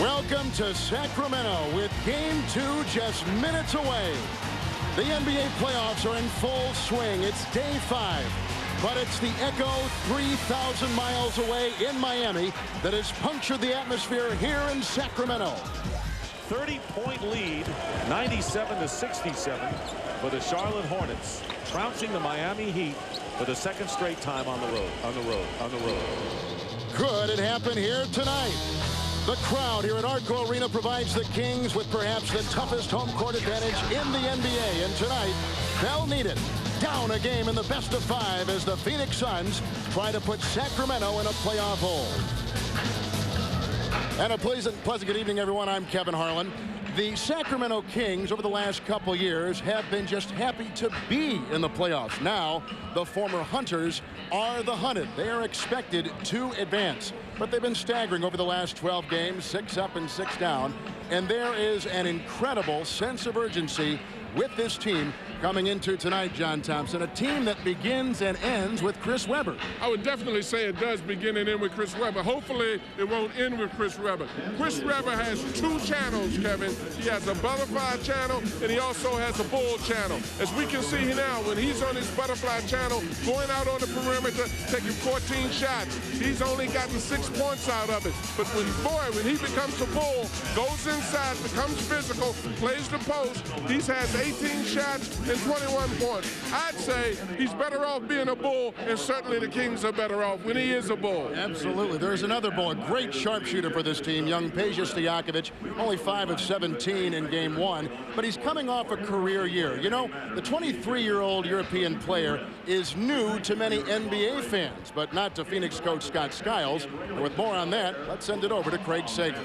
Welcome to Sacramento with Game 2 just minutes away. The NBA playoffs are in full swing. It's day 5. But it's the echo 3,000 miles away in Miami that has punctured the atmosphere here in Sacramento. 30-point lead, 97-67 for the Charlotte Hornets, trouncing the Miami Heat for the second straight time on the road. Could it happen here tonight? The crowd here at Arco Arena provides the Kings with perhaps the toughest home court advantage in the NBA. And tonight, they'll need it. Down a game in the best of 5 as the Phoenix Suns try to put Sacramento in a playoff hole. And a pleasant good evening, everyone. I'm Kevin Harlan. The Sacramento Kings over the last couple years have been just happy to be in the playoffs. Now, the former Hunters are the hunted. They are expected to advance. But they've been staggering over the last 12 games, 6 up and 6 down. And there is an incredible sense of urgency with this team coming into tonight, John Thompson, a team that begins and ends with Chris Webber. I would definitely say it does begin and end with Chris Webber. Hopefully, it won't end with Chris Webber. Chris Webber has 2 channels, Kevin. He has a butterfly channel, and he also has a bull channel. As we can see now, when he's on his butterfly channel, going out on the perimeter, taking 14 shots, he's only gotten 6 points out of it. But when he becomes a bull, goes inside, becomes physical, plays the post, he has 18 shots and 21 points. I'd say he's better off being a bull, and certainly the Kings are better off when he is a bull. Absolutely. There's another bull, a great sharpshooter for this team, young Peja Stojakovic, only 5 of 17 in game 1, but he's coming off a career year. You know, the 23-year-old European player is new to many NBA fans, but not to Phoenix coach Scott Skiles. And with more on that, let's send it over to Craig Sager.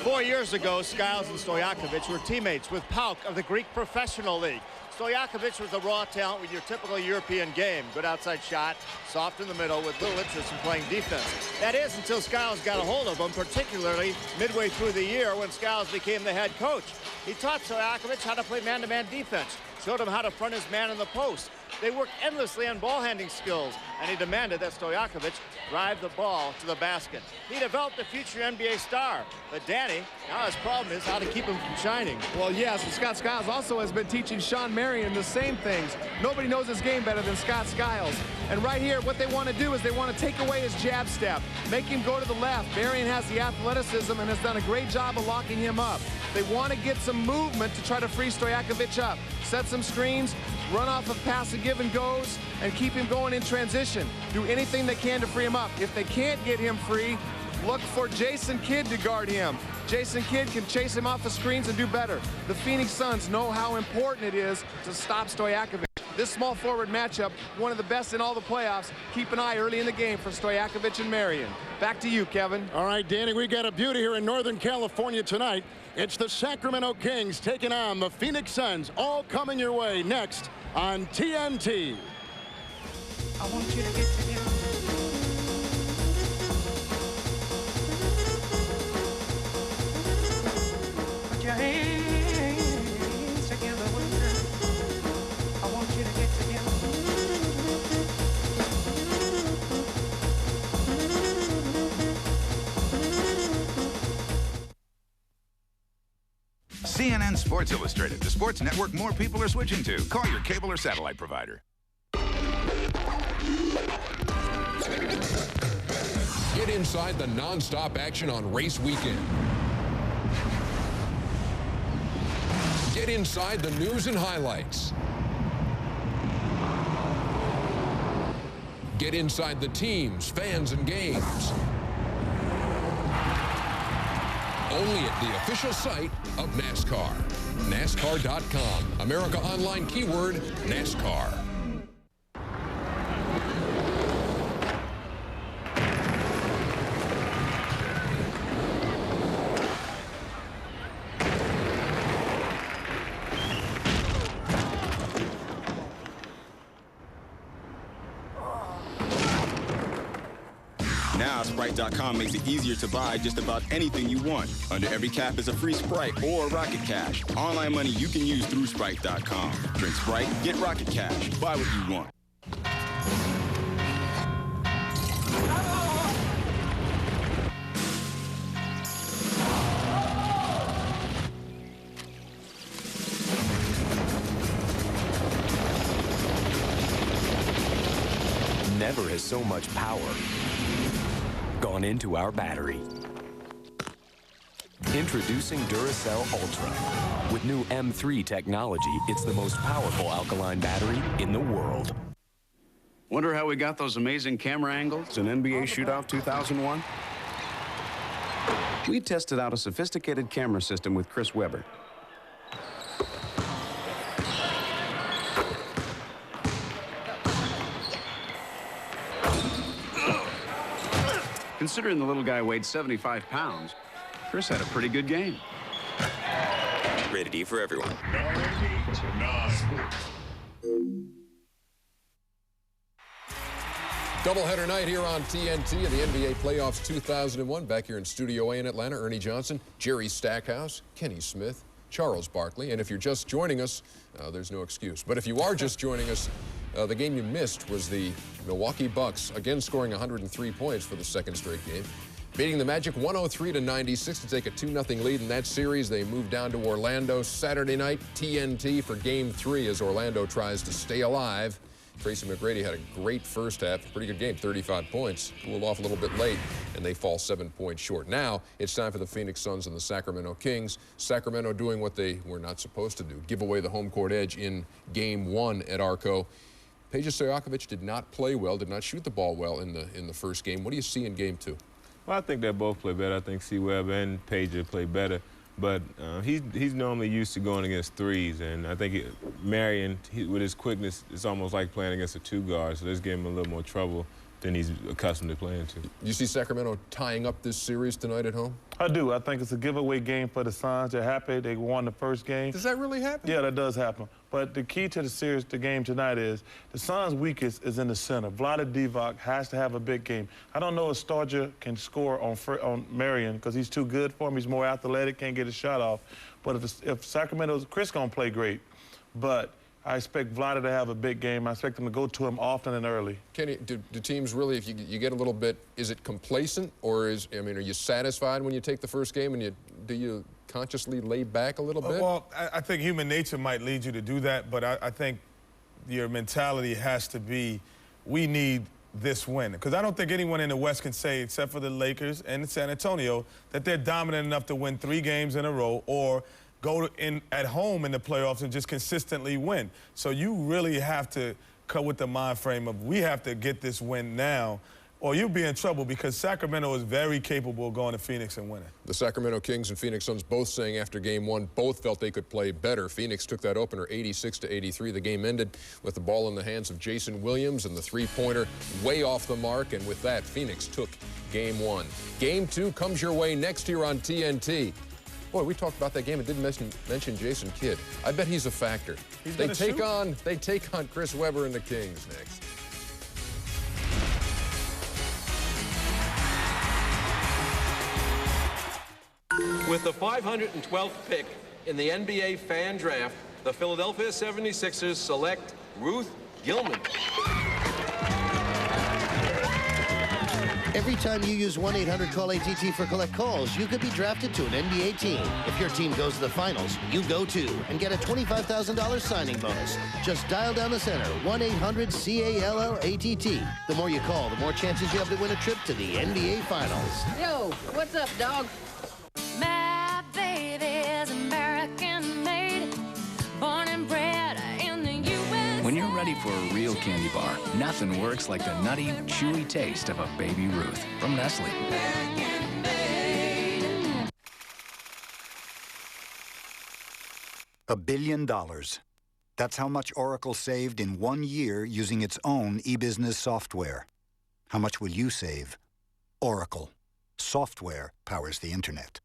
4 years ago, Skiles and Stojakovic were teammates with Pauk of the Greek Professional League. Stojakovic was a raw talent with your typical European game. Good outside shot, soft in the middle with little interest in playing defense. That is until Skiles got a hold of him, particularly midway through the year when Skiles became the head coach. He taught Stojakovic how to play man-to-man defense, showed him how to front his man in the post. They worked endlessly on ball handling skills, and he demanded that Stojakovic drive the ball to the basket. He developed a future NBA star, but Danny, now his problem is how to keep him from shining. Well, yes, and Scott Skiles also has been teaching Shawn Marion the same things. Nobody knows his game better than Scott Skiles. And right here, what they want to do is they want to take away his jab step, make him go to the left. Marion has the athleticism and has done a great job of locking him up. They want to get some movement to try to free Stojakovic up, set some screens, run off a pass and give and goes, and keep him going in transition. Do anything they can to free him up. If they can't get him free, look for Jason Kidd to guard him. Jason Kidd can chase him off the screens and do better. The Phoenix Suns know how important it is to stop Stojakovic. This small forward matchup, one of the best in all the playoffs. Keep an eye early in the game for Stojakovic and Marion. Back to you, Kevin. All right, Danny, we got a beauty here in Northern California tonight. It's the Sacramento Kings taking on the Phoenix Suns, all coming your way next on TNT. I want you to get together. Put your hands together with me. I want you to get together. CNN Sports Illustrated, the sports network more people are switching to. Call your cable or satellite provider. Get inside the non-stop action on race weekend. Get inside the news and highlights. Get inside the teams, fans, and games. Only at the official site of NASCAR. NASCAR.com. America Online keyword NASCAR. Now, Sprite.com makes it easier to buy just about anything you want. Under every cap is a free Sprite or Rocket Cash. Online money you can use through Sprite.com. Drink Sprite, get Rocket Cash. Buy what you want. Never has so much power gone into our battery. Introducing Duracell Ultra. With new M3 technology, it's the most powerful alkaline battery in the world. Wonder how we got those amazing camera angles in NBA Shootout 2001? We tested out a sophisticated camera system with Chris Webber. Considering the little guy weighed 75 pounds, Chris had a pretty good game. Rated E for everyone. Doubleheader night here on TNT of the NBA Playoffs 2001. Back here in Studio A in Atlanta, Ernie Johnson, Jerry Stackhouse, Kenny Smith, Charles Barkley. And if you're just joining us, there's no excuse. But if you are just joining us, the game you missed was the Milwaukee Bucks, again scoring 103 points for the second straight game, beating the Magic 103-96 to take a 2-0 lead in that series. They moved down to Orlando Saturday night, TNT for Game 3 as Orlando tries to stay alive. Tracy McGrady had a great first half, pretty good game, 35 points. Cooled off a little bit late, and they fall 7 points short. Now, it's time for the Phoenix Suns and the Sacramento Kings. Sacramento doing what they were not supposed to do, give away the home court edge in Game 1 at Arco. Peja Stojakovic did not play well, did not shoot the ball well in the first game. What do you see in Game 2? Well, I think they both play better. I think C-Webb and Peja play better. But he's normally used to going against threes, and I think Marion, with his quickness, it's almost like playing against a two-guard, so this gave him a little more trouble than he's accustomed to playing to. You see Sacramento tying up this series tonight at home? I do. I think it's a giveaway game for the Suns. They're happy they won the first game. Does that really happen? Yeah, that does happen. But the key to the game tonight is the Suns' weakest is in the center. Vlade Divac has to have a big game. I don't know if Stoja can score on Marion because he's too good for him. He's more athletic, can't get a shot off. But if Sacramento's, Chris going to play great. But I expect Vlade to have a big game. I expect them to go to him often and early. Kenny, do teams really, if you get a little bit, is it complacent, or are you satisfied when you take the first game, and do you consciously lay back a little bit? Well, I think human nature might lead you to do that, but I think your mentality has to be, we need this win. Because I don't think anyone in the West can say, except for the Lakers and San Antonio, that they're dominant enough to win 3 games in a row or go at home in the playoffs and just consistently win. So you really have to come with the mind frame of, we have to get this win now, or you'll be in trouble, because Sacramento is very capable of going to Phoenix and winning. The Sacramento Kings and Phoenix Suns both saying after Game 1, both felt they could play better. Phoenix took that opener 86-83. The game ended with the ball in the hands of Jason Williams and the three-pointer way off the mark, and with that, Phoenix took Game 1. Game 2 comes your way next here on TNT. Boy, we talked about that game and didn't mention Jason Kidd. I bet he's a factor. They take on Chris Webber and the Kings next. With the 512th pick in the NBA fan draft, the Philadelphia 76ers select Ruth Gilman. Every time you use 1-800-CALL-ATT for collect calls, you could be drafted to an NBA team. If your team goes to the finals, you go too, and get a $25,000 signing bonus. Just dial down the center, 1-800-CALLATT. The more you call, the more chances you have to win a trip to the NBA Finals. Yo, what's up, dog? My baby's American-made, born and bred in the U.S. When you're ready for a real candy bar, nothing works like the nutty, chewy taste of a Baby Ruth from Nestle. $1 billion. That's how much Oracle saved in 1 year using its own e-business software. How much will you save? Oracle. Software powers the internet.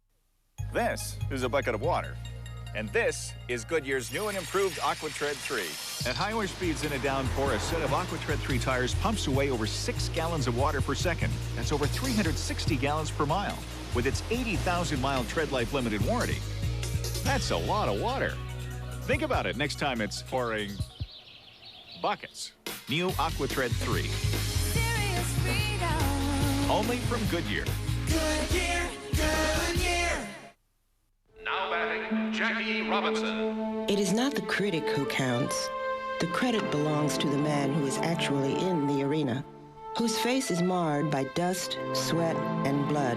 This is a bucket of water. And this is Goodyear's new and improved AquaTread 3. At higher speeds in a downpour, a set of AquaTread 3 tires pumps away over 6 gallons of water per second. That's over 360 gallons per mile. With its 80,000-mile tread life limited warranty. That's a lot of water. Think about it next time it's pouring buckets. New AquaTread 3. Only from Goodyear. Goodyear, Goodyear. Now batting, Jackie Robinson. It is not the critic who counts. The credit belongs to the man who is actually in the arena. whose face is marred by dust, sweat, and blood,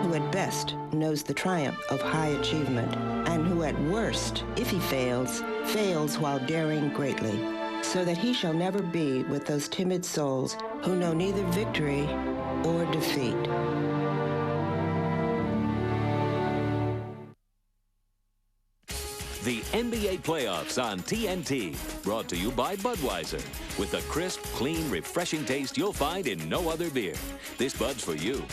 who at best knows the triumph of high achievement, and who at worst, if he fails, fails while daring greatly, so that he shall never be with those timid souls who know neither victory or defeat. The NBA playoffs on TNT, brought to you by Budweiser, with the crisp, clean, refreshing taste you'll find in no other beer. This Bud's for you.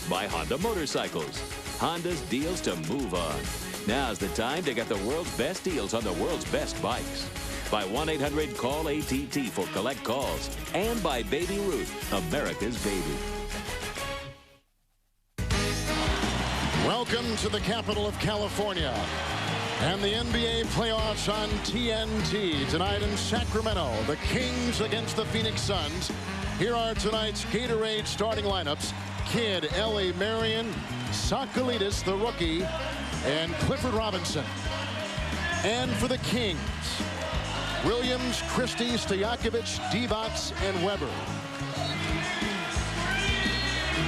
By Honda Motorcycles, Honda's deals to move on. Now's the time to get the world's best deals on the world's best bikes. By 1-800-CALL-ATT for collect calls. And by Baby Ruth, America's baby. Welcome to the capital of California and the NBA playoffs on TNT. Tonight in Sacramento, the Kings against the Phoenix Suns. Here are tonight's Gatorade starting lineups. Kidd, Ellie, Marion, Sakalidis, the rookie, and Clifford Robinson. And for the Kings, Williams, Christie, Stojakovic, Divac, and Weber.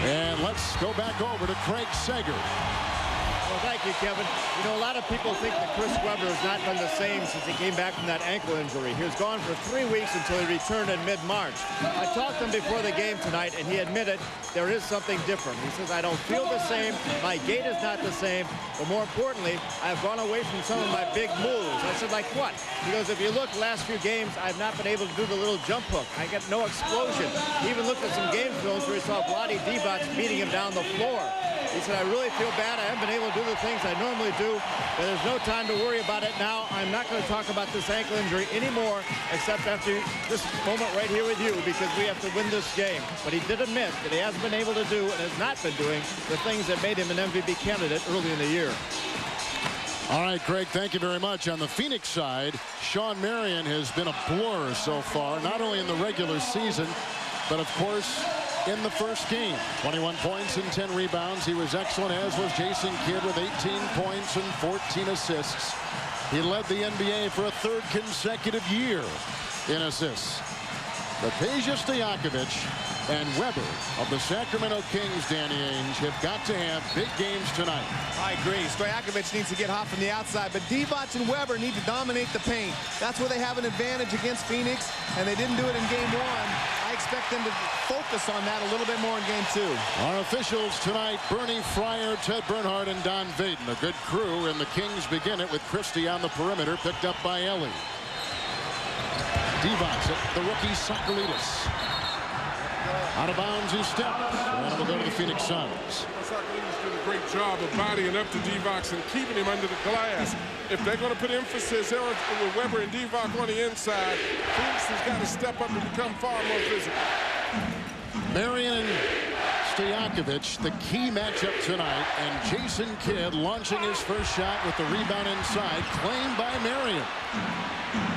And let's go back over to Craig Sager. Well, thank you, Kevin. You know, a lot of people think that Chris Webber has not been the same since he came back from that ankle injury. He was gone for 3 weeks until he returned in mid-March. I talked to him before the game tonight, and he admitted there is something different. He says, I don't feel the same. My gait is not the same. But more importantly, I've gone away from some of my big moves. I said, like what? He goes, if you look last few games, I've not been able to do the little jump hook. I get no explosion. He even looked at some game films where he saw Vlade Divac beating him down the floor. He said, I really feel bad. I haven't been able to do the things I normally do, but there's no time to worry about it now. I'm not going to talk about this ankle injury anymore, except after this moment right here with you, because we have to win this game. But he did admit that he hasn't been able to do and has not been doing the things that made him an MVP candidate early in the year. All right, Craig, thank you very much. On the Phoenix side, Shawn Marion has been a blur so far, not only in the regular season, but of course in the first game. 21 points and 10 rebounds. He was excellent, as was Jason Kidd with 18 points and 14 assists. He led the NBA for a third consecutive year in assists. But Peja, Stojakovic, and Weber of the Sacramento Kings, Danny Ainge, have got to have big games tonight. I agree. Stojakovic needs to get hot from the outside, but Divac and Weber need to dominate the paint. That's where they have an advantage against Phoenix, and they didn't do it in game one. I expect them to focus on that a little bit more in game two. Our officials tonight, Bernie Fryer, Ted Bernhardt, and Don Vaden. A good crew, and the Kings begin it with Christie on the perimeter, picked up by Ellie. Divac, the rookie Sakalidis. Out of bounds he steps, and it will go to the Phoenix Suns. Sakalidis did a great job of bodying up to Divac and keeping him under the glass. If they're going to put emphasis with Weber and Divac on the inside, Phoenix has got to step up and become far more physical. Marion and Stojakovic, the key matchup tonight, and Jason Kidd launching his first shot with the rebound inside, claimed by Marion.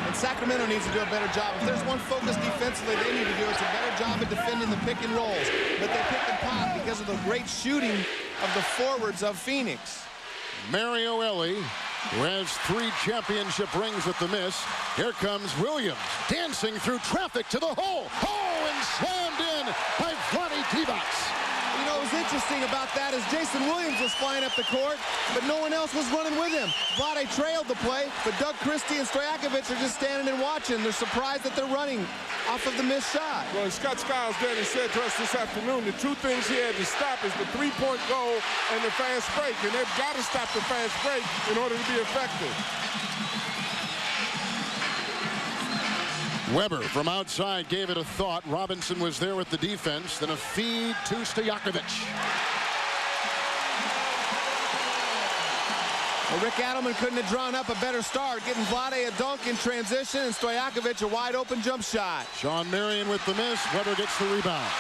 And Sacramento needs to do a better job. If there's one focus defensively they need to do, it's a better job of defending the pick and rolls. But they pick and pop because of the great shooting of the forwards of Phoenix. Mario Ellie, who has 3 championship rings with the miss. Here comes Williams, dancing through traffic to the hole. Oh, and slammed in by Vlade Divac. You know, what was interesting about that is Jason Williams was flying up the court, but no one else was running with him. Vlade trailed the play, but Doug Christie and Stojakovic are just standing and watching. They're surprised that they're running off of the missed shot. Well, Scott Skiles, Danny, said to us this afternoon, the 2 things he had to stop is the 3-point goal and the fast break, and they've got to stop the fast break in order to be effective. Weber from outside gave it a thought. Robinson was there with the defense. Then a feed to Stojakovic. Well, Rick Adelman couldn't have drawn up a better start, getting Vlade a dunk in transition and Stojakovic a wide open jump shot. Shawn Marion with the miss. Weber gets the rebound.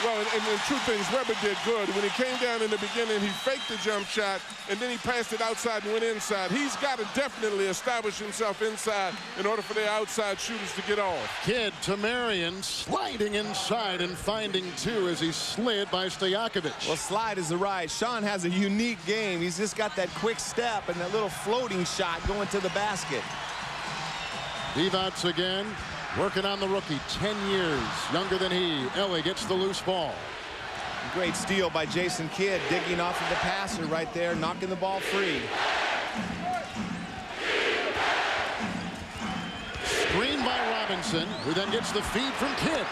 Well, and the 2 things Weber did good. When he came down in the beginning, he faked the jump shot, and then he passed it outside and went inside. He's got to definitely establish himself inside in order for the outside shooters to get off. Kidd to Marion, sliding inside and finding 2 as he slid by Stojakovic. Well, slide is the right. Shawn has a unique game. He's just got that quick step and that little floating shot going to the basket. Divac again. Working on the rookie, 10 years younger than he. Ellie gets the loose ball. Great steal by Jason Kidd, digging off of the passer right there, knocking the ball free. Screen by Robinson, who then gets the feed from Kidd.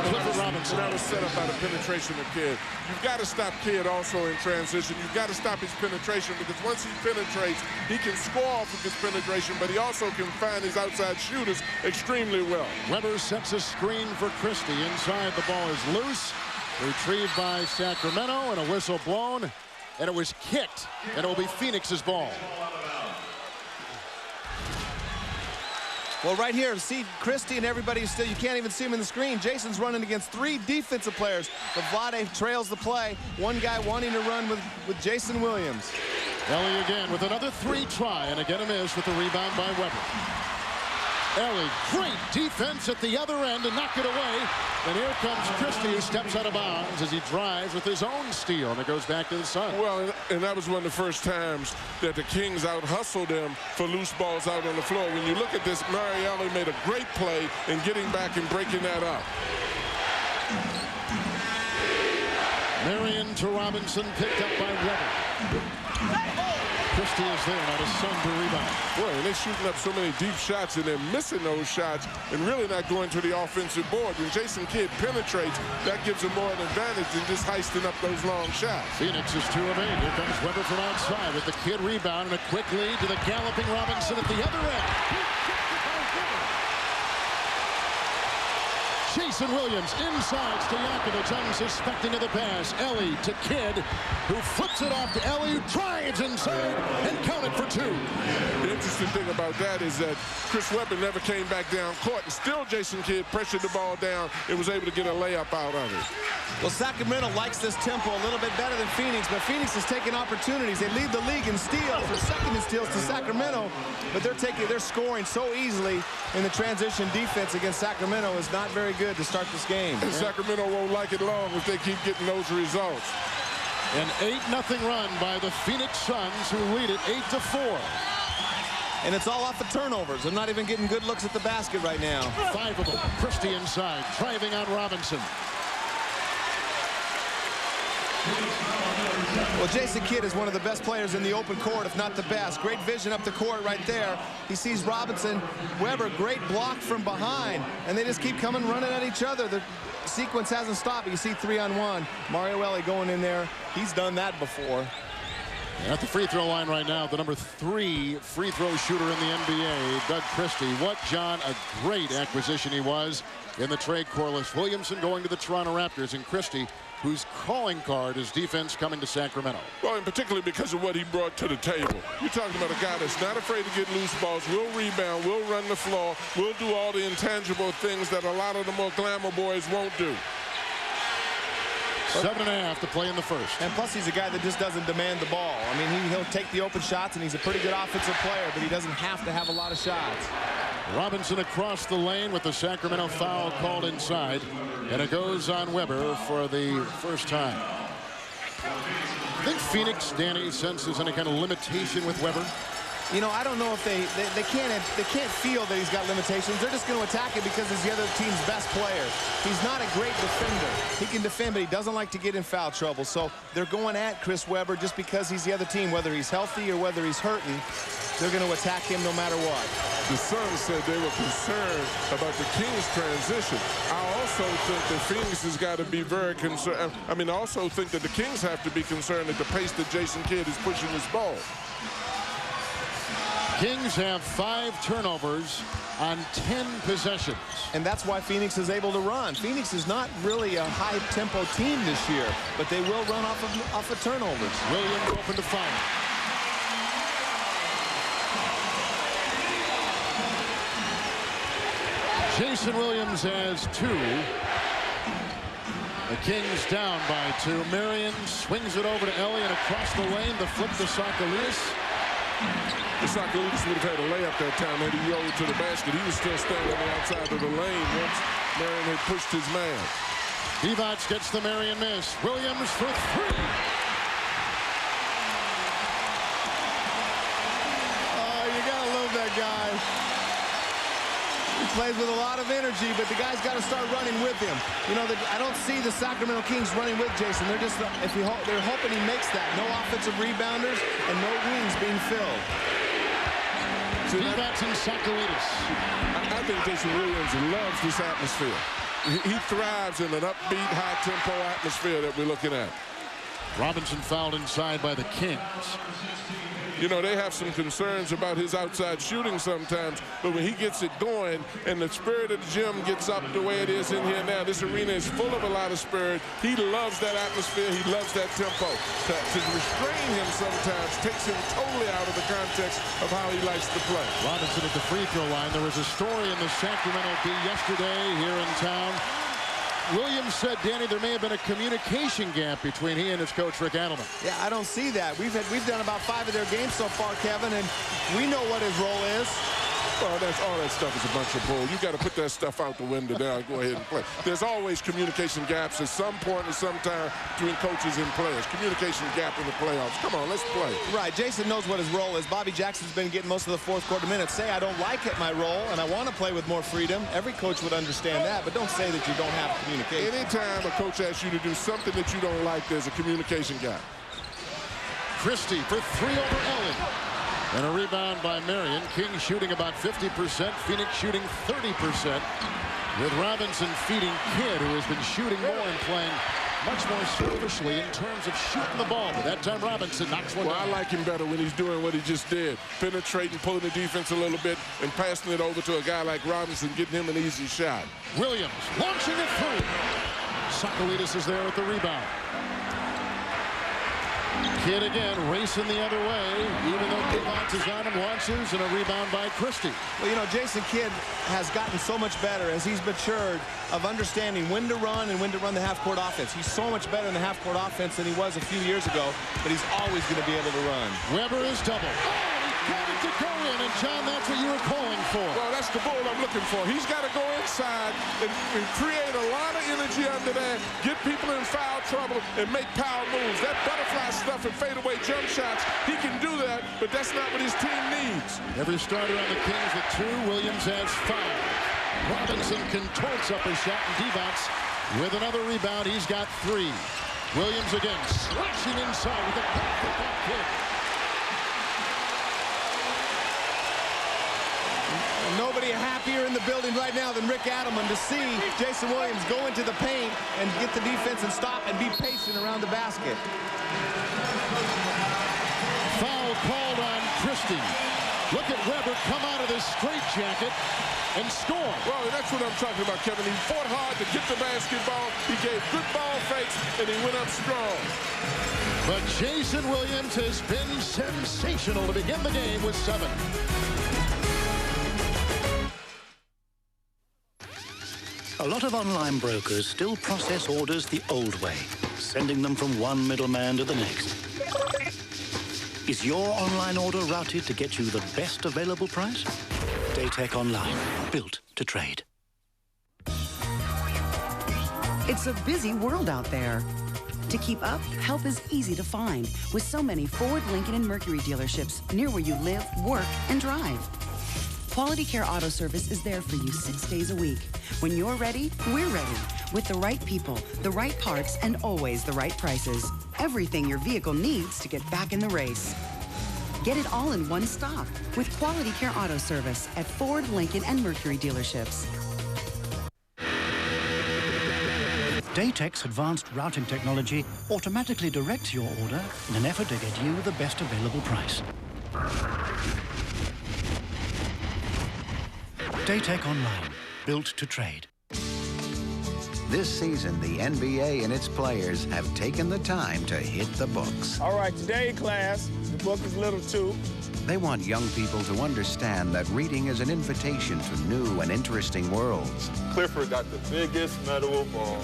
Clifford Robinson. That was set up by the penetration of Kidd. You've got to stop Kidd also in transition. You've got to stop his penetration, because once he penetrates, he can score off of his penetration, but he also can find his outside shooters extremely well. Weber sets a screen for Christie. Inside, the ball is loose. Retrieved by Sacramento, and a whistle blown, and it was kicked, and it will be Phoenix's ball. Well, right here, see Christie and everybody still, you can't even see him in the screen. Jason's running against 3 defensive players, but Vlade trails the play. One guy wanting to run with Jason Williams. Ellie again with another 3 try, and again a miss with the rebound by Weber. Ellie, great defense at the other end to knock it away. And here comes Christie, who steps out of bounds as he drives with his own steal, and it goes back to the Suns. Well, and that was one of the first times that the Kings out-hustled them for loose balls out on the floor. When you look at this, Marion made a great play in getting back and breaking that up. Marion to Robinson, picked up by Weber. Christie is there, now to Sun to rebound. Boy, and they're shooting up so many deep shots, and they're missing those shots and really not going to the offensive board. When Jason Kidd penetrates, that gives him more of an advantage than just heisting up those long shots. Phoenix is 2 of 8. Here comes Weber from outside with the Kidd rebound and a quick lead to the galloping Robinson at the other end. Jason Williams inside. Stojakovic unsuspecting of the pass. Ellie to Kidd, who flips it off to Ellie, who drives inside and counted for 2. The interesting thing about that is that Chris Webber never came back down court, and still Jason Kidd pressured the ball down and was able to get a layup out of it. Well, Sacramento likes this tempo a little bit better than Phoenix, but Phoenix is taking opportunities. They lead the league in steals, or second in steals to Sacramento, but they're scoring so easily in the transition defense against Sacramento is not very good to start this game. And Sacramento won't like it long if they keep getting those results. An 8-0 run by the Phoenix Suns, who lead it 8-4. And it's all off the turnovers. They're not even getting good looks at the basket right now. 5 of them. Christie inside, driving on Robinson. Well, Jason Kidd is one of the best players in the open court, if not the best. Great vision up the court right there. He sees Robinson. Weber, great block from behind. And they just keep coming running at each other. The sequence hasn't stopped. You see 3-on-1. Mario Ellie going in there. He's done that before. At the free throw line right now, the number 3 free throw shooter in the NBA, Doug Christie. What, John, a great acquisition he was in the trade Corliss Williamson going to the Toronto Raptors, and Christie, whose calling card is defense coming to Sacramento. Well, and particularly because of what he brought to the table. You're talking about a guy that's not afraid to get loose balls, will rebound, will run the floor, will do all the intangible things that a lot of the more glamour boys won't do. 7.5 to play in the first. And plus, he's a guy that just doesn't demand the ball. I mean, he'll take the open shots, and he's a pretty good offensive player, but he doesn't have to have a lot of shots. Robinson across the lane with the Sacramento foul called inside, and it goes on Weber for the first time. I think Phoenix, Danny, senses any kind of limitation with Weber. You know, I don't know if they can't feel that he's got limitations. They're just going to attack it because he's the other team's best player. He's not a great defender. He can defend, but he doesn't like to get in foul trouble. So they're going at Chris Webber just because he's the other team, whether he's healthy or whether he's hurting. They're going to attack him no matter what. The Suns said they were concerned about the Kings' transition. I also think that Phoenix has got to be very concerned. I mean, I also think that the Kings have to be concerned at the pace that Jason Kidd is pushing this ball. Kings have 5 turnovers on 10 possessions. And that's why Phoenix is able to run. Phoenix is not really a high-tempo team this year, but they will run off of turnovers. Williams open to foul. Jason Williams has 2. The Kings down by 2. Marion swings it over to Ellie and across the lane. The flip to Sacramento. Stojakovic would have had a layup that time had he rolled to the basket. He was still standing on the outside of the lane once Marion had pushed his man. Divac gets the Marion miss. Williams for 3. Oh, you gotta love that guy. He plays with a lot of energy, but the guy's got to start running with him. You know, I don't see the Sacramento Kings running with Jason. They're just, they're hoping he makes that. No offensive rebounders and no wings being filled. Divac and Stojakovic. I think Jason Williams loves this atmosphere. He thrives in an upbeat, high-tempo atmosphere that we're looking at. Robinson fouled inside by the Kings. You know, they have some concerns about his outside shooting sometimes, but when he gets it going and the spirit of the gym gets up the way it is in here now, this arena is full of a lot of spirit. He loves that atmosphere. He loves that tempo. To restrain him sometimes takes him totally out of the context of how he likes to play. Robinson at the free throw line. There was a story in the Sacramento Bee yesterday here in town. Williams said, Danny, there may have been a communication gap between he and his coach, Rick Adelman. Yeah, I don't see that. We've done about 5 of their games so far, Kevin, and we know what his role is. Well, all that stuff is a bunch of bull. You got to put that stuff out the window now and go ahead and play. There's always communication gaps at some point or some time between coaches and players. Communication gap in the playoffs. Come on, let's play. Right, Jason knows what his role is. Bobby Jackson's been getting most of the fourth quarter minutes. Say I don't like it, my role, and I want to play with more freedom. Every coach would understand that, but don't say that you don't have communication. Anytime a coach asks you to do something that you don't like, there's a communication gap. Christie for 3 over Ellen. And a rebound by Marion. King shooting about 50%. Phoenix shooting 30%. With Robinson feeding Kidd, who has been shooting more and playing much more selfishly in terms of shooting the ball. But that time Robinson knocks one down. I like him better when he's doing what he just did. Penetrating, pulling the defense a little bit, and passing it over to a guy like Robinson, getting him an easy shot. Williams launching it through. Stojakovic is there with the rebound. Kidd again racing the other way, even though Divac is on him, launches, and a rebound by Christie. Well, you know, Jason Kidd has gotten so much better as he's matured of understanding when to run and when to run the half-court offense. He's so much better in the half-court offense than he was a few years ago, but he's always going to be able to run. Weber is double. Oh, he got it to go in, and John, that's what you were calling for. Well, that's the ball I'm looking for. He's got to go inside and create a lot of energy under there, get people in foul trouble, and make power moves. That butterfly stuff and fadeaway jump shots, he can do that, but that's not what his team needs. Every starter on the Kings with 2. Williams has 5. Robinson contorts up a shot, and Divac with another rebound. He's got 3. Williams again slashing inside with a back kick. Nobody happier in the building right now than Rick Adelman to see Jason Williams go into the paint and get the defense and stop and be patient around the basket. Foul called on Christie. Look at Weber come out of this straitjacket and score. Well, that's what I'm talking about, Kevin. He fought hard to get the basketball. He gave good ball fakes, and he went up strong. But Jason Williams has been sensational to begin the game with 7. A lot of online brokers still process orders the old way, sending them from one middleman to the next. Is your online order routed to get you the best available price? Daytech Online, built to trade. It's a busy world out there. To keep up, help is easy to find with so many Ford, Lincoln, and Mercury dealerships near where you live, work, and drive. Quality Care Auto Service is there for you 6 days a week. When you're ready, we're ready. With the right people, the right parts, and always the right prices. Everything your vehicle needs to get back in the race. Get it all in one stop with Quality Care Auto Service at Ford, Lincoln, and Mercury dealerships. Daytech's advanced routing technology automatically directs your order in an effort to get you the best available price. Daytech Online, built to trade. This season, the NBA and its players have taken the time to hit the books. All right, today, class, the book is little too. They want young people to understand that reading is an invitation to new and interesting worlds. Clifford got the biggest medal of all.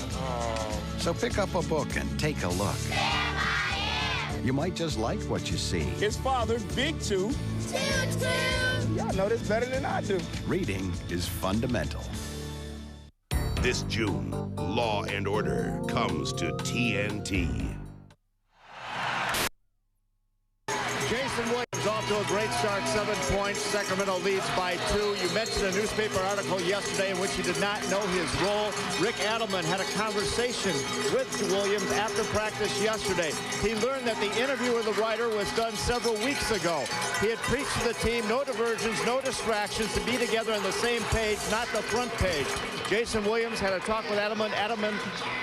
So pick up a book and take a look. You might just like what you see. His father, Big Two. Y'all know this better than I do. Reading is fundamental. This June, Law and Order comes to TNT. Jason Williams off to a great start, 7 points. Sacramento leads by 2. You mentioned a newspaper article yesterday in which he did not know his role. Rick Adelman had a conversation with Williams after practice yesterday. He learned that the interview with the writer was done several weeks ago. He had preached to the team, no diversions, no distractions, to be together on the same page, not the front page. Jason Williams had a talk with Adelman.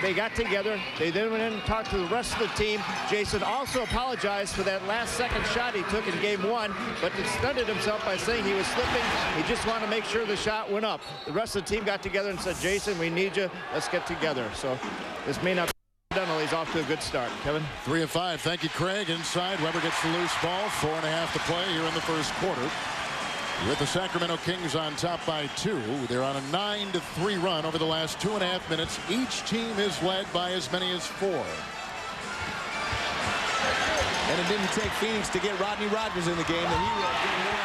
They got together. They then went in and talked to the rest of the team. Jason also apologized for that last-second shot he took in Game 1, but defended himself by saying he was slipping. He just wanted to make sure the shot went up. The rest of the team got together and said, Jason, we need you. Let's get together. So this may not be done. He's off to a good start. Kevin? 3 of 5. Thank you, Craig. Inside, Weber gets the loose ball. 4.5 to play here in the first quarter. With the Sacramento Kings on top by 2. They're on a 9-3 run over the last 2.5 minutes. Each team is led by as many as 4. And it didn't take Phoenix to get Rodney Rogers in the game, and he will get one.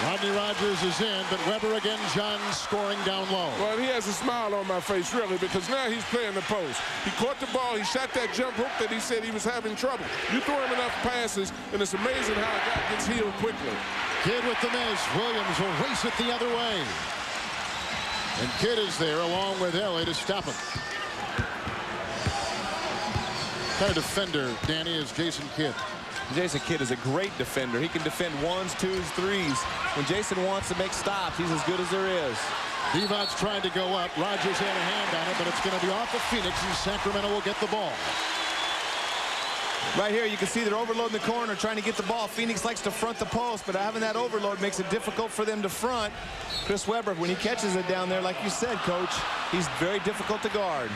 Rodney Rogers is in, but Weber again, John scoring down low. Well, he has a smile on my face, really, because now he's playing the post. He caught the ball. He shot that jump hook that he said he was having trouble. You throw him enough passes, and it's amazing how a guy gets healed quickly. Kidd with the miss. Williams will race it the other way. And Kidd is there along with Ellie to stop him. What kind of defender, Danny, is Jason Kidd? Jason Kidd is a great defender. He can defend 1s, 2s, 3s. When Jason wants to make stops, he's as good as there is. Divac's trying to go up. Rogers had a hand on it, but it's going to be off of Phoenix, and Sacramento will get the ball. Right here, you can see they're overloading the corner, trying to get the ball. Phoenix likes to front the post, but having that overload makes it difficult for them to front. Chris Webber, when he catches it down there, like you said, Coach, he's very difficult to guard.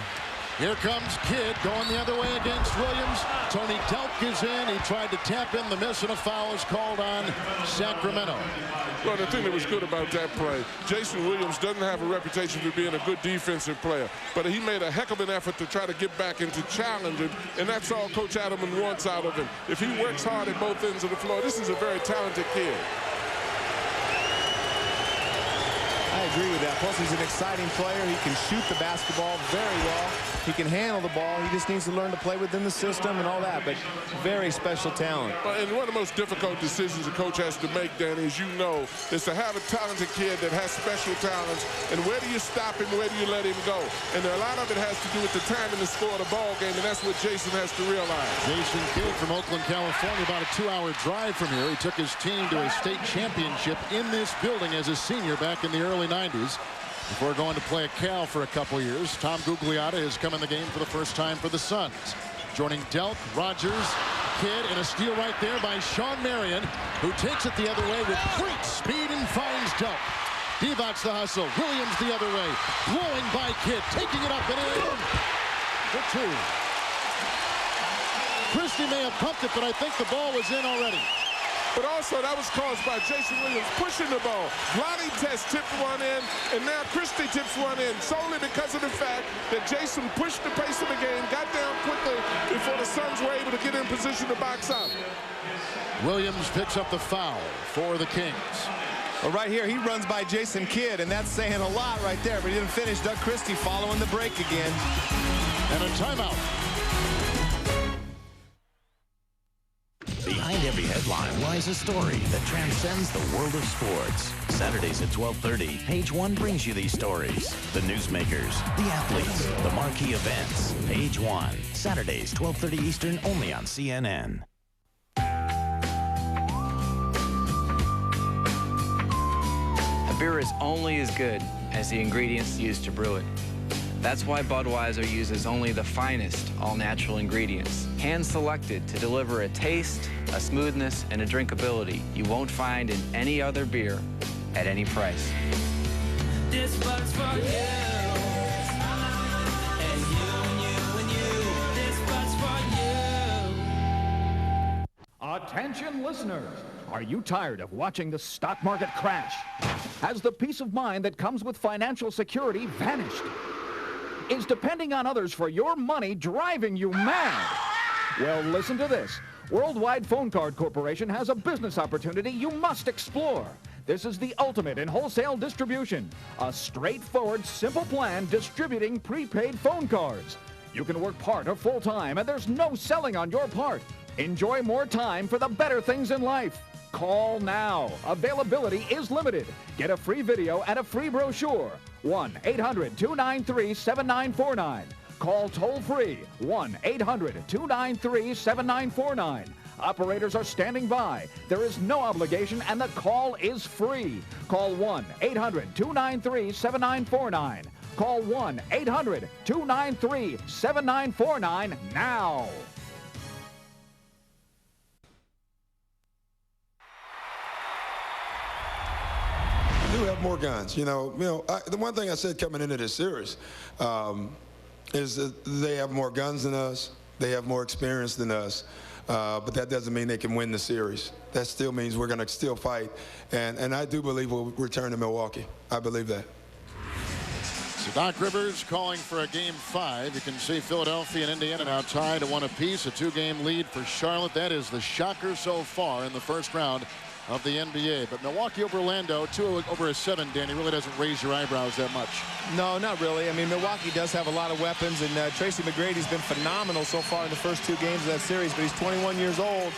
Here comes Kidd going the other way against Williams. Tony Delk is in. He tried to tap in the miss, and a foul is called on Sacramento. Well, the thing that was good about that play, Jason Williams doesn't have a reputation for being a good defensive player, but he made a heck of an effort to try to get back and to challenge him, and that's all Coach Adelman wants out of him. If he works hard at both ends of the floor, this is a very talented kid. I agree with that. Plus, he's an exciting player. He can shoot the basketball very well. He can handle the ball. He just needs to learn to play within the system and all that, but very special talent. And one of the most difficult decisions a coach has to make, Danny, as you know, is to have a talented kid that has special talents, and where do you stop him, where do you let him go? And a lot of it has to do with the timing to score the ball game, and that's what Jason has to realize. Jason Kidd from Oakland, California, about a 2-hour drive from here. He took his team to a state championship in this building as a senior back in the early 90s. Before going to play at Cal for a couple years, Tom Gugliotta has come in the game for the first time for the Suns. Joining Delk, Rogers, Kidd, and a steal right there by Shawn Marion, who takes it the other way with great speed and finds Delk. Divac's the hustle. Williams the other way. Blowing by Kidd, taking it up and in for 2. Christie may have pumped it, but I think the ball was in already. But also, that was caused by Jason Williams pushing the ball. Vlade tipped one in, and now Christie tips one in, solely because of the fact that Jason pushed the pace of the game, got down quickly before the Suns were able to get in position to box out. Williams picks up the foul for the Kings. Well, right here, he runs by Jason Kidd, and that's saying a lot right there, but he didn't finish. Doug Christie following the break again. And a timeout. Behind every headline lies a story that transcends the world of sports. Saturdays at 12:30, Page One brings you these stories. The newsmakers, the athletes, the marquee events. Page One. Saturdays, 12:30 Eastern, only on CNN. A beer is only as good as the ingredients used to brew it. That's why Budweiser uses only the finest all-natural ingredients, hand-selected to deliver a taste, a smoothness, and a drinkability you won't find in any other beer at any price. This bud's for you. And you and you and you. This bud's for you. Attention listeners, are you tired of watching the stock market crash? Has the peace of mind that comes with financial security vanished? Is depending on others for your money driving you mad? Well, listen to this. Worldwide Phone Card Corporation has a business opportunity you must explore. This is the ultimate in wholesale distribution. A straightforward, simple plan distributing prepaid phone cards. You can work part or full-time, and there's no selling on your part. Enjoy more time for the better things in life. Call now. Availability is limited. Get a free video and a free brochure. 1-800-293-7949. Call toll-free 1-800-293-7949. Operators are standing by. There is no obligation and the call is free. Call 1-800-293-7949. Call 1-800-293-7949 now. Do have more guns. The one thing I said coming into this series is that they have more guns than us. They have more experience than us. But that doesn't mean they can win the series. That still means we're going to still fight. And I do believe we'll return to Milwaukee. I believe that. So Doc Rivers calling for a Game 5. You can see Philadelphia and Indiana now tied at 1 apiece. A 2-game lead for Charlotte. That is the shocker so far in the first round of the NBA. But Milwaukee over Orlando, 2 over a 7, Danny, really doesn't raise your eyebrows that much. No, not really. I mean, Milwaukee does have a lot of weapons, and Tracy McGrady's been phenomenal so far in the first 2 games of that series, but he's 21 years old.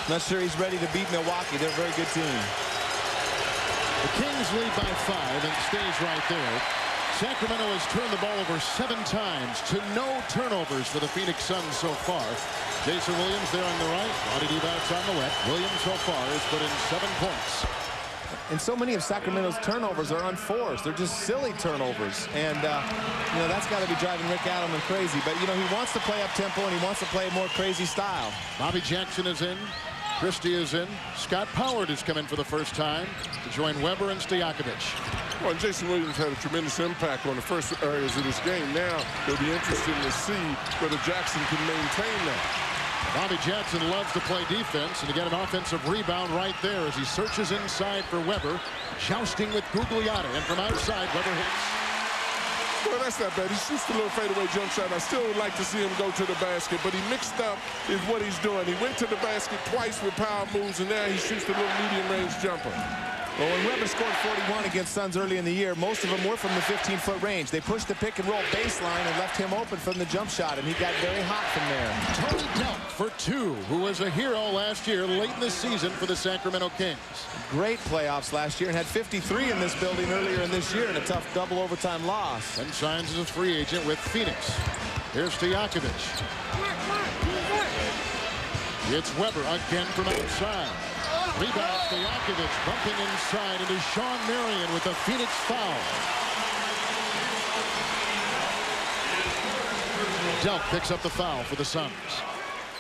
Not sure he's ready to beat Milwaukee. They're a very good team. The Kings lead by 5 and stays right there. Sacramento has turned the ball over 7 times to no turnovers for the Phoenix Suns so far. Jason Williams there on the right. Vlade Divac on the left. Williams so far has put in 7 points. And so many of Sacramento's turnovers are unforced. They're just silly turnovers. And, that's got to be driving Rick Adelman crazy. But, he wants to play up-tempo, and he wants to play a more crazy style. Bobby Jackson is in. Christie is in. Scott Poward has come in for the first time to join Weber and Stojakovic. Well, Jason Williams had a tremendous impact on the first areas of this game. Now, it'll be interesting to see whether Jackson can maintain that. Bobby Jackson loves to play defense, and to get an offensive rebound right there as he searches inside for Weber, jousting with Gugliotta, and from outside, Weber hits. Well, that's not bad. He shoots the little fadeaway jump shot. I still would like to see him go to the basket, but he mixed up is what he's doing. He went to the basket twice with power moves, and now he shoots the little medium-range jumper. Well, when Weber scored 41 against Suns early in the year, most of them were from the 15-foot range. They pushed the pick-and-roll baseline and left him open from the jump shot, and he got very hot from there. Tony Delk for 2, who was a hero last year late in the season for the Sacramento Kings. Great playoffs last year and had 53 in this building earlier in this year in a tough double overtime loss. And signs as a free agent with Phoenix. Here's Stojakovic. It's Weber again from outside. Rebound, Stojakovic bumping inside into Shawn Marion with a Phoenix foul. Delk picks up the foul for the Suns.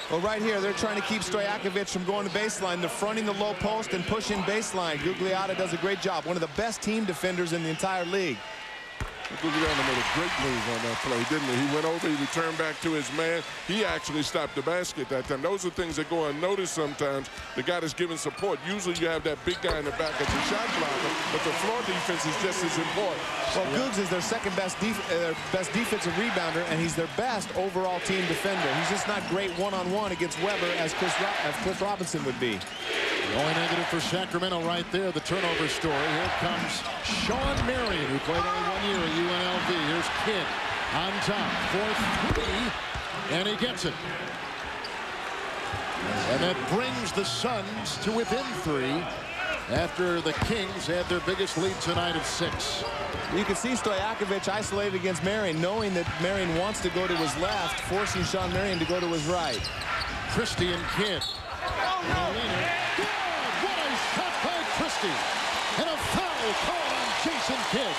Well, right here, they're trying to keep Stojakovic from going to baseline. They're fronting the low post and pushing baseline. Gugliotta does a great job. One of the best team defenders in the entire league. Gugliotta made a great move on that play, didn't he? He went over, he returned back to his man. He actually stopped the basket that time. Those are things that go unnoticed sometimes. The guy that's giving support. Usually you have that big guy in the back as a shot blocker, but the floor defense is just as important. Well, Googs is their second best defensive rebounder, and he's their best overall team defender. He's just not great one-on-one against Weber as Cliff Robinson would be. The only negative for Sacramento right there, the turnover story. Here comes Shawn Marion, who played only 1 year at UNLV. Here's Kidd on top for 3, and he gets it. And that brings the Suns to within 3 after the Kings had their biggest lead tonight of 6. You can see Stojakovic isolated against Marion, knowing that Marion wants to go to his left, forcing Shawn Marion to go to his right. Christie and Kidd. Good! What a shot by Christie! And a foul call on Jason Kidd.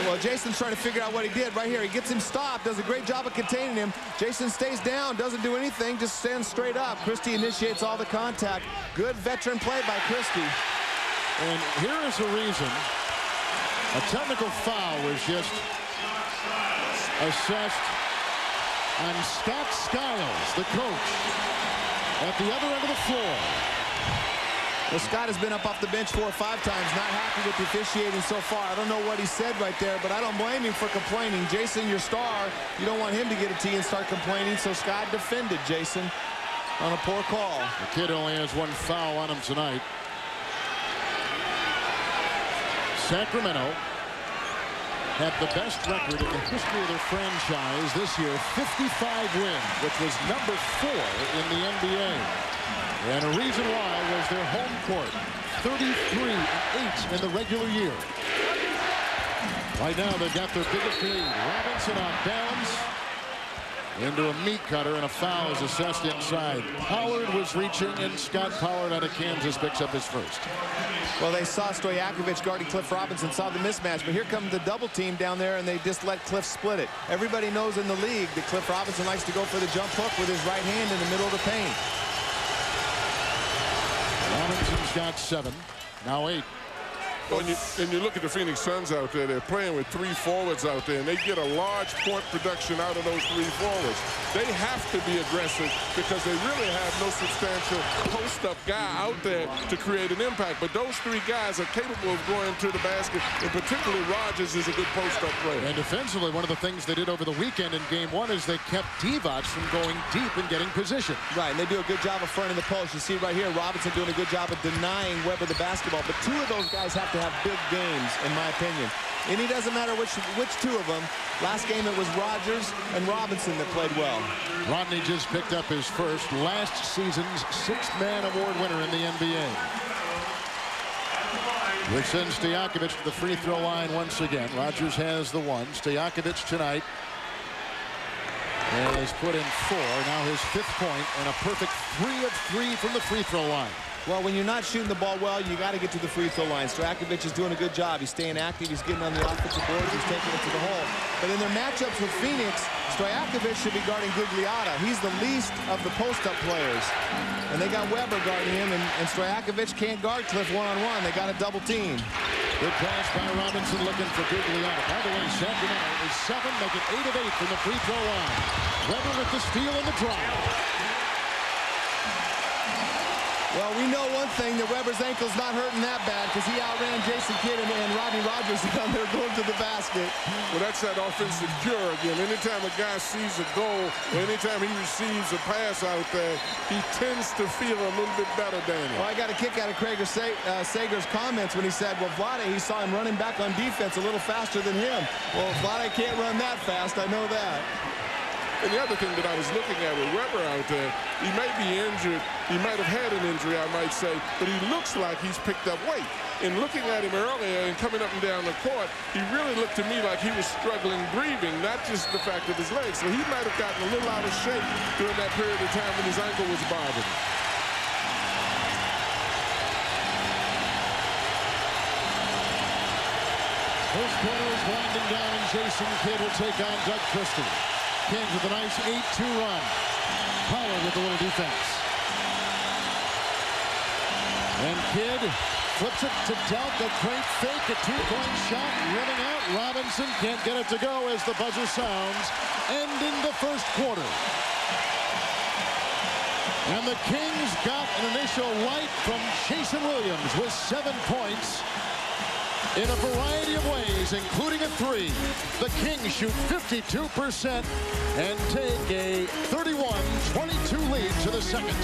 Well, Jason's trying to figure out what he did right here. He gets him stopped, does a great job of containing him. Jason stays down, doesn't do anything, just stands straight up. Christie initiates all the contact. Good veteran play by Christie. And here is the reason. A technical foul was just assessed on Scott Skiles, the coach, at the other end of the floor. Well, Scott has been up off the bench 4 or 5 times, not happy with the officiating so far. I don't know what he said right there, but I don't blame him for complaining. Jason, your star, you don't want him to get a tee and start complaining, so Scott defended Jason on a poor call. The kid only has 1 foul on him tonight. had the best record in the history of their franchise this year, 55 wins, which was number 4 in the NBA. And a reason why was their home court, 33-8 in the regular year. Right now, they've got their biggest lead. Robinson on balance into a meat cutter, and a foul is assessed inside. Pollard was reaching, and Scott Pollard out of Kansas picks up his first. Well, they saw Stojakovic guarding Cliff Robinson, saw the mismatch, but here comes the double team down there, and they just let Cliff split it. Everybody knows in the league that Cliff Robinson likes to go for the jump hook with his right hand in the middle of the paint. Robinson's got 7, now 8. And you look at the Phoenix Suns out there, they're playing with 3 forwards out there, and they get a large point production out of those 3 forwards. They have to be aggressive because they really have no substantial post-up guy out there to create an impact. But those 3 guys are capable of going to the basket, and particularly Rodgers is a good post-up player. And defensively, one of the things they did over the weekend in Game 1 is they kept Divac from going deep and getting position. Right, and they do a good job of fronting the post. You see right here, Robinson doing a good job of denying Webber the basketball. But 2 of those guys have to have big games, in my opinion. And it doesn't matter which 2 of them. Last game it was Rodgers and Robinson that played well. Rodney just picked up his first, last season's 6th man award winner in the NBA. Which sends Stojakovic to the free throw line once again. Rodgers has the 1. Stojakovic tonight has put in 4. Now his 5th point and a perfect 3 of 3 from the free throw line. Well, when you're not shooting the ball well, you got to get to the free throw line. Stojakovic is doing a good job. He's staying active. He's getting on the offensive boards. He's taking it to the hole. But in their matchups with Phoenix, Stojakovic should be guarding Gugliotta. He's the least of the post-up players. And they got Webber guarding him, and Stojakovic can't guard Cliff one-on-one. They got a double team. Good pass by Robinson looking for Gugliotta. By the way, Sacramento is 7, making 8 of 8 from the free throw line. Webber with the steal and the drive. Well, we know one thing, that Webber's ankle's not hurting that bad because he outran Jason Kidd and Rodney Rodgers down there going to the basket. Well, that's that offensive cure again. Anytime a guy sees a goal, or anytime he receives a pass out there, he tends to feel a little bit better, Daniel. Well, I got a kick out of Sager's comments when he said, well, Vlade, he saw him running back on defense a little faster than him. Well, Vlade can't run that fast, I know that. And the other thing that I was looking at with Webber out there, he may be injured. He might have had an injury, I might say, but he looks like he's picked up weight. In looking at him earlier and coming up and down the court, he really looked to me like he was struggling breathing, not just the fact of his legs. So he might have gotten a little out of shape during that period of time when his ankle was bothering him. First quarter is winding down, and Jason Kidd will take on Doug Christie. Kidd with a nice 8-2 run. Pollard with a little defense. And Kidd flips it to Delk. A great fake, a 2-point shot, running out. Robinson can't get it to go as the buzzer sounds, ending the first quarter. And the Kings got an initial light from Jason Williams with 7 points. In a variety of ways, including a 3. The Kings shoot 52% and take a 31-22 lead to the second.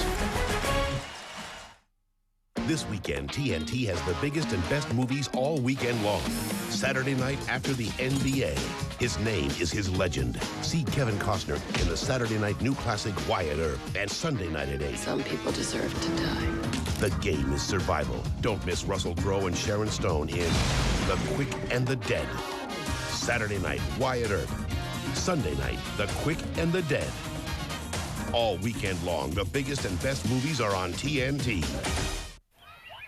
This weekend, TNT has the biggest and best movies all weekend long. Saturday night after the NBA. His name is his legend. See Kevin Costner in the Saturday night new classic Wyatt Earp. And Sunday night at 8. Some people deserve to die. The game is survival. Don't miss Russell Crowe and Sharon Stone in The Quick and the Dead. Saturday night, Wyatt Earp. Sunday night, The Quick and the Dead. All weekend long, the biggest and best movies are on TNT.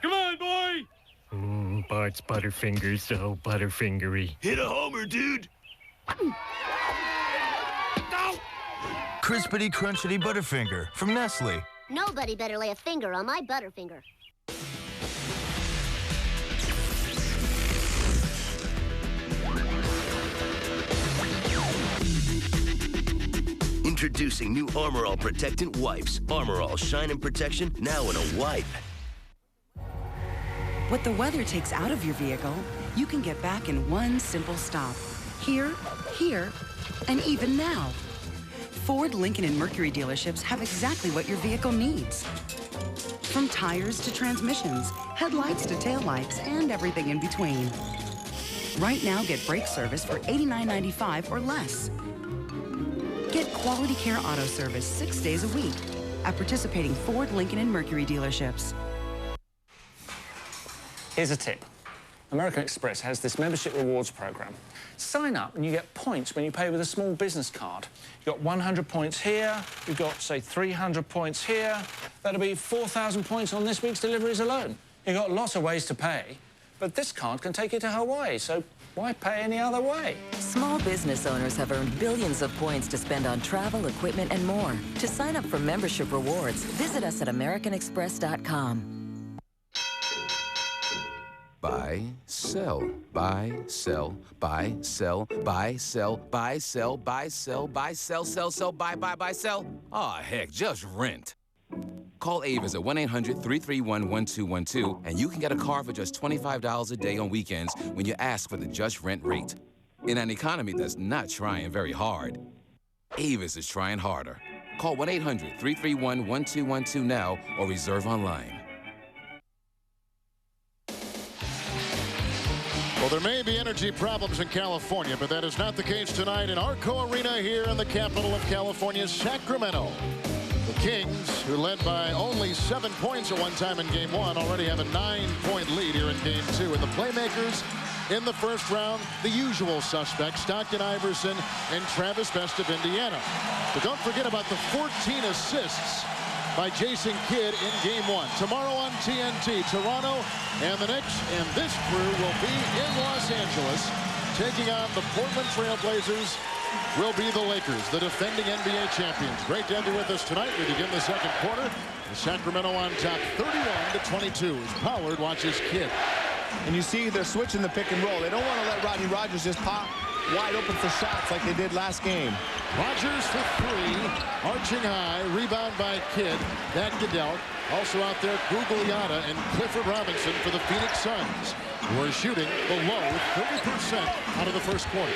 Come on, boy! Bart's Butterfingers, so butterfingery. Hit a homer, dude! Crispity Crunchity Butterfinger from Nestle. Nobody better lay a finger on my Butterfinger. Introducing new Armor All Protectant Wipes. Armor All Shine and Protection, now in a wipe. What the weather takes out of your vehicle, you can get back in one simple stop. Here, here, and even now. Ford, Lincoln, and Mercury dealerships have exactly what your vehicle needs. From tires to transmissions, headlights to taillights, and everything in between. Right now, get brake service for $89.95 or less. Get quality care auto service 6 days a week at participating Ford, Lincoln, and Mercury dealerships. Here's a tip. American Express has this membership rewards program. Sign up and you get points when you pay with a small business card. You've got 100 points here, you've got, say, 300 points here. That'll be 4,000 points on this week's deliveries alone. You've got lots of ways to pay, but this card can take you to Hawaii, so why pay any other way? Small business owners have earned billions of points to spend on travel, equipment, and more. To sign up for membership rewards, visit us at AmericanExpress.com. Buy, sell, buy, sell, buy, sell, buy, sell, buy, sell, buy, sell, buy, sell, sell, sell, buy, sell. Aw, heck, just rent. Call Avis at 1-800-331-1212, and you can get a car for just $25 a day on weekends when you ask for the just rent rate. In an economy that's not trying very hard, Avis is trying harder. Call 1-800-331-1212 now or reserve online. Well, there may be energy problems in California, but that is not the case tonight in Arco Arena here in the capital of California, Sacramento. The Kings, who led by only 7 points at one time in Game 1, already have a 9-point lead here in Game 2. And the playmakers in the first round, the usual suspects, Stockton Iverson and Travis Best of Indiana. But don't forget about the 14 assists by Jason Kidd in Game 1. Tomorrow on TNT, Toronto and the Knicks, and this crew will be in Los Angeles taking on the Portland Trailblazers. Will be the Lakers, the defending NBA champions. Great to have you with us tonight. We begin the second quarter. Sacramento on top 31-22 as Pollard watches Kidd. And you see they're switching the pick and roll. They don't want to let Rodney Rogers just pop wide open for shots like they did last game. Rogers for three, arching high, rebound by Kidd. That Goodell. Also out there, Gugliotta and Clifford Robinson for the Phoenix Suns, who are shooting below 30% out of the first quarter.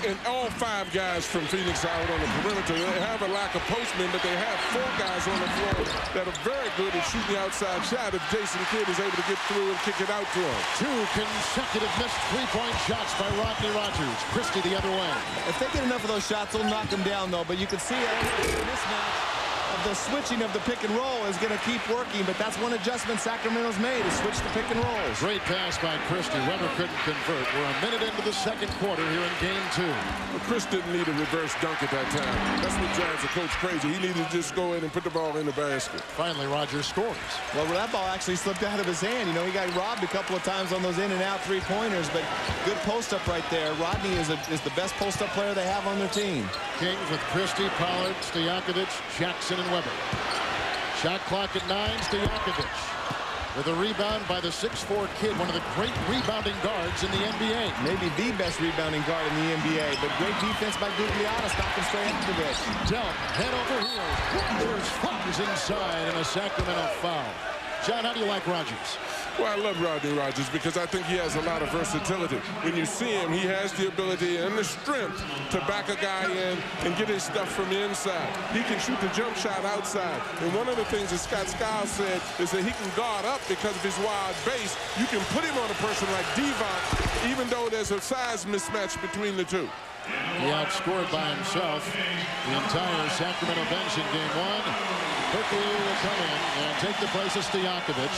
And all 5 guys from Phoenix are out on the perimeter. They have a lack of postmen, but they have 4 guys on the floor that are very good at shooting the outside shot if Jason Kidd is able to get through and kick it out to him. 2 consecutive missed three-point shots by Rodney Rogers. Christie the other way. If they get enough of those shots, they'll knock them down, though. But you can see a mismatch. The switching of the pick and roll is going to keep working, but that's one adjustment Sacramento's made, is switch the pick and rolls. Great pass by Christie. Weber couldn't convert. We're a minute into the second quarter here in Game 2. Well, Chris didn't need a reverse dunk at that time. That's what drives the coach crazy. He needed to just go in and put the ball in the basket. Finally, Rogers scores. Well, that ball actually slipped out of his hand. You know, he got robbed a couple of times on those in-and-out three-pointers, but good post-up right there. Rodney is the best post-up player they have on their team. Kings with Christie, Pollard, Stojakovic, Jackson, and Weber. Shot clock at 9. Stojakovic with a rebound by the 6'4" kid, one of the great rebounding guards in the NBA. Maybe the best rebounding guard in the NBA, but great defense by Gugliotta stopping Stojakovic. Delp, head over heels. Rogers flies inside and a Sacramento foul. John, how do you like Rogers? Well, I love Rodney Rogers because I think he has a lot of versatility. When you see him, he has the ability and the strength to back a guy in and get his stuff from the inside. He can shoot the jump shot outside. And one of the things that Scott Skiles said is that he can guard up because of his wide base. You can put him on a person like Divac, even though there's a size mismatch between the two. He outscored by himself the entire Sacramento bench in Game 1. Berkeley will come in and take the place of Stojakovic.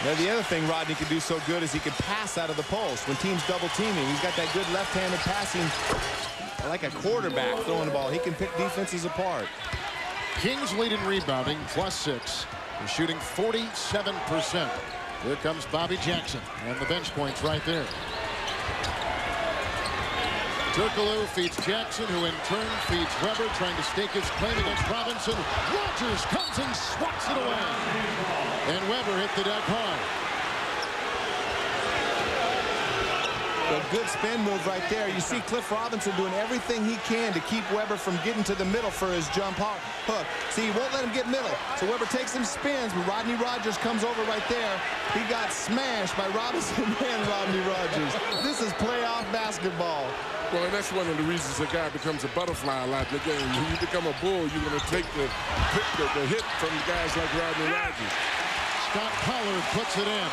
Now, the other thing Rodney can do so good is he can pass out of the post. When teams double teaming, he's got that good left-handed passing like a quarterback throwing the ball. He can pick defenses apart. Kings lead in rebounding, +6. They're shooting 47%. Here comes Bobby Jackson, and the bench points right there. Turkoglu feeds Jackson, who in turn feeds Weber, trying to stake his claim against Robinson. Rogers comes and swats it away. And Weber hit the deck hard. A good spin move right there. You see Cliff Robinson doing everything he can to keep Weber from getting to the middle for his jump hook. See, he won't let him get middle. So Weber takes some spins, but Rodney Rogers comes over right there. He got smashed by Robinson and Rodney Rogers. This is playoff basketball. Well, and that's one of the reasons a guy becomes a butterfly a lot in the game. When you become a bull, you're going to take the hit from guys like Rodney Rogers. Scott Pollard puts it in.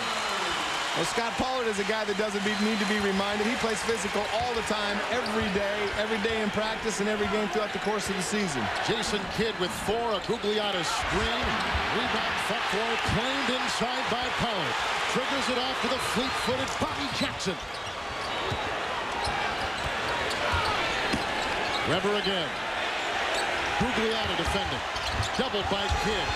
Well, Scott Pollard is a guy that doesn't need to be reminded. He plays physical all the time, every day in practice and every game throughout the course of the season. Jason Kidd with 4, a Gugliotta screen. Rebound front floor, claimed inside by Pollard. Triggers it off to the fleet-footed Bobby Jackson. Weber again. Gugliotta defending. Doubled by Kidd.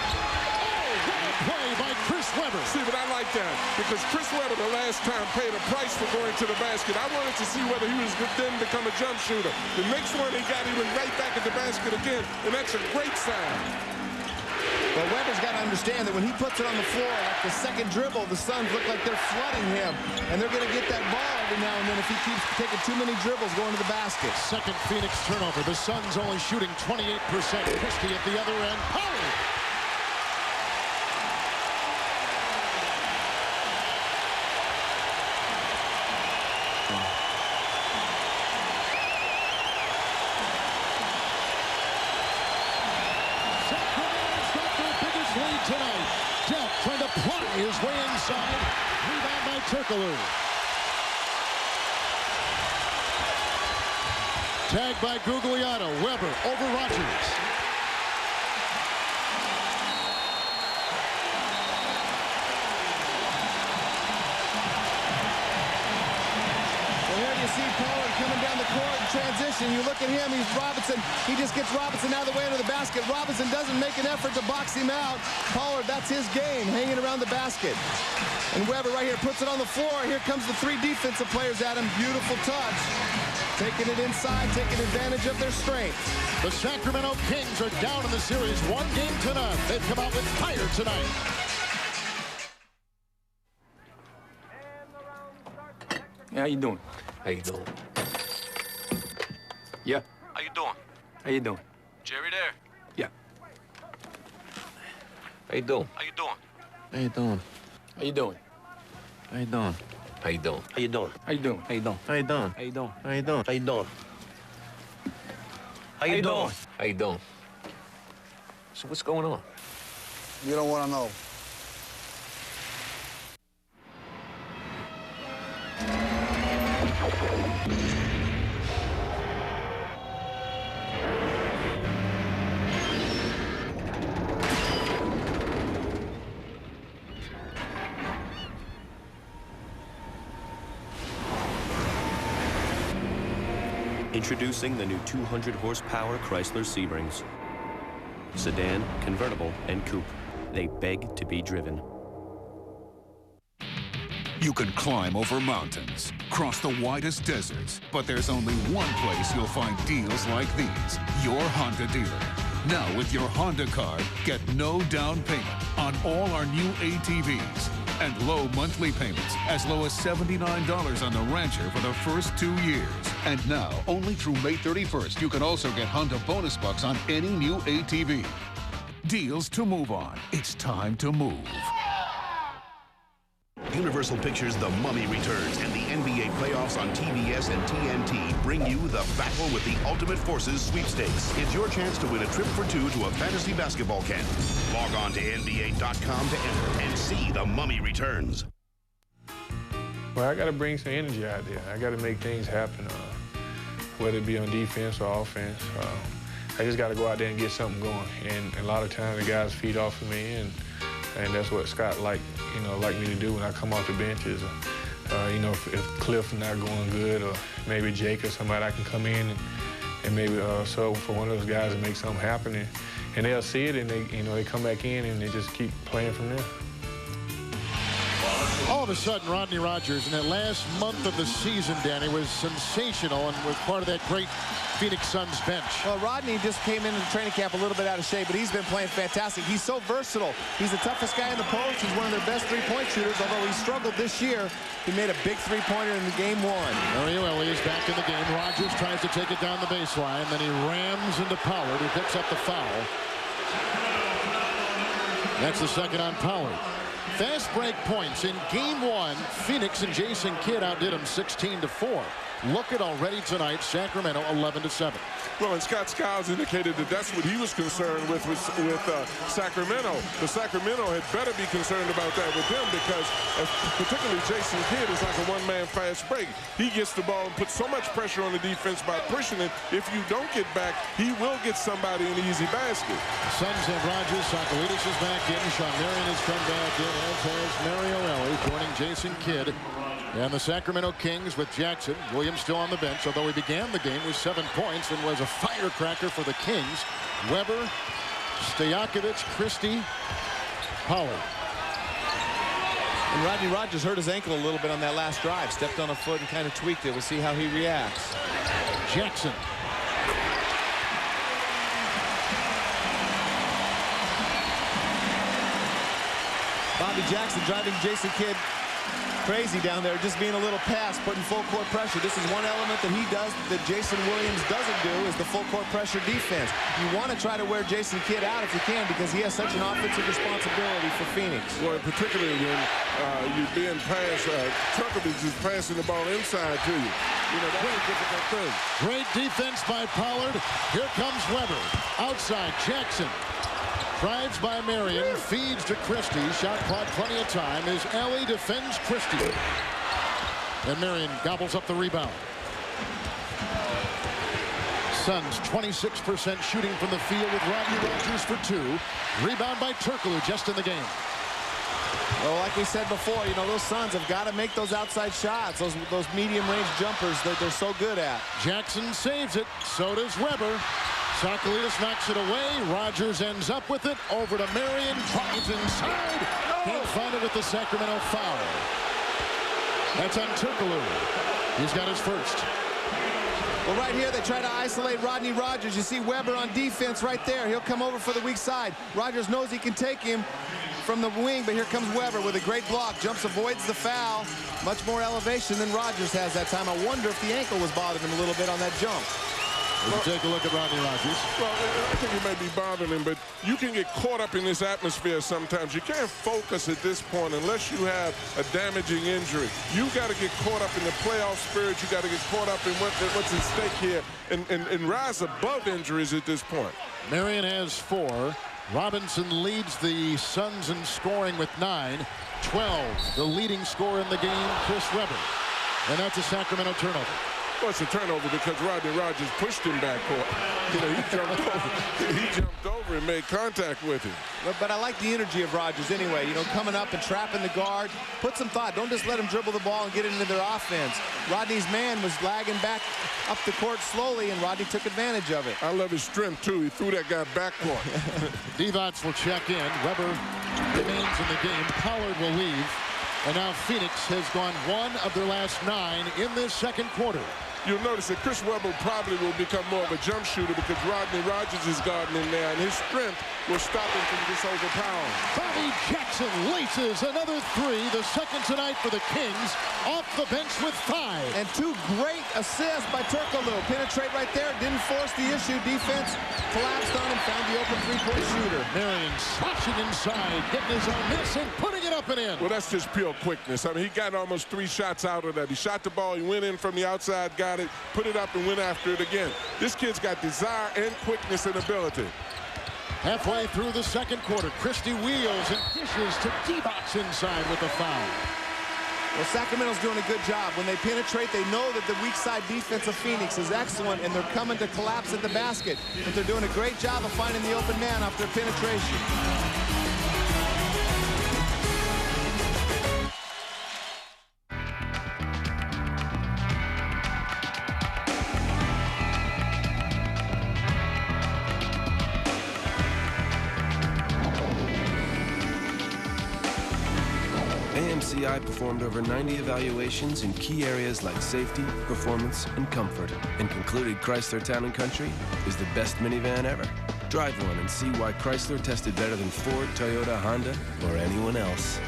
Play by Chris Weber. See, but I like that because Chris Weber the last time paid a price for going to the basket. I wanted to see whether he was then become a jump shooter. The next one he got, he went right back at the basket again, and that's a great sign. But Weber's got to understand that when he puts it on the floor, like the second dribble, the Suns look like they're flooding him, and they're going to get that ball every now and then if he keeps taking too many dribbles going to the basket. Second Phoenix turnover. The Suns only shooting 28%. Christie at the other end. Pollard. Tonight, Jeff trying to ply his way inside. Rebound by Turkoglu. Tagged by Gugliotta. Weber over Rogers. Well, here you see Pollard coming down the court in transition. You look at him, he's Robinson. He just gets Robinson out of the way under the basket. Robinson doesn't make an effort to box him out. Pollard, that's his game, hanging around the basket. And Weber right here puts it on the floor. Here comes the 3 defensive players at him. Beautiful touch. Taking it inside, taking advantage of their strength. The Sacramento Kings are down in the series 1 game to none. They've come out with fire tonight. Yeah, how you doing? How you doing? Yeah. How you doing? How you doing? Jerry there? Yeah. How you doing? How you doing? How you doing? How you doing? How you doing? How you doing? How you doing? How you doing? How you doing? How you doing? How you doing? How you doing? How you doing? How you doing? How you doing? So what's going on? You don't want to know. Introducing the new 200-horsepower Chrysler Seabrings. Sedan, convertible, and coupe. They beg to be driven. You can climb over mountains, cross the widest deserts, but there's only one place you'll find deals like these. Your Honda dealer. Now with your Honda card, get no down payment on all our new ATVs and low monthly payments as low as $79 on the Rancher for the first 2 years. And now, only through May 31st, you can also get Honda bonus bucks on any new ATV. Deals to move on. It's time to move. Universal Pictures' The Mummy Returns and the NBA playoffs on TBS and TNT bring you the Battle with the Ultimate Forces sweepstakes. It's your chance to win a trip for 2 to a fantasy basketball camp. Log on to NBA.com to enter and see The Mummy Returns. Well, I got to bring some energy out there. I got to make things happen, whether it be on defense or offense. I just got to go out there and get something going. And a lot of times the guys feed off of me, and that's what Scott like me to do when I come off the bench is, if Cliff's not going good, or maybe Jake or somebody, I can come in and maybe sub for one of those guys and make something happen. And they'll see it, and they come back in and they just keep playing from there. All of a sudden, Rodney Rogers in that last month of the season, Danny, was sensational and was part of that great Phoenix Suns bench. Well, Rodney just came into training camp a little bit out of shape, but he's been playing fantastic. He's so versatile. He's the toughest guy in the post. He's one of their best three-point shooters, although he struggled this year. He made a big three-pointer in the game 1. Mario Ellie is back in the game. Rogers tries to take it down the baseline. Then he rams into Pollard, who picks up the foul. That's the second on Pollard. Fast break points in game 1. Phoenix and Jason Kidd outdid him 16-4. Look at already tonight, Sacramento 11-7. Well, and Scott Skiles indicated that that's what he was concerned with Sacramento. The Sacramento had better be concerned about that with him because particularly Jason Kidd is like a one-man fast break. He gets the ball and puts so much pressure on the defense by pushing it. If you don't get back, he will get somebody in the easy basket. The Suns have Rogers. Sacramento is back in. Shawn Marion has come back in, as has Mario Ellie, joining Jason Kidd. And the Sacramento Kings with Jackson. Williams still on the bench, although he began the game with 7 points and was a firecracker for the Kings. Weber, Stojakovic, Christie, Pollard. And Rodney Rogers hurt his ankle a little bit on that last drive. Stepped on a foot and kind of tweaked it. We'll see how he reacts. Jackson. Bobby Jackson driving Jason Kidd crazy down there, just being a little pass, putting full court pressure. This is one element that he does that Jason Williams doesn't do, is the full court pressure defense. You want to try to wear Jason Kidd out if you can, because he has such an offensive responsibility for Phoenix. Well, particularly when you're being passed, Turkovic is passing the ball inside to you. You know, that's a difficult thing. Great defense by Pollard. Here comes Weber. Outside, Jackson. Drives by Marion, feeds to Christie. Shot clock, plenty of time as Ellie defends Christie. And Marion gobbles up the rebound. Suns 26% shooting from the field with Rodney Rogers for 2. Rebound by Turkoglu just in the game. Well, like we said before, you know, those Suns have got to make those outside shots, those medium-range jumpers that they're so good at. Jackson saves it. So does Weber. Sacramento knocks it away. Rogers ends up with it. Over to Marion. Drives inside. Can't find it with the Sacramento foul. That's on Turkoglu. He's got his first. Well, right here, they try to isolate Rodney Rogers. You see Weber on defense right there. He'll come over for the weak side. Rogers knows he can take him from the wing, but here comes Weber with a great block. Jumps, avoids the foul. Much more elevation than Rogers has that time. I wonder if the ankle was bothering him a little bit on that jump. We'll take a look at Rodney Rogers. Well, I think it may be bothering him, but you can get caught up in this atmosphere sometimes. You can't focus at this point unless you have a damaging injury. You got to get caught up in the playoff spirit. You got to get caught up in what's at stake here and rise above injuries at this point. Marion has 4. Robinson leads the Suns in scoring with 9. 12, the leading scorer in the game, Chris Weber. And that's a Sacramento turnover. Well, it's a turnover because Rodney Rogers pushed him backcourt. You know, he jumped over and made contact with him. But I like the energy of Rogers anyway. You know, coming up and trapping the guard. Put some thought. Don't just let him dribble the ball and get it into their offense. Rodney's man was lagging back up the court slowly, and Rodney took advantage of it. I love his strength, too. He threw that guy backcourt. Divac will check in. Weber remains in the game. Pollard will leave. And now Phoenix has gone 1 of their last 9 in this second quarter. You'll notice that Chris Weber probably will become more of a jump shooter because Rodney Rogers is guarding in there, and his strength will stop him from just overpowering. Bobby Jackson laces another 3, the second tonight for the Kings, off the bench with 5. And 2 great assists by Turkoglu. Penetrate right there, didn't force the issue. Defense collapsed on him, found the open 3-point shooter. Marion slashing inside, getting his own miss and putting it up and in. Well, that's just pure quickness. I mean, he got almost 3 shots out of that. He shot the ball, he went in from the outside, got it, put it up, and went after it again. This kid's got desire and quickness and ability. Halfway through the second quarter, Christie wheels and dishes to Divac inside with a foul. Well, Sacramento's doing a good job. When they penetrate, they know that the weak side defense of Phoenix is excellent, and they're coming to collapse at the basket. But they're doing a great job of finding the open man after penetration. AMCI performed over 90 evaluations in key areas like safety, performance, and comfort, and concluded Chrysler Town & Country is the best minivan ever. Drive one and see why Chrysler tested better than Ford, Toyota, Honda, or anyone else.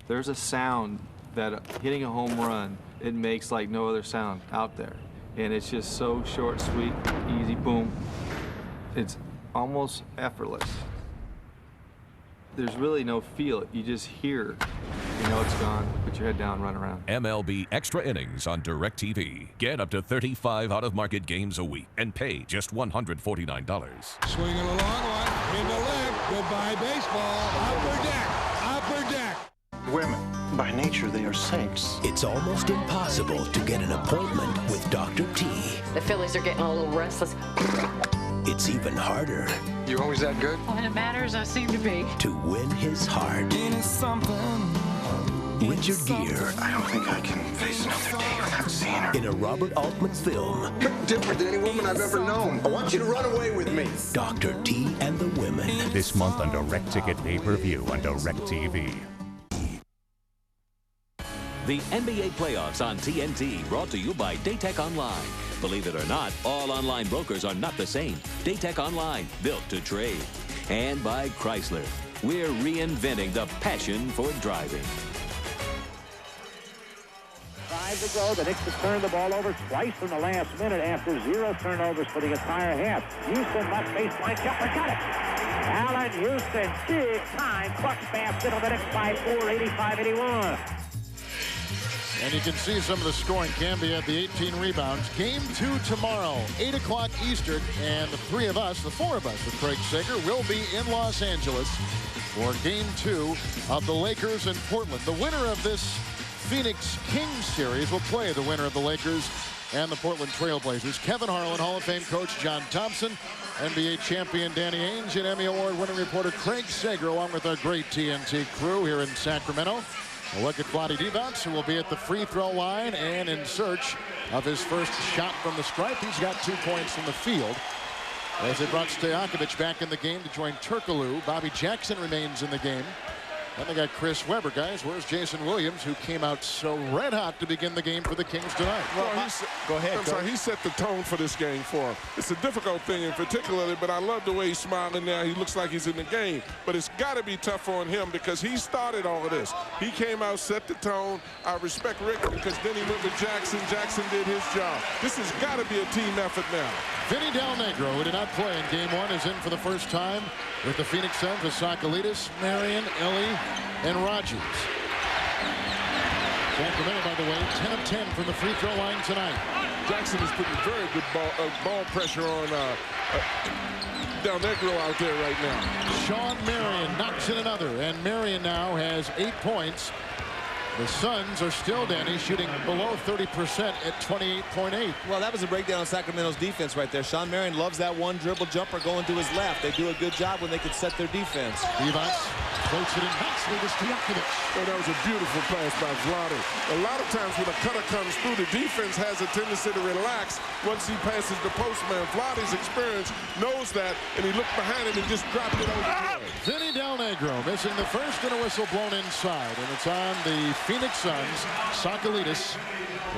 There's a sound that hitting a home run, it makes like no other sound out there. And it's just so short, sweet, easy, boom. It's almost effortless. There's really no feel. You just hear, you You know it's gone. Put your head down, run around. MLB Extra Innings on DirecTV. Get up to 35 out-of-market games a week and pay just $149. Swinging a long one in the left. Goodbye baseball. Upper deck. Upper deck. Women, by nature, they are saints. It's almost impossible to get an appointment with Dr. T. The Phillies are getting a little restless. It's even harder. You always that good? When it matters, I seem to be. To win his heart. Richard Gere. I don't think I can face another day without seeing her. In a Robert Altman film. You're different than any woman I've ever known. I want you to run away with me. Dr. T and the Women. This month on Direct Ticket Pay-Per-View on DirecTV. The NBA playoffs on TNT, brought to you by Daytech Online. Believe it or not, all online brokers are not the same. Daytech Online, built to trade. And by Chrysler. We're reinventing the passion for driving. 5 to go. The Knicks have turned the ball over twice in the last minute after 0 turnovers for the entire half. Houston left baseline jumper, got it. Allen Houston, big time clutch basket on the Knicks by 4, 85-81. And you can see some of the scoring. Camby at the 18 rebounds. Game 2 tomorrow, 8 o'clock Eastern. And the four of us with Craig Sager will be in Los Angeles for Game 2 of the Lakers and Portland. The winner of this Phoenix Kings series will play the winner of the Lakers and the Portland Trail Blazers. Kevin Harlan, Hall of Fame coach John Thompson, NBA champion Danny Ainge, and Emmy Award-winning reporter Craig Sager, along with our great TNT crew here in Sacramento. A look at Vlade Divac, who will be at the free throw line and in search of his first shot from the stripe. He's got 2 points from the field. As they brought Stojakovic back in the game to join Turkoglu. Bobby Jackson remains in the game. Then they got Chris Webber, guys. Where's Jason Williams, who came out so red hot to begin the game for the Kings tonight? Well, go ahead. He set the tone for this game for him. It's a difficult thing in particular, but I love the way he's smiling now. He looks like he's in the game. But it's got to be tough on him because he started all of this. He came out, set the tone. I respect Rick because then he went with Jackson. Jackson did his job. This has got to be a team effort now. Vinny Del Negro, who did not play in Game 1, is in for the first time with the Phoenix Suns with Sakalidis, Marion, Ellie, and Rogers. Sacramento, by the way, 10 of 10 from the free throw line tonight. Jackson is putting very good ball pressure on Del Negro out there right now. Shawn Marion knocks in another, and Marion now has 8 points. The Suns are still, Danny, shooting below 30% at 28.8. Well, that was a breakdown of Sacramento's defense right there. Shawn Marion loves that one dribble jumper going to his left. They do a good job when they can set their defense. Divac floats it in nicely to Stojakovic. Oh, that was a beautiful pass by Vlade. A lot of times when a cutter comes through, the defense has a tendency to relax once he passes the postman. Vlade's experience knows that, and he looked behind him and just dropped it over. Vinny Del Negro missing the first and a whistle blown inside, and it's on the Phoenix Suns. Sakalidis,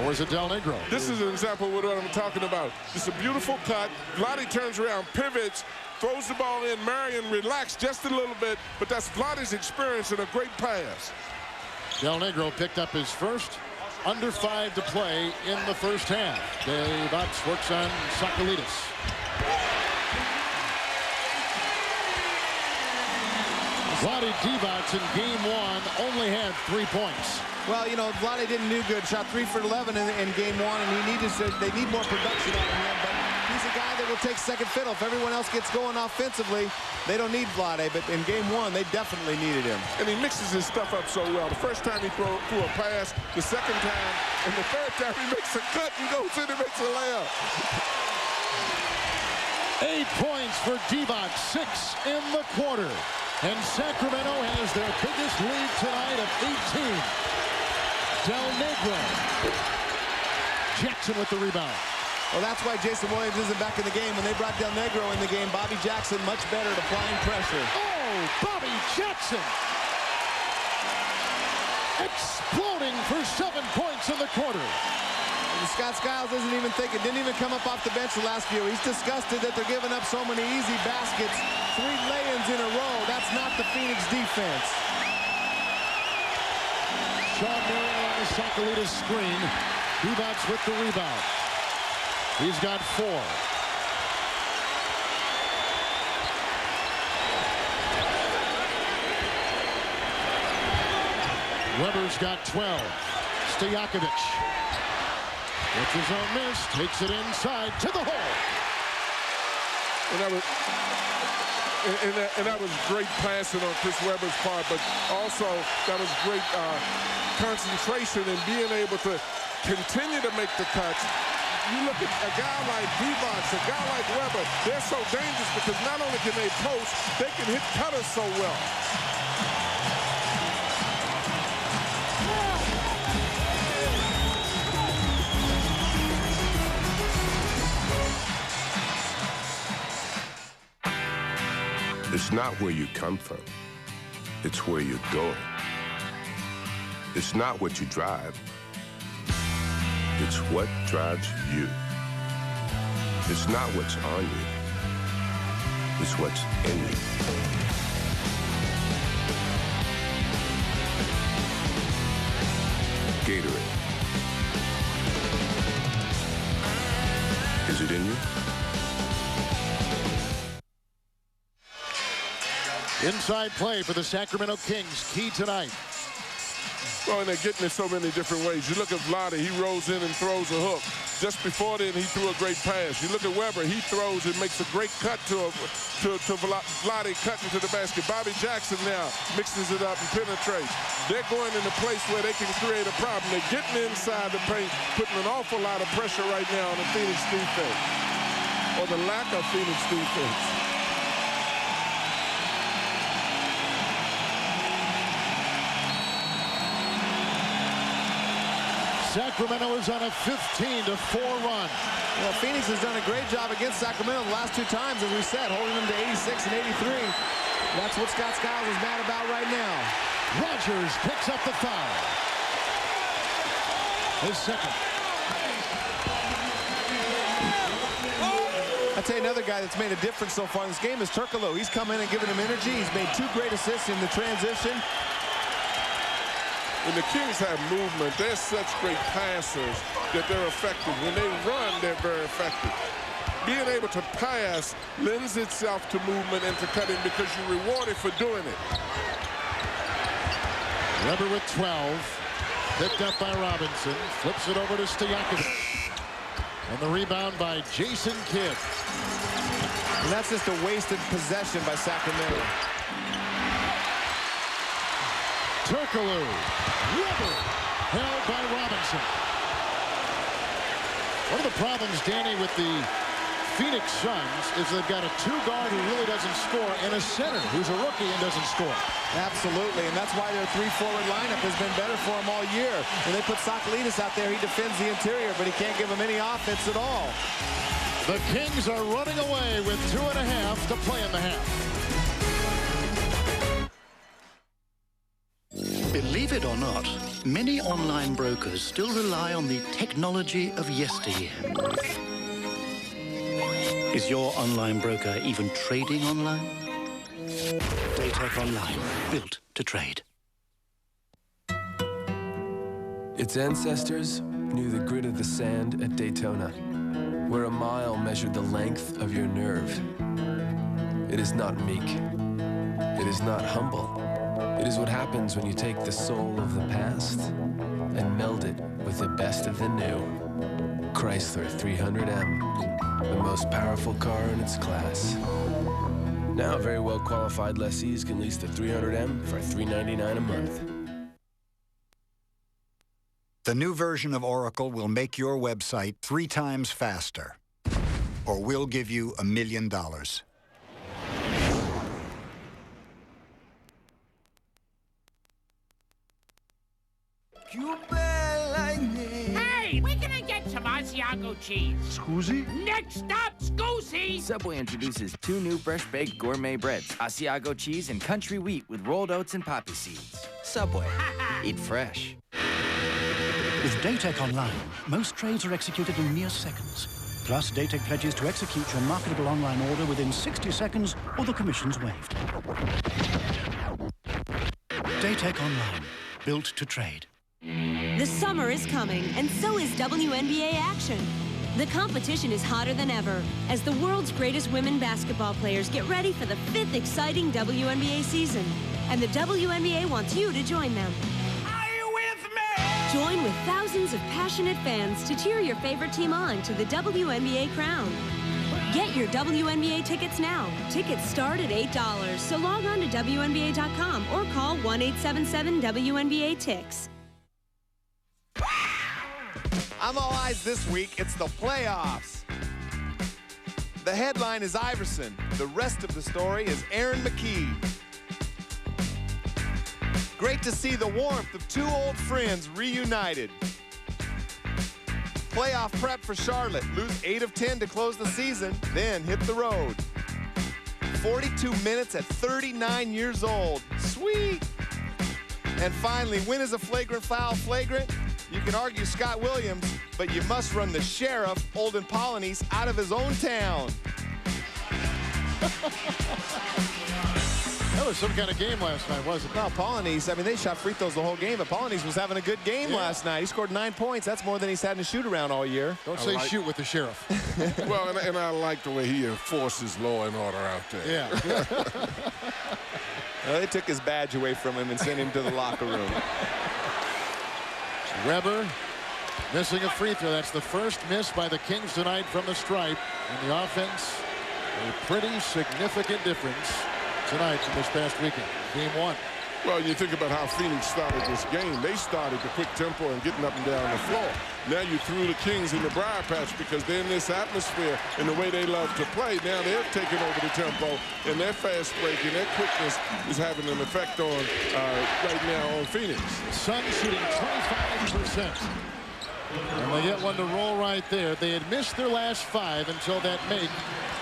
or is it Del Negro? This is an example of what I'm talking about. It's a beautiful cut. Vlade turns around, pivots, throws the ball in. Marion relaxed just a little bit, but that's Vlade's experience and a great pass. Del Negro picked up his first, under 5 to play in the first half. Divac works on Sakalidis. Vlade Divac in Game 1 only had 3 points. Well, you know, Vlade didn't do good. Shot 3 for 11 in Game 1, and they need more production out of him. But he's a guy that will take second fiddle. If everyone else gets going offensively, they don't need Vlade. But in Game 1, they definitely needed him. And he mixes his stuff up so well. The first time he threw a pass, the second time, and the third time he makes a cut and goes in and makes a layup. 8 points for Divac, 6 in the quarter. And Sacramento has their biggest lead tonight of 18. Del Negro. Jackson with the rebound. Well, that's why Jason Williams isn't back in the game. When they brought Del Negro in the game, Bobby Jackson much better at applying pressure. Oh, Bobby Jackson. Exploding for 7 points in the quarter. And Scott Skiles isn't even thinking, didn't even come up off the bench the last few. He's disgusted that they're giving up so many easy baskets. 3 lay-ins in a row. That's not the Phoenix defense. Shawn Marion on the Sakalidis screen. Divac with the rebound. He's got 4. Weber's got 12. Stojakovic. Gets his own miss. Takes it inside to the hole. And that was great passing on Chris Weber's part, but also that was great concentration and being able to continue to make the cuts. You look at a guy like Divac, a guy like Weber, they're so dangerous because not only can they post, they can hit cutters so well. It's not where you come from. It's where you're going. It's not what you drive. It's what drives you. It's not what's on you. It's what's in you. Gatorade. Is it in you? Inside play for the Sacramento Kings. Key tonight. Well, and they're getting it so many different ways. You look at Vlade, he rolls in and throws a hook. Just before then, he threw a great pass. You look at Weber, he throws and makes a great cut to Vlade cutting to the basket. Bobby Jackson now mixes it up and penetrates. They're going in a place where they can create a problem. They're getting inside the paint, putting an awful lot of pressure right now on the Phoenix defense, or the lack of Phoenix defense. Sacramento is on a 15-4 run. Well, Phoenix has done a great job against Sacramento the last two times, as we said, holding them to 86 and 83. That's what Scott Skiles is mad about right now. Rogers picks up the foul. His second. I'll tell you another guy that's made a difference so far in this game is Turkoglu. He's come in and given him energy. He's made 2 great assists in the transition. When the Kings have movement, they're such great passers that they're effective. When they run, they're very effective. Being able to pass lends itself to movement and to cutting because you're rewarded for doing it. Weber with 12. Picked up by Robinson. Flips it over to Stojakovic. And the rebound by Jason Kidd. And that's just a wasted possession by Sacramento. Turkoglu. Weber held by Robinson. One of the problems, Danny, with the Phoenix Suns is they've got a 2-guard who really doesn't score and a center who's a rookie and doesn't score. Absolutely, and that's why their 3-forward lineup has been better for them all year. When they put Sakalidis out there, he defends the interior, but he can't give them any offense at all. The Kings are running away with 2.5 to play in the half. Believe it or not, many online brokers still rely on the technology of yesteryear. Is your online broker even trading online? Daytech Online, built to trade. Its ancestors knew the grit of the sand at Daytona, where a mile measured the length of your nerve. It is not meek. It is not humble. It is what happens when you take the soul of the past and meld it with the best of the new. Chrysler 300M, the most powerful car in its class. Now, very well-qualified lessees can lease the 300M for $399 a month. The new version of Oracle will make your website 3 times faster, or we'll give you $1 million. Hey, where can I get some Asiago cheese? Scusi? Next up, Scusi! Subway introduces 2 new fresh-baked gourmet breads, Asiago cheese and country wheat with rolled oats and poppy seeds. Subway. Eat fresh. With Daytech Online, most trades are executed in mere seconds. Plus, Daytech pledges to execute your marketable online order within 60 seconds or the commission's waived. Daytech Online, built to trade. The summer is coming, and so is WNBA action. The competition is hotter than ever as the world's greatest women basketball players get ready for the 5th exciting WNBA season. And the WNBA wants you to join them. I Join with thousands of passionate fans to cheer your favorite team on to the WNBA crown. Get your WNBA tickets now. Tickets start at $8, so log on to WNBA.com or call 1-877-WNBA-TICKS. I'm all eyes this week. It's the playoffs. The headline is Iverson. The rest of the story is Aaron McKee. Great to see the warmth of two old friends reunited. Playoff prep for Charlotte. Lose 8 of 10 to close the season, then hit the road. 42 minutes at 39 years old. Sweet. And finally, when is a flagrant foul flagrant? You can argue Scott Williams, but you must run the sheriff, Olden Polynice, out of his own town. That was some kind of game last night, wasn't it? No, Polynice, I mean, they shot free throws the whole game, but Polynice was having a good game last night. He scored 9 points. That's more than he's had in a shoot-around all year. Don't say shoot with the sheriff. Well, and I like the way he enforces law and order out there. Yeah. Well, they took his badge away from him and sent him to the locker room. Weber missing a free throw. That's the first miss by the Kings tonight from the stripe. And the offense, a pretty significant difference tonight from this past weekend. Game 1. Well, you think about how Phoenix started this game. They started the quick tempo and getting up and down the floor. Now you threw the Kings in the briar patch because they're in this atmosphere and the way they love to play. Now they're taking over the tempo, and their fast break and their quickness is having an effect on right now on Phoenix. Suns shooting 25%. And they get one to roll right there. They had missed their last 5 until that make.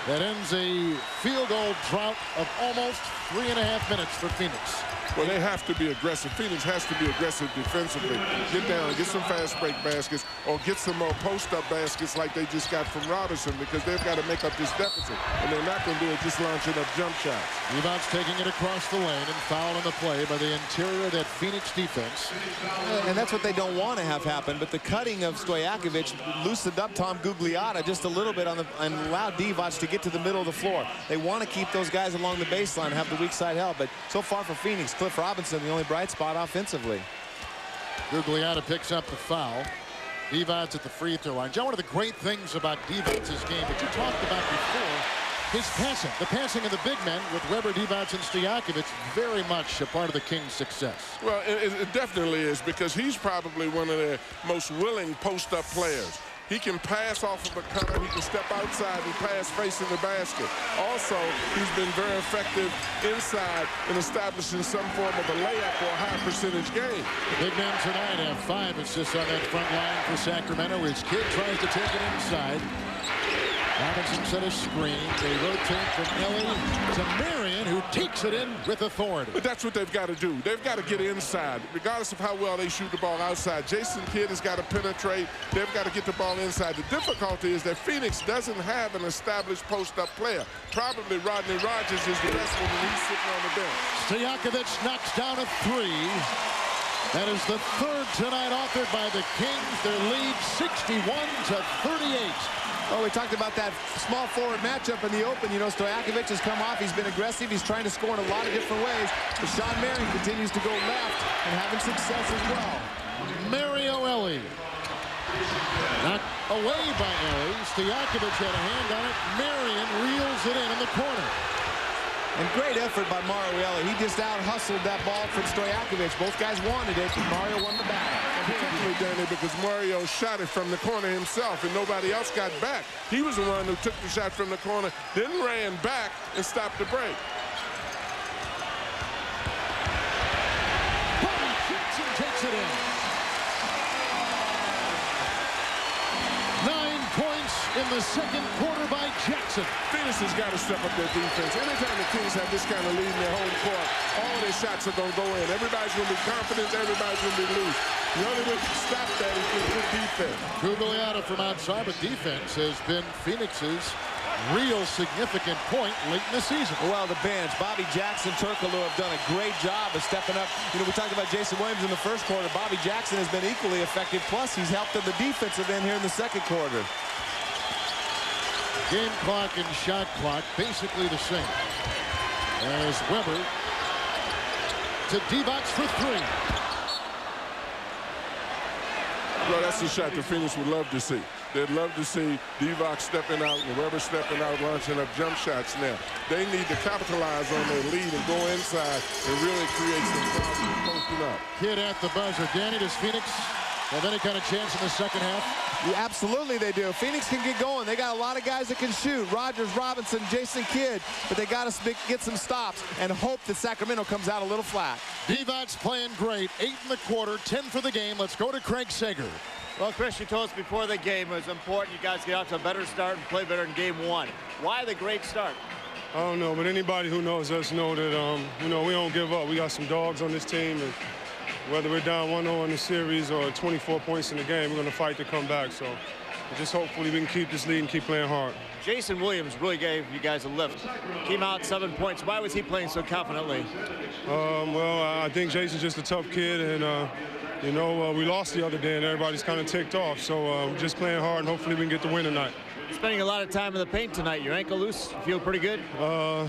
That ends a field goal drought of almost 3.5 minutes for Phoenix. Well, they have to be aggressive. Phoenix has to be aggressive defensively. Get down, get some fast break baskets, or get some more post-up baskets like they just got from Robinson, because they've got to make up this deficit. And they're not going to do it just launching up jump shots. Divac taking it across the lane and fouled on the play by the interior of that Phoenix defense. And that's what they don't want to have happen, but the cutting of Stojakovic loosened up Tom Gugliotta just a little bit and allowed Divac to get to the middle of the floor. They want to keep those guys along the baseline and have the weak side help, but so far for Phoenix, Cliff Robinson, the only bright spot offensively. Gugliotta picks up the foul. Divac at the free throw line. John, one of the great things about Divac's game that you talked about before, his passing. The passing of the big men with Weber, Divac, and Stojakovic, very much a part of the Kings' success. Well, it definitely is, because he's probably one of their most willing post-up players. He can pass off of a cutter. He can step outside and pass facing the basket. Also, he's been very effective inside in establishing some form of a layup or a high percentage game. The big men tonight have 5 assists on that front line for Sacramento. His kid tries to take it inside. Robinson set a screen. They rotate from Ellie to Marion, who takes it in with authority. But that's what they've got to do. They've got to get inside, regardless of how well they shoot the ball outside. Jason Kidd has got to penetrate. They've got to get the ball inside. The difficulty is that Phoenix doesn't have an established post-up player. Probably Rodney Rogers is the best one, and he's sitting on the bench. Stojakovic knocks down a 3. That is the 3rd tonight authored by the Kings. Their lead 61-38. Oh, we talked about that small forward matchup in the open. You know, Stojakovic has come off. He's been aggressive. He's trying to score in a lot of different ways. But Shawn Marion continues to go left and having success as well. Mario Ellie. Knocked away by Ellie. Stojakovic had a hand on it. Marion reels it in the corner. And great effort by Mario Ellie. He just out-hustled that ball from Stojakovic. Both guys wanted it, and Mario won the battle. Particularly, Danny, because Mario shot it from the corner himself, and nobody else got back. He was the one who took the shot from the corner, then ran back and stopped the break. Jackson takes it in. 9 points in the second quarter by Jackson. Phoenix has got to step up their defense. Anytime the Kings have this kind of lead in their home court, all their shots are going to go in. Everybody's going to be confident. Everybody's going to be loose. The only way to stop that is with good defense. Gugliotta from outside, but defense has been Phoenix's real significant point late in the season. Well, the bench, Bobby Jackson, Turkoglu have done a great job of stepping up. You know, we talked about Jason Williams in the first quarter. Bobby Jackson has been equally effective. Plus, he's helped in the defensive end here in the second quarter. Game clock and shot clock basically the same. As Weber to Divac for 3. Well, that's the shot the Phoenix would love to see. They'd love to see Divac stepping out and Weber stepping out, launching up jump shots now. They need to capitalize on their lead and go inside and really create some problems posting up. Kid at the buzzer. Danny, does Phoenix have any kind of chance in the second half? Yeah, absolutely they do. Phoenix can get going. They got a lot of guys that can shoot. Rogers, Robinson, Jason Kidd. But they got to get some stops and hope that Sacramento comes out a little flat. Divac's playing great. 8 in the quarter, 10 for the game. Let's go to Craig Sager. Well, Chris, you told us before the game it was important you guys get out to a better start and play better in game 1. Why the great start? I don't know, but anybody who knows us know that, we don't give up. We got some dogs on this team, and whether we're down 1-0 in the series or 24 points in the game, we're going to fight to come back. So just hopefully we can keep this lead and keep playing hard. Jason Williams really gave you guys a lift. Came out 7 points. Why was he playing so confidently? Well, I think Jason's just a tough kid, and, we lost the other day, and everybody's kind of ticked off. So we're just playing hard, and hopefully we can get the win tonight. Spending a lot of time in the paint tonight. Your ankle loose? You feel pretty good? Yeah,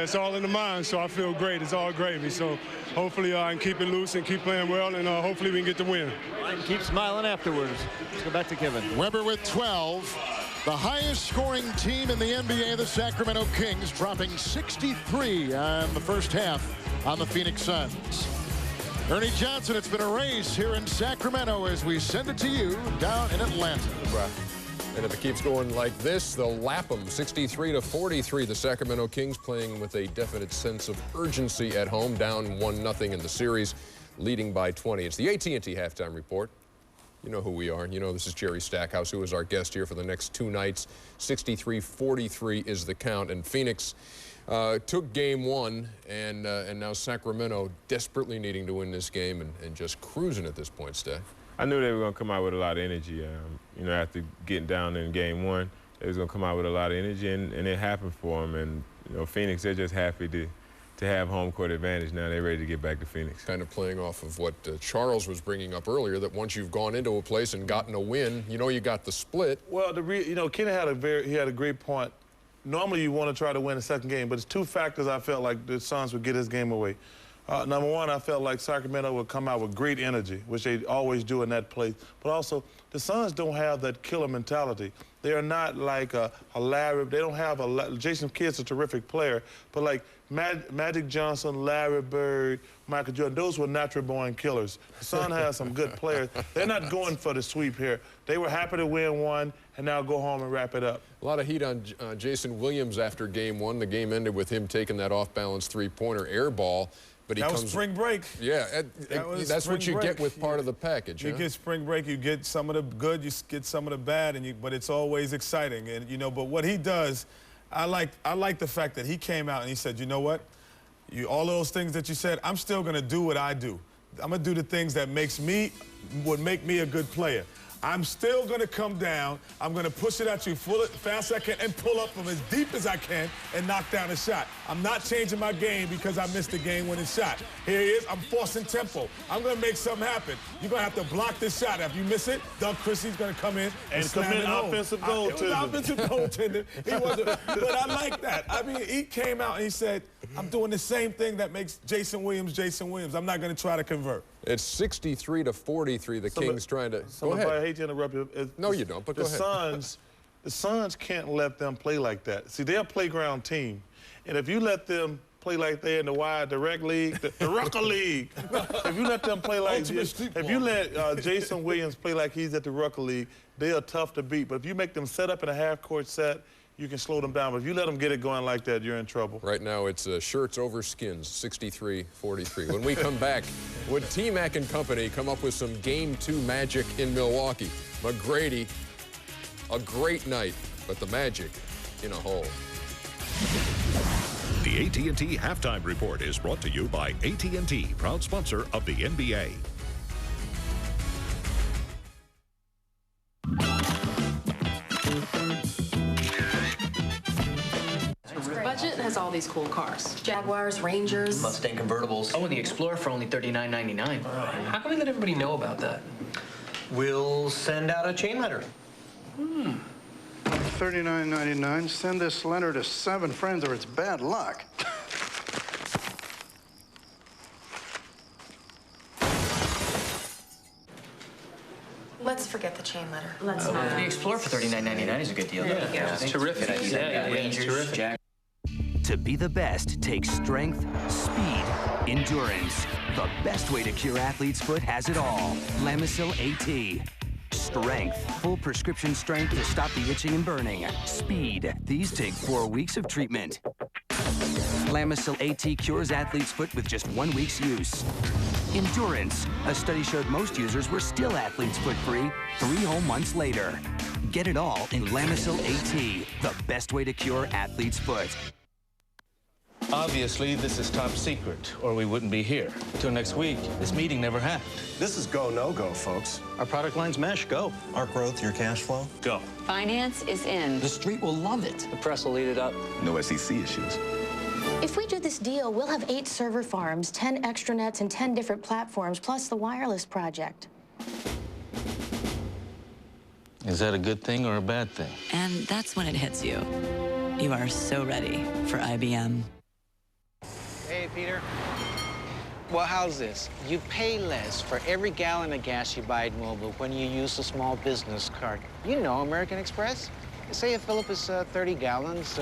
it's all in the mind, so I feel great. It's all gravy. So hopefully I can keep it loose and keep playing well, and hopefully we can get the win. And keep smiling afterwards. Let's go back to Kevin. Weber with 12. The highest scoring team in the NBA, the Sacramento Kings, dropping 63 on the first half on the Phoenix Suns. Ernie Johnson, it's been a race here in Sacramento as we send it to you down in Atlanta. And if it keeps going like this, they'll lap them 63-43. The Sacramento Kings playing with a definite sense of urgency at home, down 1-0 in the series, leading by 20. It's the AT&T Halftime Report. You know who we are. You know this is Jerry Stackhouse, who is our guest here for the next 2 nights. 63-43 is the count, and Phoenix took game 1, and now Sacramento desperately needing to win this game and just cruising at this point, Stack. I knew they were going to come out with a lot of energy. After getting down in game 1, they was going to come out with a lot of energy, and it happened for them. And Phoenix, they're just happy to have home court advantage. Now they're ready to get back to Phoenix. Kind of playing off of what Charles was bringing up earlier, that once you've gone into a place and gotten a win, you got the split. Well, Kenny had a great point. Normally you want to try to win the second game, but it's 2 factors I felt like the Suns would get this game away. Number one, I felt like Sacramento would come out with great energy, which they always do in that place. But also, the Suns don't have that killer mentality. They are not like a Larry. They don't have Jason Kidd's a terrific player, but like Magic Johnson, Larry Bird, Michael Jordan, those were natural-born killers. The Suns have some good players. They're not going for the sweep here. They were happy to win 1 and now go home and wrap it up. A lot of heat on Jason Williams after game 1. The game ended with him taking that off-balance three-pointer air ball. But that was spring break. Yeah, that's what you get with part of the package. You get spring break, you get some of the good, you get some of the bad, but it's always exciting. And but what he does, I like the fact that he came out and he said, you know what, all those things that you said, I'm still gonna do what I do. I'm gonna do the things that would make me a good player. I'm still going to come down. I'm going to push it at you fast as I can and pull up from as deep as I can and knock down a shot. I'm not changing my game because I missed a game-winning shot. Here he is. I'm forcing tempo. I'm going to make something happen. You're going to have to block this shot. If you miss it, Doug Christie's going to come in and commit offensive goaltender. Offensive goaltender. But I like that. I mean, he came out and he said, I'm doing the same thing that makes Jason Williams Jason Williams. I'm not going to try to convert. It's 63-43. The Kings trying to. Go ahead. I hate to interrupt you. No, you don't. But go ahead. The Suns can't let them play like that. See, they're a playground team, and if you let them play like they're in the wide direct league, the Rucker League, if you let them play like this, if you let Jason Williams play like he's at the Rucker League, they are tough to beat. But if you make them set up in a half-court set, you can slow them down. But if you let them get it going like that, you're in trouble. Right now, it's shirts over skins, 63-43. When we come back, would T-Mac and company come up with some Game 2 magic in Milwaukee? McGrady, a great night, but the Magic in a hole. The AT&T Halftime Report is brought to you by AT&T, proud sponsor of the NBA. Budget has all these cool cars. Jaguars, Rangers. Mustang convertibles. Oh, the Explorer for only $39.99. How can we let everybody know about that? We'll send out a chain letter. $39.99. Send this letter to 7 friends or it's bad luck. Let's forget the chain letter. Let's The Explorer for $39.99 is a good deal. Yeah, it's terrific. Rangers, Jack. To be the best takes strength, speed, endurance. The best way to cure athlete's foot has it all. Lamisil AT. Strength, full prescription strength to stop the itching and burning. Speed, these take 4 weeks of treatment. Lamisil AT cures athlete's foot with just 1 week's use. Endurance, a study showed most users were still athlete's foot free 3 whole months later. Get it all in Lamisil AT, the best way to cure athlete's foot. Obviously, this is top secret, or we wouldn't be here. Till next week, this meeting never happened. This is go, no-go, folks. Our product line's mesh, go. Our growth, your cash flow? Go. Finance is in. The street will love it. The press will eat it up. No SEC issues. If we do this deal, we'll have 8 server farms, 10 extranets, and 10 different platforms, plus the wireless project. Is that a good thing or a bad thing? And that's when it hits you. You are so ready for IBM. Hey, Peter. Well, how's this? You pay less for every gallon of gas you buy at Mobil when you use a small business card. You know American Express. Say you fill up is 30 gallons,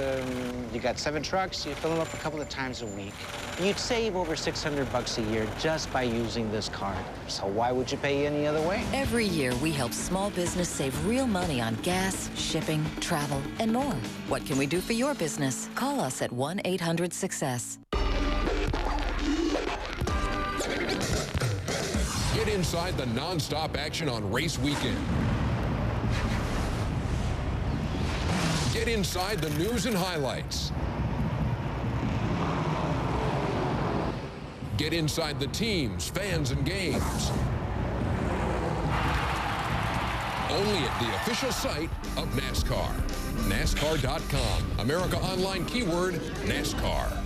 you got 7 trucks, you fill them up a couple of times a week. You'd save over $600 a year just by using this card. So why would you pay any other way? Every year, we help small business save real money on gas, shipping, travel, and more. What can we do for your business? Call us at 1-800-SUCCESS. Get inside the non-stop action on race weekend. Get inside the news and highlights. Get inside the teams, fans, and games. Only at the official site of NASCAR. NASCAR.com. America Online keyword NASCAR.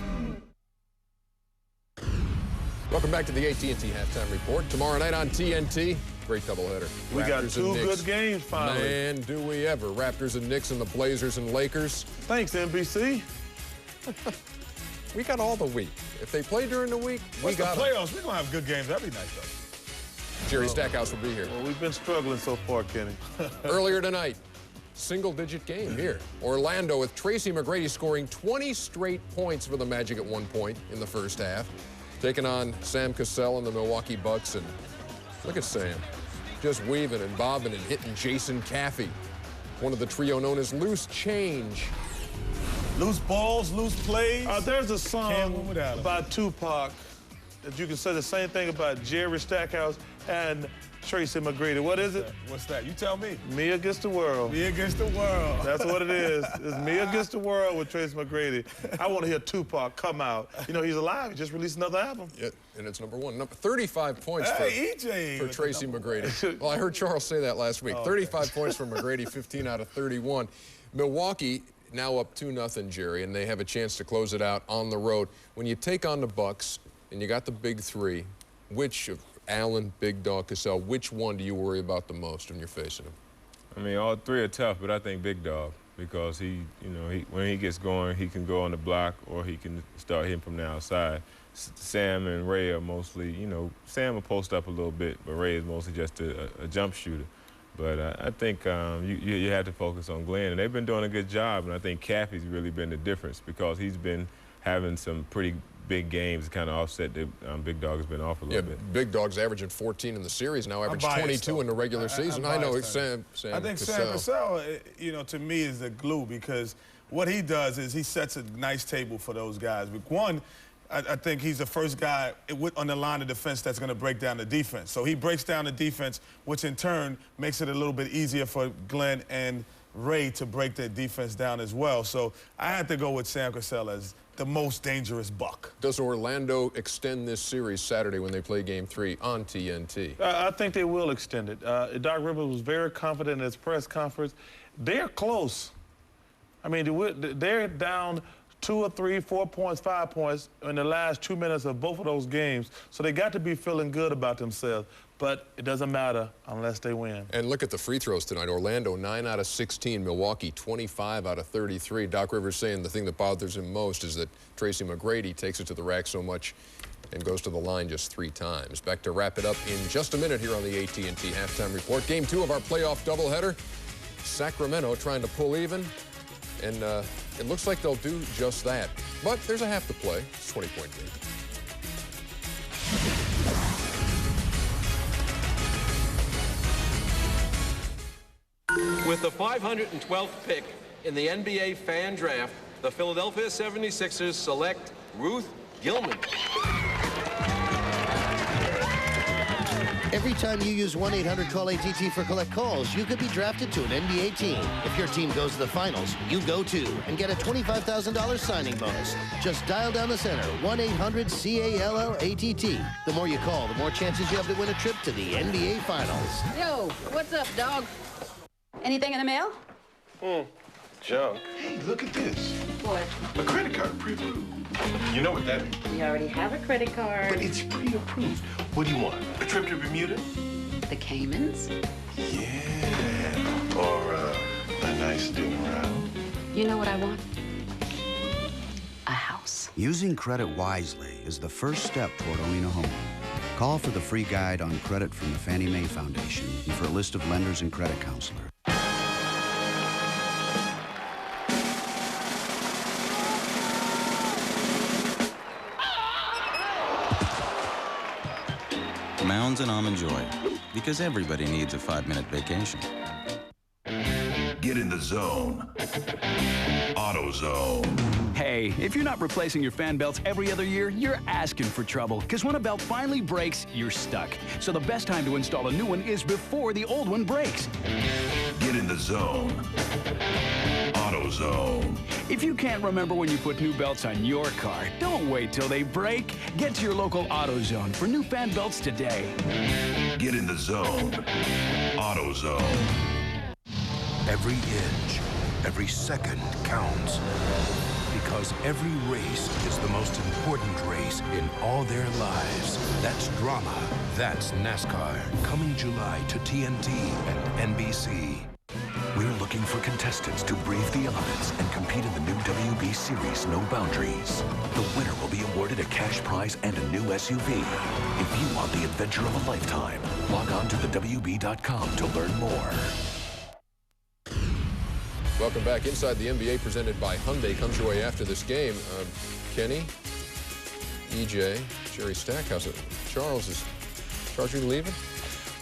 Welcome back to the AT&T Halftime Report. Tomorrow night on TNT, great doubleheader. We got Raptors 2 and Knicks. good games finally. Man, do we ever. Raptors and Knicks and the Blazers and Lakers. Thanks, NBC. We got all the week. If they play during the week, we got the playoffs. We're going to have good games every night, though. Jerry Stackhouse will be here. Well, we've been struggling so far, Kenny. Earlier tonight, single-digit game here. Orlando with Tracy McGrady scoring 20 straight points for the Magic at one point in the first half. Taking on Sam Cassell and the Milwaukee Bucks, and look at Sam, just weaving and bobbing and hitting Jason Caffey, one of the trio known as Loose Change. Loose balls, loose plays. There's a song about Tupac that you can say the same thing about Jerry Stackhouse and Tracy McGrady. What is it? What's that? You tell me. Me Against the World. Me Against the World. That's what it is. It's Me Against the World with Tracy McGrady. I want to hear Tupac come out. You know, he's alive. He just released another album. Yeah, and it's #1. 35 points for Tracy McGrady. Well, I heard Charles say that last week. 35 points for McGrady, 15 out of 31. Milwaukee now up 2-0, Jerry, and they have a chance to close it out on the road. When you take on the Bucks and you got the big three, which of Allen, Big Dog, Cassell, which one do you worry about the most when you're facing him? I mean, all three are tough, but I think Big Dog, because when he gets going, he can go on the block or he can start hitting from the outside. Sam and Ray are mostly, Sam will post up a little bit, but Ray is mostly just a jump shooter. But I think you have to focus on Glenn, and they've been doing a good job, and I think Caffey's really been the difference because he's been having some pretty big games to kind of offset that Big Dog has been off a little bit. Big Dog's averaging 14 in the series now, averaged 22 in the regular season. I know Sam I think Sam Cassell, to me is the glue because what he does is he sets a nice table for those guys. One, I think he's the first guy on the line of defense that's going to break down the defense. So he breaks down the defense, which in turn makes it a little bit easier for Glenn and Ray to break their defense down as well. So I had to go with Sam Cassell as the most dangerous Buck. Does Orlando extend this series Saturday when they play Game 3 on TNT? I think they will extend it. Doc Rivers was very confident in his press conference. They're close. I mean, they're down 2 or 3, 4 points, 5 points in the last 2 minutes of both of those games. So they got to be feeling good about themselves. But it doesn't matter unless they win. And look at the free throws tonight. Orlando, 9 out of 16. Milwaukee, 25 out of 33. Doc Rivers saying the thing that bothers him most is that Tracy McGrady takes it to the rack so much. and goes to the line just 3 times. Back to wrap it up in just a minute here on the AT&T Halftime Report. Game 2 of our playoff doubleheader. Sacramento trying to pull even, and it looks like they'll do just that. But there's a half to play. It's 20-point game. With the 512th pick in the NBA fan draft, the Philadelphia 76ers select Ruth Gilman. Every time you use 1-800-CALL-ATT for collect calls, you could be drafted to an NBA team. If your team goes to the finals, you go too and get a $25,000 signing bonus. Just dial down the center, 1-800-CALL-ATT. The more you call, the more chances you have to win a trip to the NBA Finals. Yo, what's up, dog? Anything in the mail? Junk. Hey, look at this. What? A credit card pre-approved. You know what that means? We already have a credit card. But it's pre-approved. What do you want? A trip to Bermuda? The Caymans? Yeah. Or a nice dinner out. You know what I want? A house. Using credit wisely is the first step toward owning a home. Call for the free guide on credit from the Fannie Mae Foundation and for a list of lenders and credit counselors. Mounds and Almond Joy, because everybody needs a 5-minute vacation. Get in the zone. AutoZone. Hey, if you're not replacing your fan belts every other year, you're asking for trouble. Because when a belt finally breaks, you're stuck. So the best time to install a new one is before the old one breaks. Get in the zone. AutoZone. If you can't remember when you put new belts on your car, don't wait till they break. Get to your local AutoZone for new fan belts today. Get in the zone. AutoZone. Every inch, every second counts. Because every race is the most important race in all their lives. That's drama. That's NASCAR. Coming July to TNT and NBC. We're looking for contestants to brave the elements and compete in the new WB Series No Boundaries. The winner will be awarded a cash prize and a new SUV. If you want the adventure of a lifetime, log on to thewb.com to learn more. Welcome back inside the NBA, presented by Hyundai. Comes your way after this game. Kenny, EJ, Jerry Stackhouse. Charles, you leaving?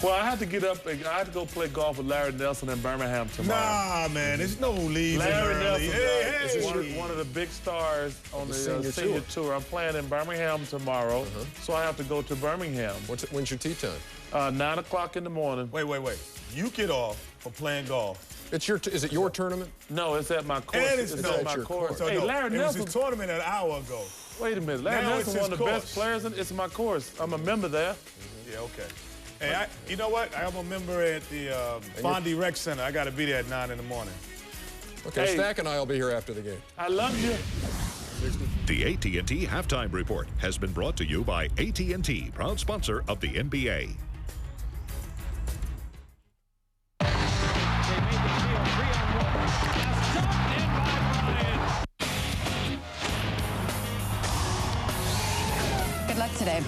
Well, I have to get up and I have to go play golf with Larry Nelson in Birmingham tomorrow. Nah, man, there's no leaving Larry early. Nelson is one of the big stars on the senior tour. I'm playing in Birmingham tomorrow, so I have to go to Birmingham. When's your tee time? 9 o'clock in the morning. Wait. You get off for playing golf. Is it your tournament? No, it's at my course. And it's at my course. So hey, Larry Nelson. It was his tournament an hour ago. Wait a minute. Larry Nelson, one of the best players. It's my course. I'm a member there. Yeah, okay. Hey, you know what? I'm a member at the Fondy Rec Center. I got to be there at 9 in the morning. Okay, hey, Stack and I will be here after the game. I love you. The AT&T Halftime Report has been brought to you by AT&T, proud sponsor of the NBA. Good luck today.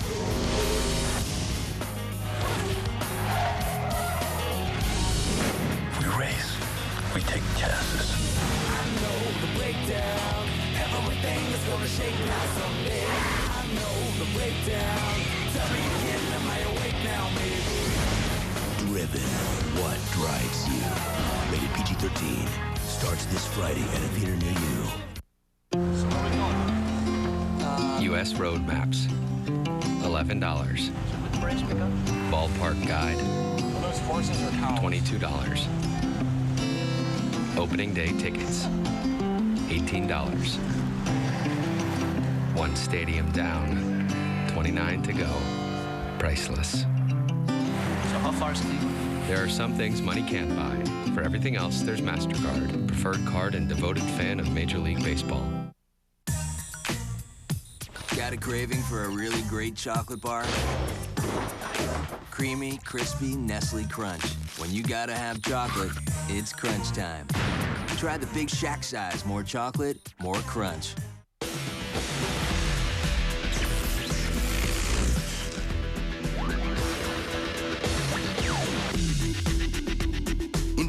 We race. We take chances. I know the breakdown. Everything is gonna shake now someday. I know the breakdown. Tell me again, am I awake now, baby? Driven. What drives you? Rated PG-13. Starts this Friday at a theater near you. U.S. road maps. $11. Ballpark guide. $22. Opening day tickets. $18. One stadium down. 29 to go. Priceless. So how far is it? There are some things money can't buy. For everything else, there's MasterCard. Preferred card and devoted fan of Major League Baseball. Got a craving for a really great chocolate bar? Creamy, crispy, Nestle Crunch. When you gotta have chocolate, it's crunch time. Try the Big Shack size. More chocolate, more crunch.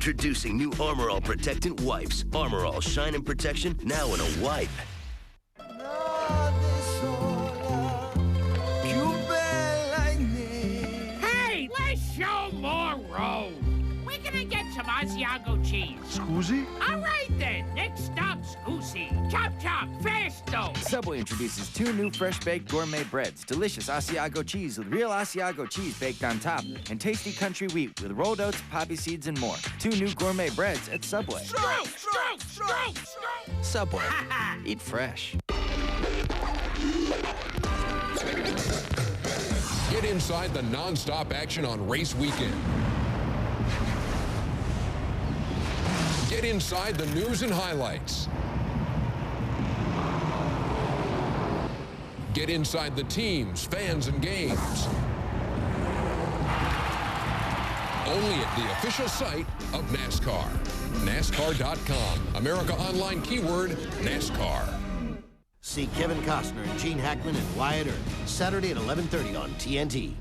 Introducing new Armor All Protectant Wipes. Armor All Shine and Protection, now in a wipe. Hey, let's show more road. We're gonna get some Asiago cheese. Scusi? All right then, next stop, Scusi. Chop chop, fasto. Subway introduces 2 new fresh-baked gourmet breads. Delicious Asiago cheese with real Asiago cheese baked on top. And tasty country wheat with rolled oats, poppy seeds, and more. 2 new gourmet breads at Subway. Stroke, stroke, stroke, stroke. Subway. Eat fresh. Get inside the non-stop action on race weekend. Get inside the news and highlights. Get inside the teams, fans, and games. Only at the official site of NASCAR. NASCAR.com. America Online keyword NASCAR. See Kevin Costner and Gene Hackman and Wyatt Earp Saturday at 11:30 on TNT.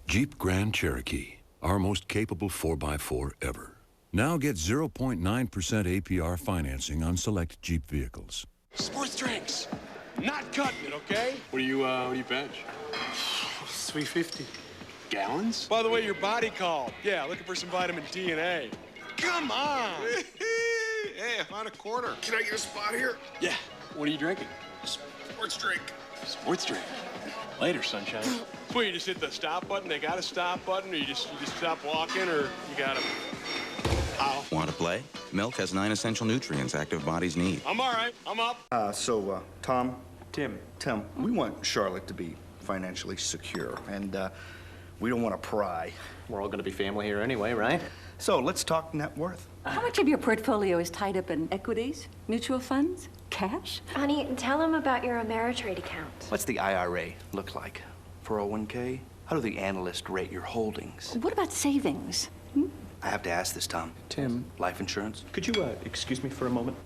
Jeep Grand Cherokee, our most capable 4x4 ever. Now get 0.9% APR financing on select Jeep vehicles. Sports drinks. Not cutting it, okay? What do you bench? 350. Gallons? By the way, your body called. Yeah, looking for some vitamin D and A. Come on! Hey, I found a quarter. Can I get a spot here? Yeah. What are you drinking? Sports drink. Sports drink. Later, sunshine. Well, you just hit the stop button. They got a stop button, or you just stop walking, or you got them. Ow. Want to play? Milk has 9 essential nutrients active bodies need. I'm all right. I'm up. Tom, Tim, we want Charlotte to be financially secure, and we don't want to pry. We're all going to be family here anyway, right? So let's talk net worth. How much of your portfolio is tied up in equities, mutual funds, cash? Honey, tell him about your Ameritrade account. What's the IRA look like? 401k? How do the analysts rate your holdings? What about savings? I have to ask this, Tom. Tim. Life insurance? Could you excuse me for a moment?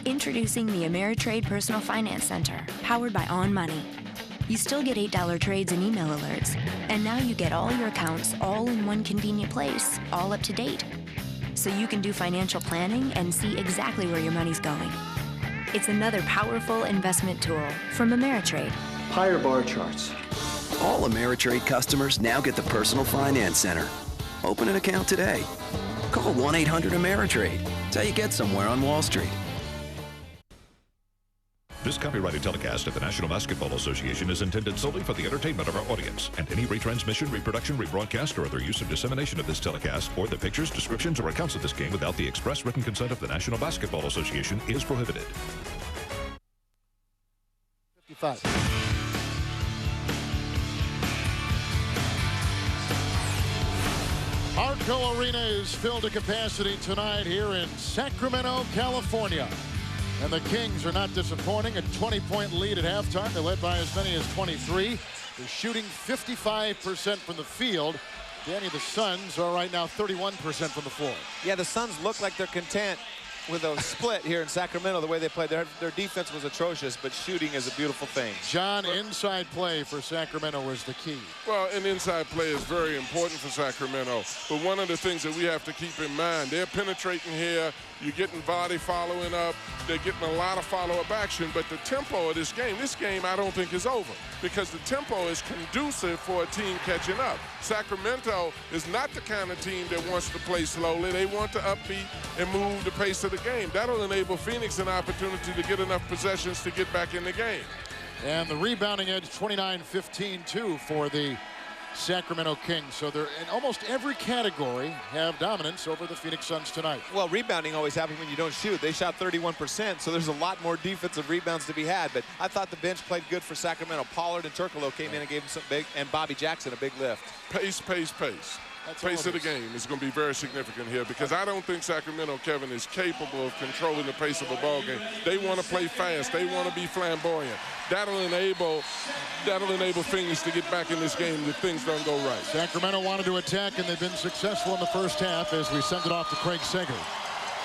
Introducing the Ameritrade Personal Finance Center, powered by On Money. You still get $8 trades and email alerts. And now you get all your accounts all in one convenient place, all up to date. So you can do financial planning and see exactly where your money's going. It's another powerful investment tool from Ameritrade. Higher bar charts. All Ameritrade customers now get the Personal Finance Center. Open an account today. Call 1-800-AMERITRADE. It's how you get somewhere on Wall Street. This copyrighted telecast of the National Basketball Association is intended solely for the entertainment of our audience, and any retransmission, reproduction, rebroadcast, or other use or dissemination of this telecast, or the pictures, descriptions, or accounts of this game without the express written consent of the National Basketball Association is prohibited. 55. Arco Arena is filled to capacity tonight here in Sacramento, California. And the Kings are not disappointing. A 20-point lead at halftime. They led by as many as 23. They're shooting 55% from the field. Danny, the Suns are right now 31% from the floor. Yeah, the Suns look like they're content with a split here in Sacramento, the way they played. Their defense was atrocious, but shooting is a beautiful thing. John, inside play for Sacramento was the key. Well, and inside play is very important for Sacramento. But one of the things that we have to keep in mind, they're penetrating here. You're getting body following up. They're getting a lot of follow-up action. But the tempo of this game I don't think is over, because the tempo is conducive for a team catching up. Sacramento is not the kind of team that wants to play slowly. They want to upbeat and move the pace of the game. That'll enable Phoenix an opportunity to get enough possessions to get back in the game. And the rebounding edge, 29-15 too for the Sacramento Kings. So they're in almost every category have dominance over the Phoenix Suns tonight. Well, rebounding always happens when you don't shoot. They shot 31%, so there's a lot more defensive rebounds to be had. But I thought the bench played good for Sacramento. Pollard and Turkoglu came in and gave them some big, and Bobby Jackson a big lift. Pace, pace, pace. pace of the game is going to be very significant here, because I don't think Sacramento, Kevin, is capable of controlling the pace of a ball game. They want to play fast. They want to be flamboyant. That'll enable things to get back in this game if things don't go right. Sacramento wanted to attack, and they've been successful in the first half as we send it off to Craig Sager.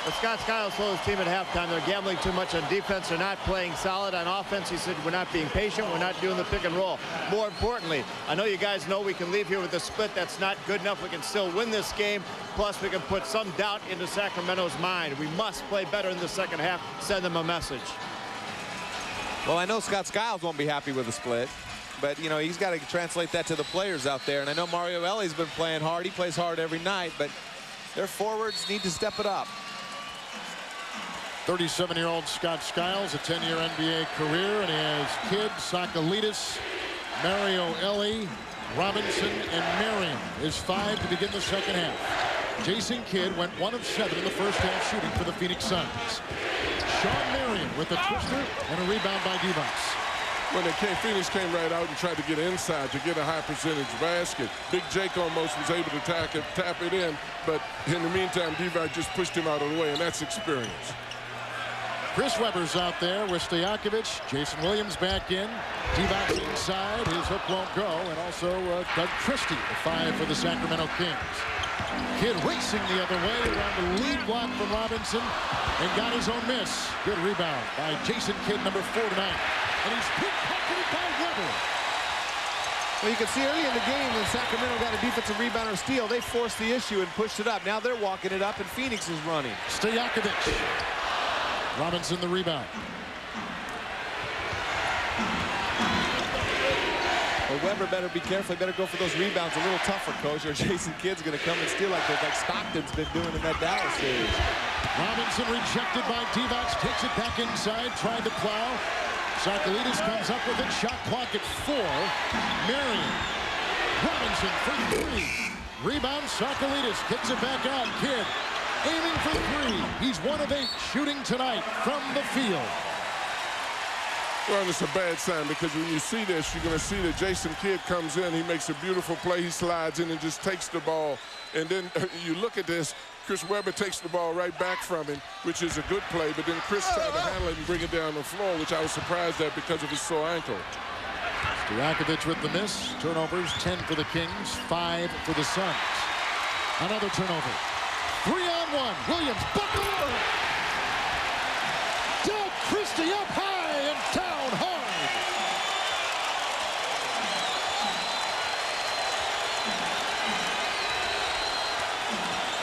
Well, Scott Skiles told his team at halftime they're gambling too much on defense. They're not playing solid on offense. He said, we're not being patient. We're not doing the pick and roll. More importantly, I know you guys know we can leave here with a split. That's not good enough. We can still win this game. Plus, we can put some doubt into Sacramento's mind. We must play better in the second half. Send them a message. Well, I know Scott Skiles won't be happy with the split, but, you know, he's got to translate that to the players out there. And I know Mario Ellie's been playing hard. He plays hard every night, but their forwards need to step it up. 37-year-old Scott Skiles, a 10-year NBA career, and he has Kidd, Sakalidis, Mario Ellie, Robinson, and Marion. His 5 to begin the second half. Jason Kidd went 1 of 7 in the first half shooting for the Phoenix Suns. Shawn Marion with a twister and a rebound by Divac. When Phoenix came right out and tried to get inside to get a high percentage basket. Big Jake almost was able to tap it in, but in the meantime, Divac just pushed him out of the way, and that's experience. Chris Webber's out there with Stojakovic. Jason Williams back in. Divac inside. His hook won't go. And also Doug Christie, the 5 for the Sacramento Kings. Kidd racing the other way around the lead block from Robinson and got his own miss. Good rebound by Jason Kidd, number 4 tonight. And he's pickpocketed by Webber. Well, you can see early in the game when Sacramento got a defensive rebound or steal, they forced the issue and pushed it up. Now they're walking it up, and Phoenix is running. Stojakovic. Robinson the rebound. Well, Webber better be careful. He better go for those rebounds a little tougher, coach, or Jason Kidd's going to come and steal like Stockton's been doing in that Dallas series. Robinson rejected by Divac. Takes it back inside. Tried to plow. Sakalidis comes up with it. Shot clock at 4. Marion. Robinson for 3. Rebound. Sakalidis kicks it back out. Kidd aiming for 3. He's 1 of 8 shooting tonight from the field. Well, it's a bad sign, because when you see this, you're going to see that Jason Kidd comes in. He makes a beautiful play. He slides in and just takes the ball. And then you look at this. Chris Webber takes the ball right back from him, which is a good play. But then Chris tried to handle it and bring it down the floor, which I was surprised at because of his sore ankle. Stojakovic with the miss. Turnovers, 10 for the Kings, 5 for the Suns. Another turnover. 3-on-1. Williams, bucket! Doug Christie up high and down hard.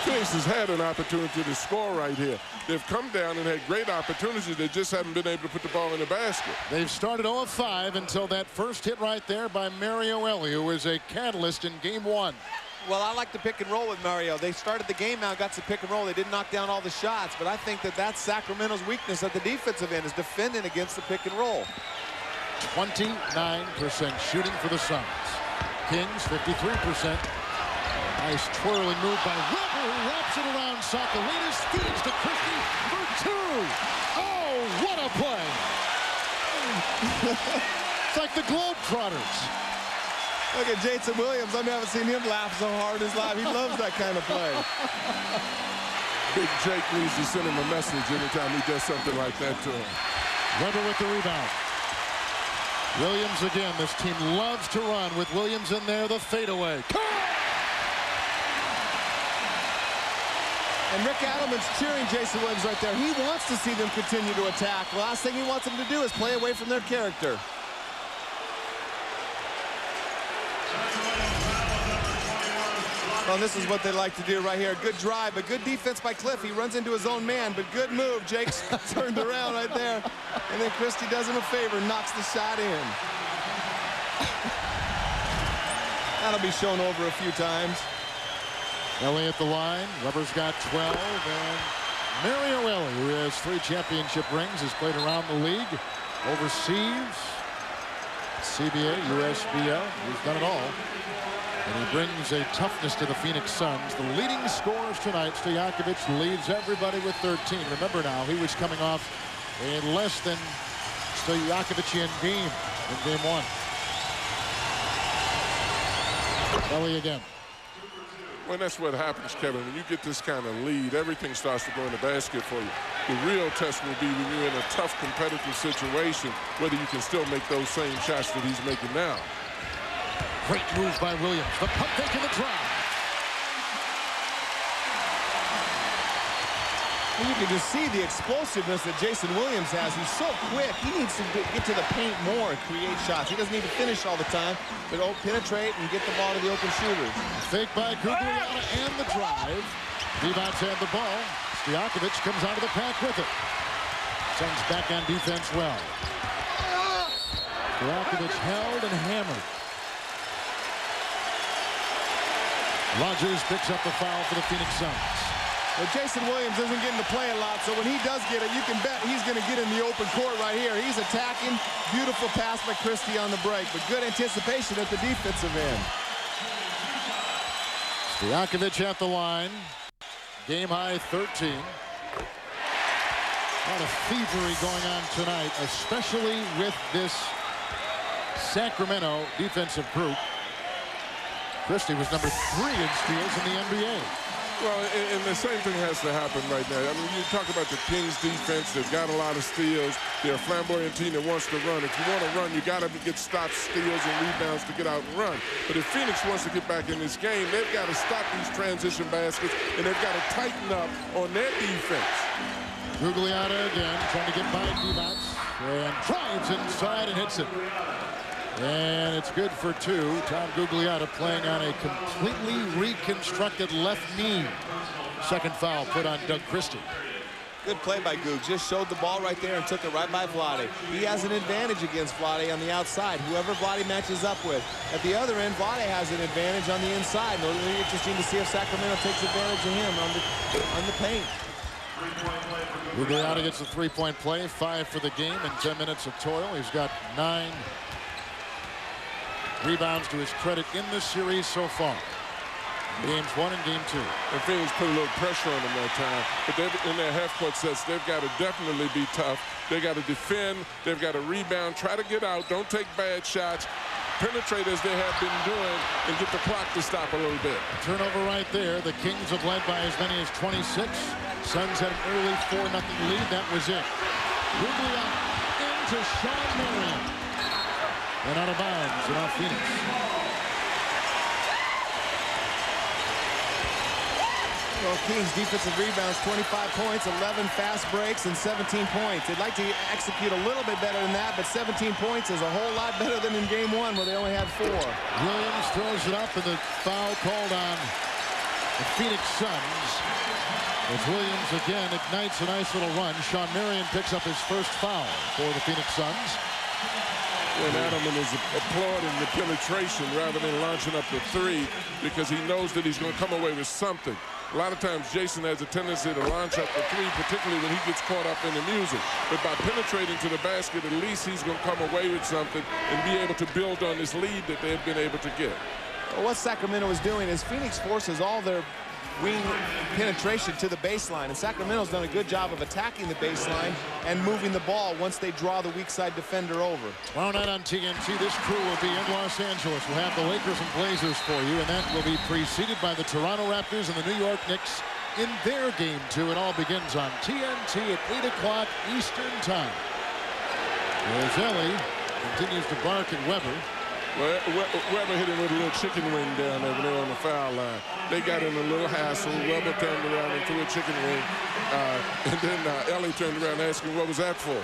Phoenix has had an opportunity to score right here. They've come down and had great opportunities. They just haven't been able to put the ball in the basket. They've started 0 of 5 until that first hit right there by Mario Ellie, who was a catalyst in game 1. Well, I like the pick and roll with Mario. They started the game now, got some pick and roll. They didn't knock down all the shots, but I think that that's Sacramento's weakness at the defensive end, is defending against the pick and roll. 29% shooting for the Suns. Kings, 53%. Nice twirling move by Webber, who wraps it around Sakalidis, feeds to Christie for 2. Oh, what a play! It's like the Globetrotters. Look at Jason Williams. I haven't seen him laugh so hard in his life. He loves that kind of play. Big Jake needs to send him a message anytime he does something like that to him. Webber with the rebound. Williams again. This team loves to run with Williams in there. The fadeaway. And Rick Adelman's cheering Jason Williams right there. He wants to see them continue to attack. The last thing he wants them to do is play away from their character. Well, this is what they like to do right here. Good drive, but good defense by Cliff. He runs into his own man, but good move. Jake's turned around right there. And then Christie does him a favor, knocks the shot in. That'll be shown over a few times. Ellie at the line. Webber's got 12. And Mario Ellie, who has 3 championship rings, has played around the league, overseas, CBA, USBL. He's done it all. And he brings a toughness to the Phoenix Suns. The leading scorers tonight, Stojakovic leads everybody with 13. Remember now, he was coming off a less than Stojakovician game in game 1. Ellie again. Well, that's what happens, Kevin. When you get this kind of lead, everything starts to go in the basket for you. The real test will be when you're in a tough competitive situation, whether you can still make those same shots that he's making now. Great move by Williams. The pump fake and the drive. You can just see the explosiveness that Jason Williams has. He's so quick. He needs to get to the paint more and create shots. He doesn't need to finish all the time, but penetrate and get the ball to the open shooters. Fake by Gugliotta and the drive. Divac had the ball. Stojakovic comes out of the pack with it. Suns back on defense well. Stojakovic held and hammered. Rogers picks up the foul for the Phoenix Suns. Well, Jason Williams isn't getting to play a lot, so when he does get it, you can bet he's going to get in the open court right here. He's attacking. Beautiful pass by Christie on the break, but good anticipation at the defensive end. Stojakovic at the line. Game high 13. A lot of thievery going on tonight, especially with this Sacramento defensive group. Christie was number 3 in steals in the NBA. Well, and the same thing has to happen right now. I mean, you talk about the Kings defense. They've got a lot of steals. They're a flamboyant team that wants to run. If you want to run, you got to get stops, steals, and rebounds to get out and run. But if Phoenix wants to get back in this game, they've got to stop these transition baskets, and they've got to tighten up on their defense. Gugliotta again, trying to get by Divac, and drives inside and hits it. And it's good for 2. Tom Gugliotta playing on a completely reconstructed left knee. Second foul put on Doug Christie. Good play by Goog. Just showed the ball right there and took it right by Vlade. He has an advantage against Vlade on the outside, whoever Vlade matches up with. At the other end, Vlade has an advantage on the inside. It'll be interesting to see if Sacramento takes advantage of him on the paint. Gugliotta gets a 3-point play, 5 for the game in 10 minutes of toil. He's got 9 rebounds to his credit in this series so far. Games 1 and game 2. And Phoenix put a little pressure on them that time. But in their half-court sets, they've got to definitely be tough. They've got to defend. They've got to rebound. Try to get out. Don't take bad shots. Penetrate as they have been doing and get the clock to stop a little bit. Turnover right there. The Kings have led by as many as 26. Suns had an early 4-0 lead. That was it. Gugliotta into Shawn Marion. And out of bounds, and off Phoenix. Well, Kings defensive rebounds, 25 points, 11 fast breaks, and 17 points. They'd like to execute a little bit better than that, but 17 points is a whole lot better than in game 1 where they only had 4. Williams throws it up, and the foul called on the Phoenix Suns. As Williams again ignites a nice little run. Shawn Marion picks up his first foul for the Phoenix Suns. And Adamman is applauding the penetration rather than launching up the 3 because he knows that he's going to come away with something. A lot of times Jason has a tendency to launch up the 3, particularly when he gets caught up in the music. But by penetrating to the basket, at least he's going to come away with something and be able to build on this lead that they've been able to get. Well, what Sacramento is doing is Phoenix forces all their wing penetration to the baseline, and Sacramento's done a good job of attacking the baseline and moving the ball once they draw the weak side defender over. Tomorrow night on TNT, this crew will be in Los Angeles. We'll have the Lakers and Blazers for you, and that will be preceded by the Toronto Raptors and the New York Knicks in their game 2. It all begins on TNT at 8 o'clock Eastern Time. As Ellie continues to bark at Weber. Well, Weber hit him with a little chicken wing down there when they were on the foul line. They got in a little hassle. Weber turned around and threw a chicken wing. And then Ellie turned around and asked him, what was that for?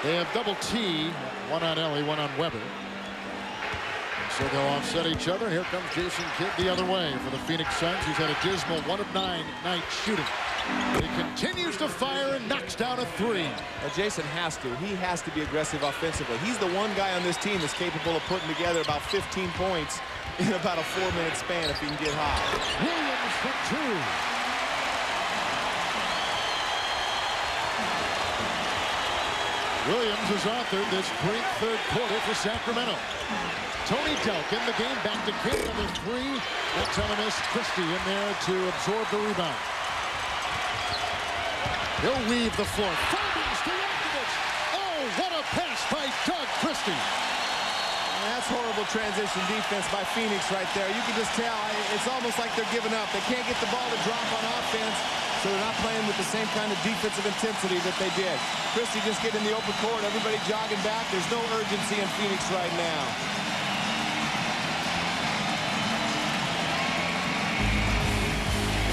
They have double T, one on Ellie, one on Weber. So they'll offset each other. Here comes Jason Kidd the other way for the Phoenix Suns. He's had a dismal 1 of 9 night shooting. He continues to fire and knocks down a 3. Well, Jason has to. He has to be aggressive offensively. He's the one guy on this team that's capable of putting together about 15 points in about a 4-minute span if he can get hot. Williams for 2. Williams has authored this great third quarter for Sacramento. Tony Delk in the game, back to Kidd, number 3. That's on a miss. Christie in there to absorb the rebound. He'll weave the floor. Finding Stojakovic. Oh, what a pass by Doug Christie. And that's horrible transition defense by Phoenix right there. You can just tell it's almost like they're giving up. They can't get the ball to drop on offense, so they're not playing with the same kind of defensive intensity that they did. Christie just getting in the open court. Everybody jogging back. There's no urgency in Phoenix right now.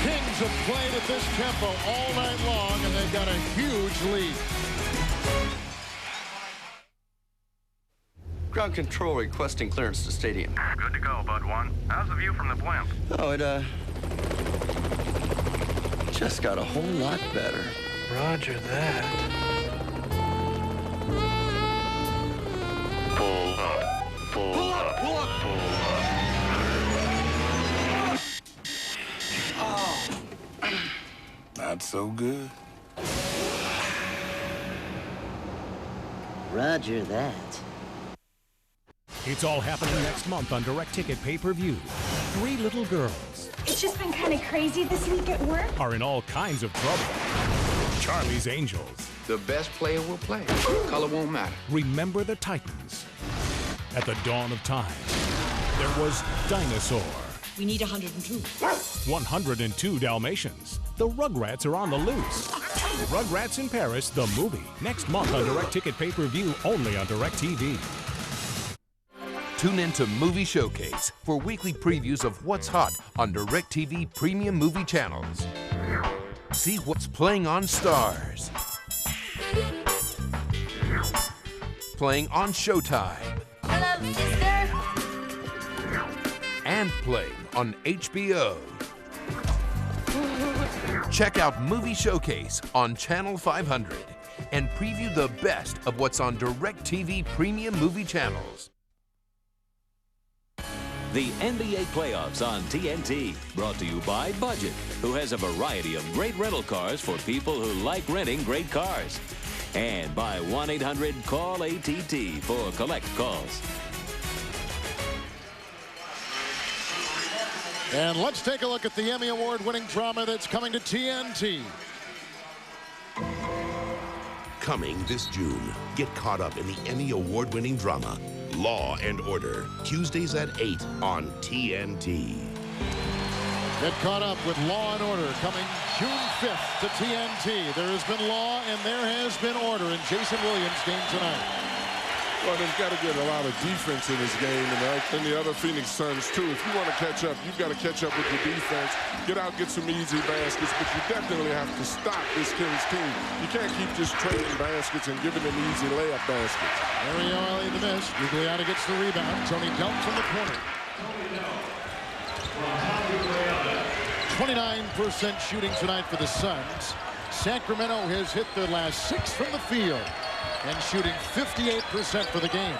Kings have played at this tempo all night long, and they've got a huge lead. Ground control requesting clearance to stadium. Good to go, Bud 1. How's the view from the blimp? Oh, it, just got a whole lot better. Roger that. Pull up. Pull up. Pull up. Pull up. Oh. Not so good. Roger that. It's all happening next month on Direct Ticket pay-per-view. 3 little girls It's just been kind of crazy this week at work. are in all kinds of trouble. Charlie's Angels. The best player will play. Color won't matter. Remember the Titans. At the dawn of time, there was Dinosaur. We need 102. 102 Dalmatians. The Rugrats are on the loose. Rugrats in Paris, the movie. Next month on Direct Ticket pay-per-view, only on Direct TV. Tune in to Movie Showcase for weekly previews of what's hot on DirecTV premium movie channels. See what's playing on Stars, playing on Showtime, Hello, sister. and playing on HBO. Check out Movie Showcase on Channel 500 and preview the best of what's on DirecTV premium movie channels. The NBA playoffs on TNT, brought to you by Budget, who has a variety of great rental cars for people who like renting great cars. And by 1-800-CALL-ATT for collect calls. And let's take a look at the Emmy Award-winning drama that's coming to TNT. Coming this June, get caught up in the Emmy Award-winning drama, Law and Order, Tuesdays at 8 on TNT. Get caught up with Law and Order coming June 5th to TNT. There has been law and there has been order in Jason Williams' game tonight. Well, they've got to get a lot of defense in this game, and the other Phoenix Suns, too. If you want to catch up, you've got to catch up with your defense. Get out, get some easy baskets, but you definitely have to stop this Kings team. You can't keep just trading baskets and giving them easy layup baskets. Marion the miss. Gugliotta gets the rebound. Tony Delp from the corner. 29% shooting tonight for the Suns. Sacramento has hit their last 6 from the field and shooting 58% for the game.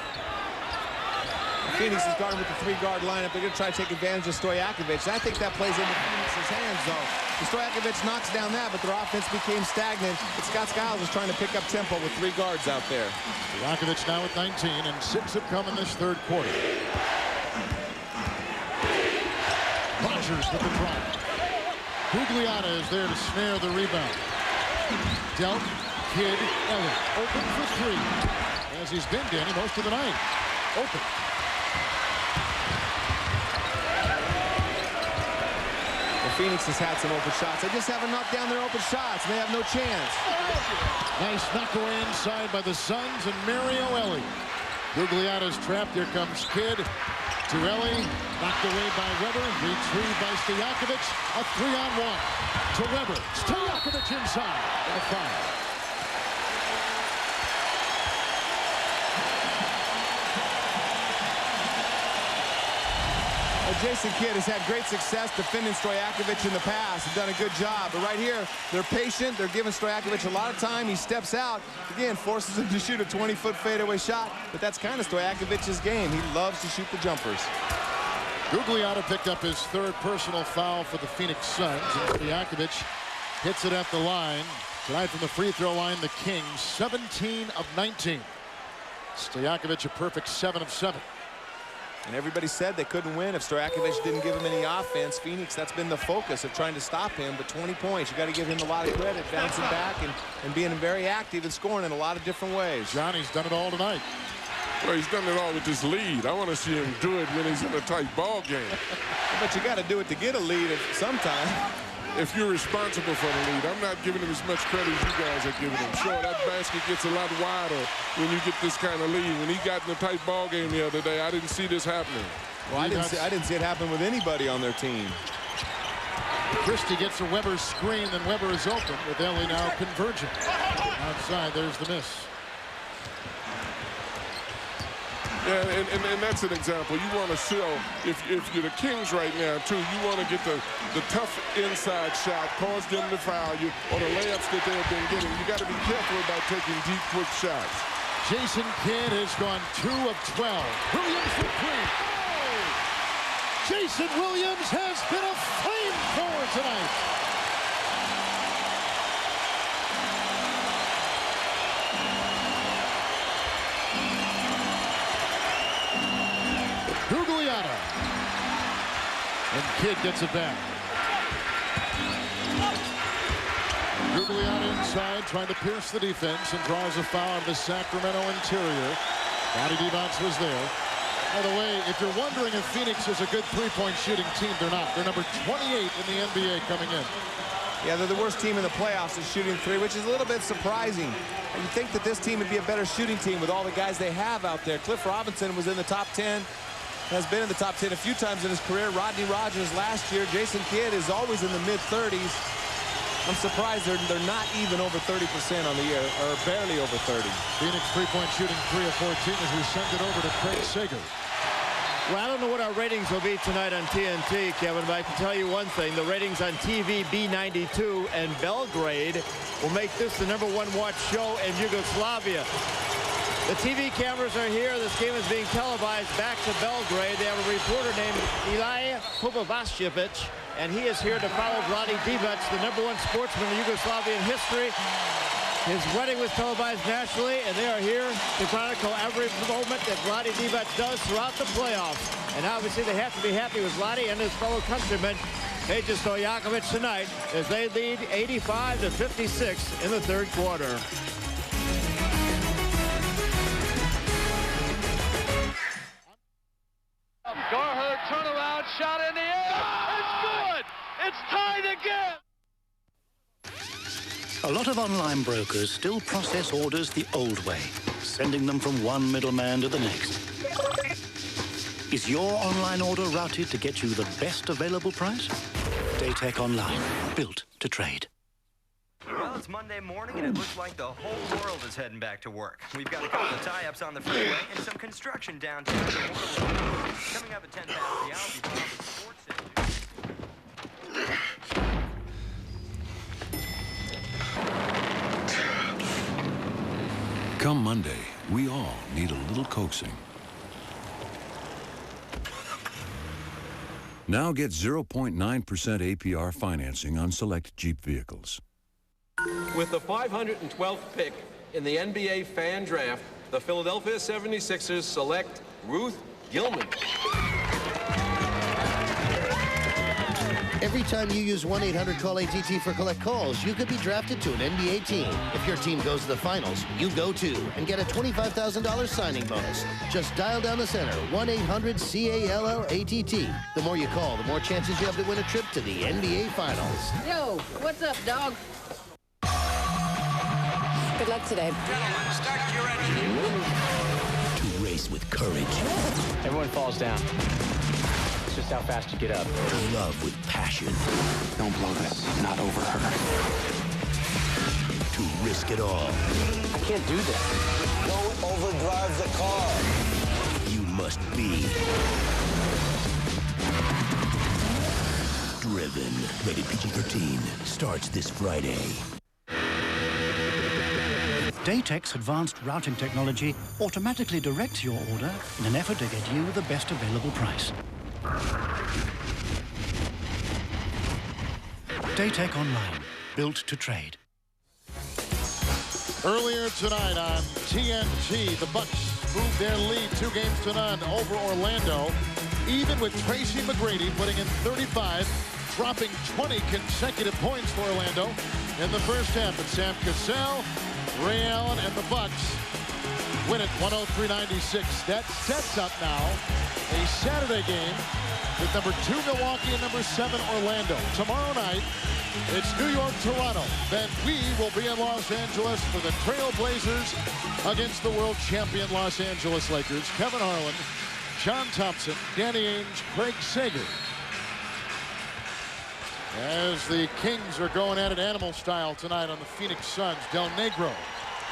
Phoenix is guarding with the 3-guard lineup. They're going to try to take advantage of Stojakovic. I think that plays into Phoenix's hands, though. Stojakovic knocks down that, but their offense became stagnant. But Scott Skiles is trying to pick up tempo with 3 guards out there. Stojakovic now with 19, and 6 have come in this third quarter. Rogers with the drive. Gugliotta is there to snare the rebound. Delp, Kidd, Elliott, open for 3. As he's been, Danny, most of the night. Open. Well, Phoenix has had some open shots. They just haven't knocked down their open shots, and they have no chance. Nice knock away inside by the Suns and Mario Ellie. Gugliotta's trapped. Here comes Kidd to Ellie. Knocked away by Weber. Retrieved by Stojakovic. A 3-on-1 to Weber. Stojakovic inside. And a foul. Jason Kidd has had great success defending Stojakovic in the past. He's done a good job. But right here, they're patient. They're giving Stojakovic a lot of time. He steps out. Again, forces him to shoot a 20-foot fadeaway shot. But that's kind of Stojakovic's game. He loves to shoot the jumpers. Gugliotta picked up his 3rd personal foul for the Phoenix Suns. And Stojakovic hits it at the line. Tonight from the free throw line, the Kings, 17 of 19. Stojakovic a perfect 7 of 7. And everybody said they couldn't win if Stojakovic didn't give him any offense. Phoenix, that's been the focus of trying to stop him. But 20 points, you got to give him a lot of credit, bouncing back and being very active and scoring in a lot of different ways. Johnny's done it all tonight. Well, he's done it all with this lead. I want to see him do it when he's in a tight ball game. But you got to do it to get a lead sometime. If you're responsible for the lead, I'm not giving him as much credit as you guys are giving him. Sure, that basket gets a lot wider when you get this kind of lead. When he got in a tight ball game the other day, I didn't see this happening. Well, I didn't see it happen with anybody on their team. Christie gets a Weber screen, then Weber is open with Ellie now converging. Outside, there's the miss. Yeah, and that's an example. You want to show, if you're the Kings right now, too, you want to get the tough inside shot, cause them to foul you, or the layups that they've been getting. You got to be careful about taking deep, quick shots. Jason Kidd has gone 2 of 12. Williams for 3. Jason Williams has been a flamethrower tonight. Gugliotta. And Kidd gets it back. Gugliotta inside, trying to pierce the defense and draws a foul of the Sacramento interior. Vlade Divac was there. By the way, if you're wondering if Phoenix is a good three-point shooting team, they're not. They're number 28 in the NBA coming in. Yeah, they're the worst team in the playoffs at shooting three, which is a little bit surprising. You'd think that this team would be a better shooting team with all the guys they have out there. Cliff Robinson was in the top 10, has been in the top 10 a few times in his career. Rodney Rogers last year. Jason Kidd is always in the mid-30s. I'm surprised they're not even over 30% on the year, or barely over 30. Phoenix three-point shooting 3 of 14 as we send it over to Craig Sager. Well, I don't know what our ratings will be tonight on TNT, Kevin, but I can tell you one thing. The ratings on TV B92 and Belgrade will make this the #1 watched show in Yugoslavia. The TV cameras are here. This game is being televised back to Belgrade. They have a reporter named Ilija Kovacevic, and he is here to follow Vlade Divac, the #1 sportsman in Yugoslavian history. His wedding was televised nationally, and they are here to chronicle every moment that Vlade Divac does throughout the playoffs. And obviously they have to be happy with Vlade and his fellow countrymen, Peja Stojakovic, tonight as they lead 85-56 in the third quarter. Garher turnaround shot in the air. It's good. It's tied again. A lot of online brokers still process orders the old way, sending them from one middleman to the next. Is your online order routed to get you the best available price? Daytech Online, built to trade. Well, it's Monday morning, and it looks like the whole world is heading back to work. We've got a couple of tie-ups on the freeway and some construction downtown. Coming up at 10 past the hour, before the sports Come Monday, we all need a little coaxing. Now get 0.9% APR financing on select Jeep vehicles. With the 512th pick in the NBA fan draft, the Philadelphia 76ers select Ruth Gilman. Every time you use 1-800-CALL-ATT for collect calls, you could be drafted to an NBA team. If your team goes to the finals, you go too and get a $25,000 signing bonus. Just dial down the center, 1-800-CALL-ATT. The more you call, the more chances you have to win a trip to the NBA Finals. Yo, what's up, dog? Good luck today. Gentlemen, start your engine. To race with courage. Everyone falls down. It's just how fast you get up. To love with passion. Don't blow this. Not over her. To risk it all. I can't do this. Don't overdrive the car. You must be driven. Rated PG-13. Starts this Friday. Daytech's advanced routing technology automatically directs your order in an effort to get you the best available price. Daytech Online, built to trade. Earlier tonight on TNT, the Bucks moved their lead 2-0 over Orlando, even with Tracy McGrady putting in 35, dropping 20 consecutive points for Orlando in the first half. But Sam Cassell, Ray Allen, and the Bucks win it 103-96. That sets up now a Saturday game with number 2 Milwaukee and number 7 Orlando. Tomorrow night, it's New York, Toronto. Then we will be in Los Angeles for the Trailblazers against the world champion Los Angeles Lakers. Kevin Harlan, John Thompson, Danny Ainge, Craig Sager. As the Kings are going at it animal style tonight on the Phoenix Suns, Del Negro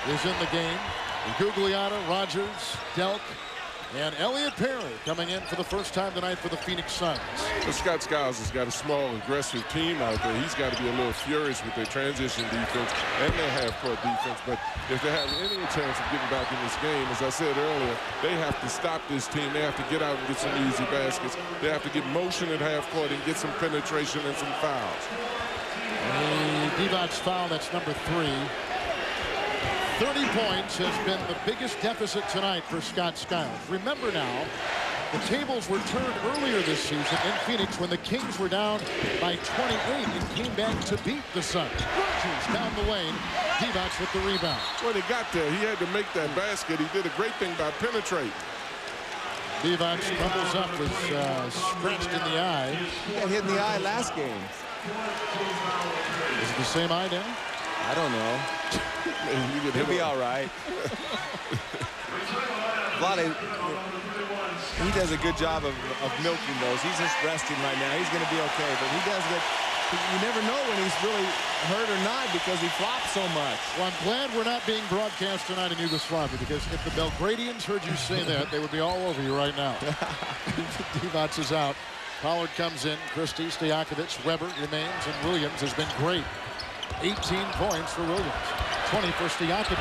is in the game. Gugliotta, Rogers, Delk, and Elliott Perry coming in for the first time tonight for the Phoenix Suns. Well, Scott Skiles has got a small, aggressive team out there. He's got to be a little furious with their transition defense and their half-court defense. But if they have any chance of getting back in this game, as I said earlier, they have to stop this team. They have to get out and get some easy baskets. They have to get motion at half-court and get some penetration and some fouls. A Divac foul, that's number 3. 30 points has been the biggest deficit tonight for Scott Skiles. Remember now, the tables were turned earlier this season in Phoenix when the Kings were down by 28 and came back to beat the Suns. Rogers down the lane, Divac with the rebound. When he got there, he had to make that basket. He did a great thing by penetrating. Divac crumbles up, was scratched in the eye. He got hit in the eye last game. Is it the same eye now? I don't know. He'll be all right. Vlade, he does a good job of milking those. He's just resting right now. He's going to be okay, but he does get. You never know when he's really hurt or not because he flops so much. Well, I'm glad we're not being broadcast tonight in Yugoslavia, because if the Belgradians heard you say that, they would be all over you right now. Divac is out. Pollard comes in. Christie, Stojakovic, Weber remains, and Williams has been great. 18 points for Williams. 20 for Stojakovic.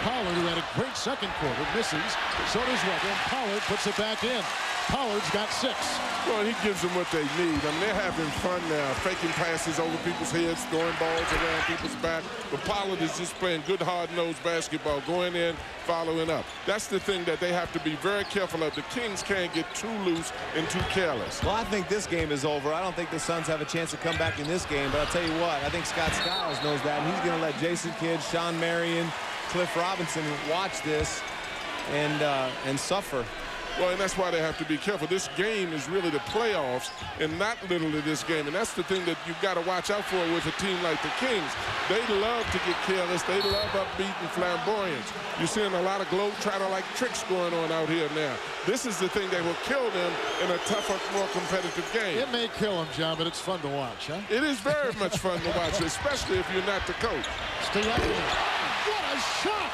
Pollard, who had a great second quarter, misses. So does Weber, and Pollard puts it back in. Pollard's got 6. Well, he gives them what they need. I mean, they're having fun now, faking passes over people's heads, throwing balls around people's back. But Pollard is just playing good, hard-nosed basketball, going in, following up. That's the thing that they have to be very careful of. The Kings can't get too loose and too careless. Well, I think this game is over. I don't think the Suns have a chance to come back in this game. But I'll tell you what, I think Scott Skiles knows that, and he's going to let Jason Kidd, Shawn, Marion, Cliff Robinson watch this and suffer. Well, and that's why they have to be careful. This game is really the playoffs and not literally this game. And that's the thing that you've got to watch out for with a team like the Kings. They love to get careless. They love upbeat and flamboyance. You're seeing a lot of globetrotter-like tricks going on out here now. This is the thing that will kill them in a tougher, more competitive game. It may kill them, John, but it's fun to watch, huh? It is very much fun to watch, especially if you're not the coach. Stojakovic. What a shot!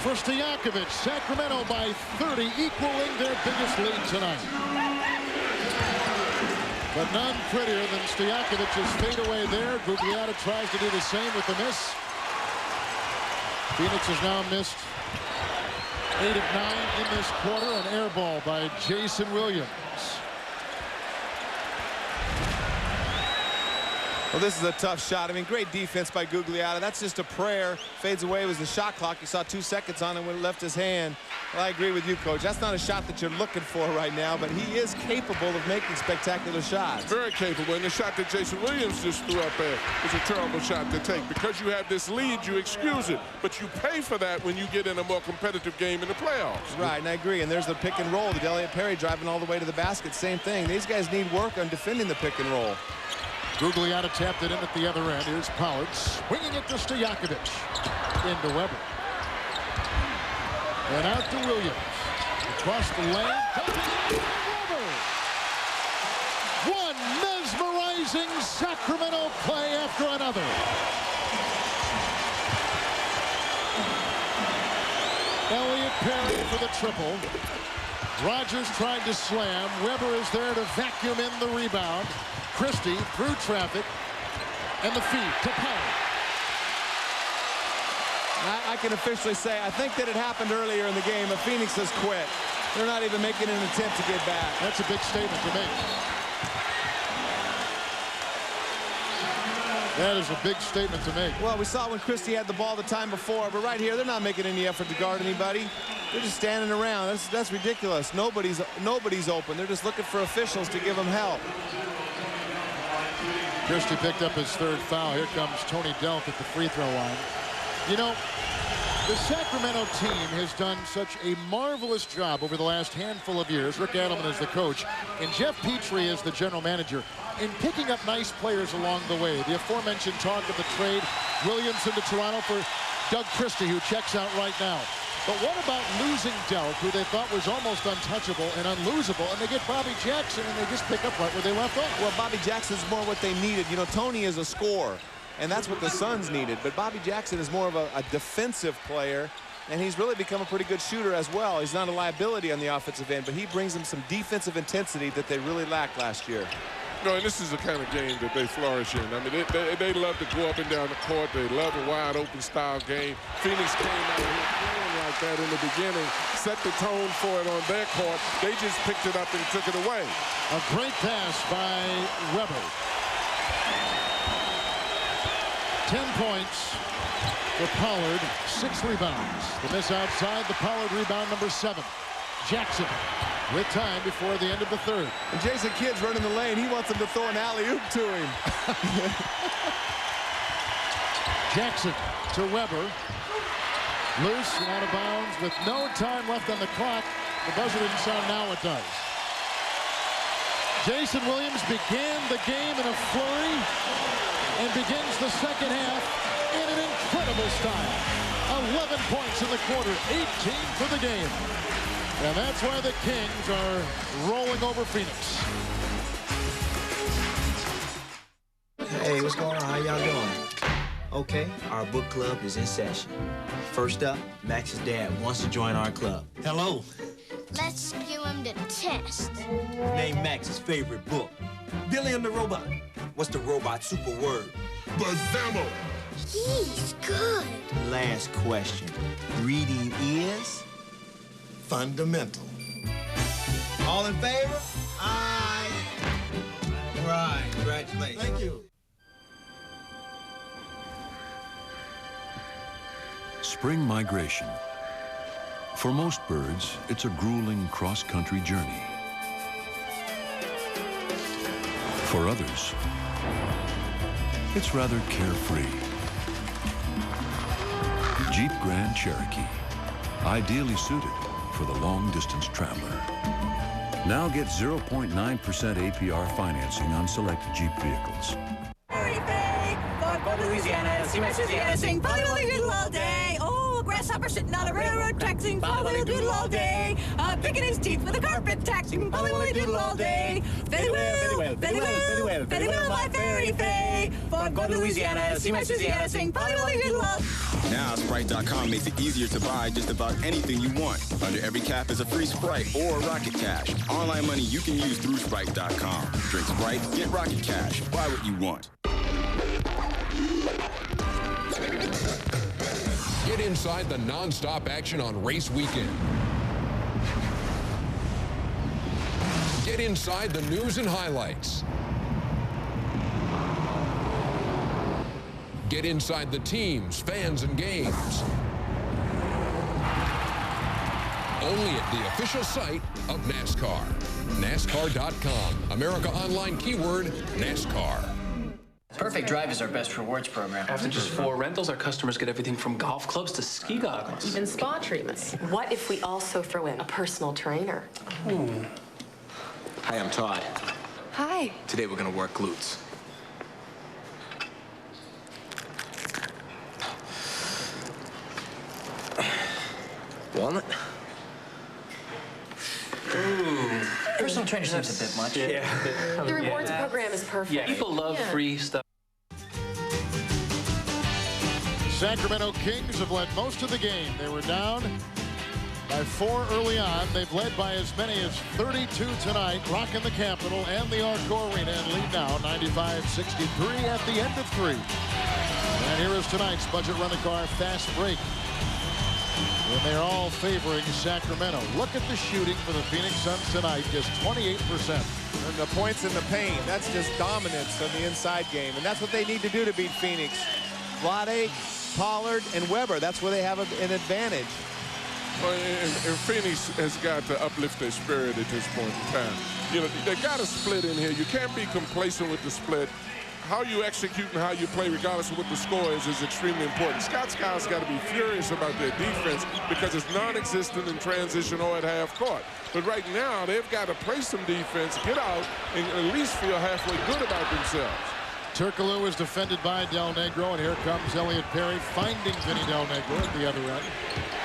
For Stojakovic, Sacramento by 30, equaling their biggest lead tonight. But none prettier than Stojakovic's fadeaway there. Gugliotta tries to do the same with the miss. Phoenix has now missed 8 of 9 in this quarter. An air ball by Jason Williams. Well, this is a tough shot. I mean, great defense by Gugliotta. That's just a prayer. Fades away was the shot clock. You saw 2 seconds on it when it left his hand. Well, I agree with you, Coach. That's not a shot that you're looking for right now, but he is capable of making spectacular shots. Very capable. And the shot that Jason Williams just threw up there was a terrible shot to take. Because you have this lead, you excuse it. But you pay for that when you get in a more competitive game in the playoffs. Right, and I agree. And there's the pick and roll. The Elliott Perry driving all the way to the basket. Same thing. These guys need work on defending the pick and roll. Gugliotta tapped it in at the other end. Here's Pollard swinging it to Stojakovic. Into Weber. And out to Williams. Across the lane. Weber. One mesmerizing Sacramento play after another. Elliott Perry for the triple. Rogers tried to slam. Weber is there to vacuum in the rebound. Christie through traffic, and the feed to Pollard. I can officially say I think that it happened earlier in the game, but Phoenix has quit. They're not even making an attempt to get back. That's a big statement to make. That is a big statement to make. Well, we saw when Christie had the ball the time before, but right here, they're not making any effort to guard anybody. They're just standing around. That's ridiculous. Nobody's open. They're just looking for officials to give them help. Christie picked up his third foul. Here comes Tony Delk at the free throw line. You know, the Sacramento team has done such a marvelous job over the last handful of years. Rick Adelman is the coach, and Jeff Petrie is the general manager, in picking up nice players along the way. The aforementioned talk of the trade, Williams into Toronto for Doug Christie, who checks out right now. But what about losing Delk, who they thought was almost untouchable and unlosable, and they get Bobby Jackson, and they just pick up right where they left off? Well, Bobby Jackson's more what they needed. You know, Tony is a scorer, and that's what the Suns needed. But Bobby Jackson is more of a defensive player, and he's really become a pretty good shooter as well. He's not a liability on the offensive end, but he brings them some defensive intensity that they really lacked last year. No, and this is the kind of game that they flourish in. I mean, they love to go up and down the court. They love a wide-open style game. Phoenix came out here playing like that in the beginning, set the tone for it on their court. They just picked it up and took it away. A great pass by Weber. 10 points for Pollard, 6 rebounds. The miss outside, the Pollard rebound number 7. Jackson with time before the end of the third. And Jason Kidd's running the lane. He wants him to throw an alley-oop to him. Jackson to Weber. Loose and out of bounds with no time left on the clock. The buzzer didn't sound, now it does. Jason Williams began the game in a flurry and begins the second half in an incredible style. 11 points in the quarter, 18 for the game. And that's why the Kings are rolling over Phoenix. Hey, what's going on? How y'all doing? Okay, our book club is in session. First up, Max's dad wants to join our club. Hello. Let's give him the test. Name Max's favorite book. Billy and the Robot. What's the robot super word? Bazamo. He's good. Last question. Reading is fundamental. All in favor? Aye. All right, congratulations. Thank you. Spring migration. For most birds, it's a grueling cross-country journey. For others, it's rather carefree. Jeep Grand Cherokee, ideally suited for the long-distance traveler. Now get 0.9% APR financing on select Jeep vehicles. Go to Louisiana, see my Louisiana, sing Bollywood Doodle all day. Oh, grasshopper sitting on a railroad track, sing Bollywood Doodle all day. Picking his teeth with a carpet tack, sing Bollywood Doodle all day. Very well, very well, very well, very well, my fairy fae. Go to Louisiana, see my Louisiana, sing Bollywood Doodle all day. Now, Sprite.com makes it easier to buy just about anything you want. Under every cap is a free Sprite or Rocket Cash. Online money you can use through Sprite.com. Drink Sprite, get Rocket Cash. Buy what you want. Get inside the non-stop action on race weekend. Get inside the news and highlights. Get inside the teams, fans, and games. Only at the official site of NASCAR. NASCAR.com. America Online keyword NASCAR. Perfect Drive is our best rewards program. After just 4 rentals, our customers get everything from golf clubs to ski goggles. Even spa treatments. What if we also throw in a personal trainer? Hi, I'm Todd. Hi. Today we're gonna work glutes. Walnut? Ooh. Personal trainer seems a bit much. Yeah. The rewards program is perfect. Yeah, people love free stuff. Sacramento Kings have led most of the game. They were down by 4 early on. They've led by as many as 32 tonight, rocking the Capitol and the Arco Arena, and lead now 95-63 at the end of 3. And here is tonight's Budget Rent-A-Car Fast Break. And they're all favoring Sacramento. Look at the shooting for the Phoenix Suns tonight, just 28%. And the points in the paint, that's just dominance on the inside game. And that's what they need to do to beat Phoenix. Vlade, Pollard, and Weber, that's where they have an advantage. Well, and Phoenix has got to uplift their spirit at this point in time. You know, they got a split in here. You can't be complacent with the split. how you execute and how you play, regardless of what the score is extremely important. Scott Skiles got to be furious about their defense because it's non-existent in transition or at half court. But right now, they've got to play some defense, get out, and at least feel halfway good about themselves. Turkoglu is defended by Del Negro, and here comes Elliot Perry finding Vinny Del Negro at the other end.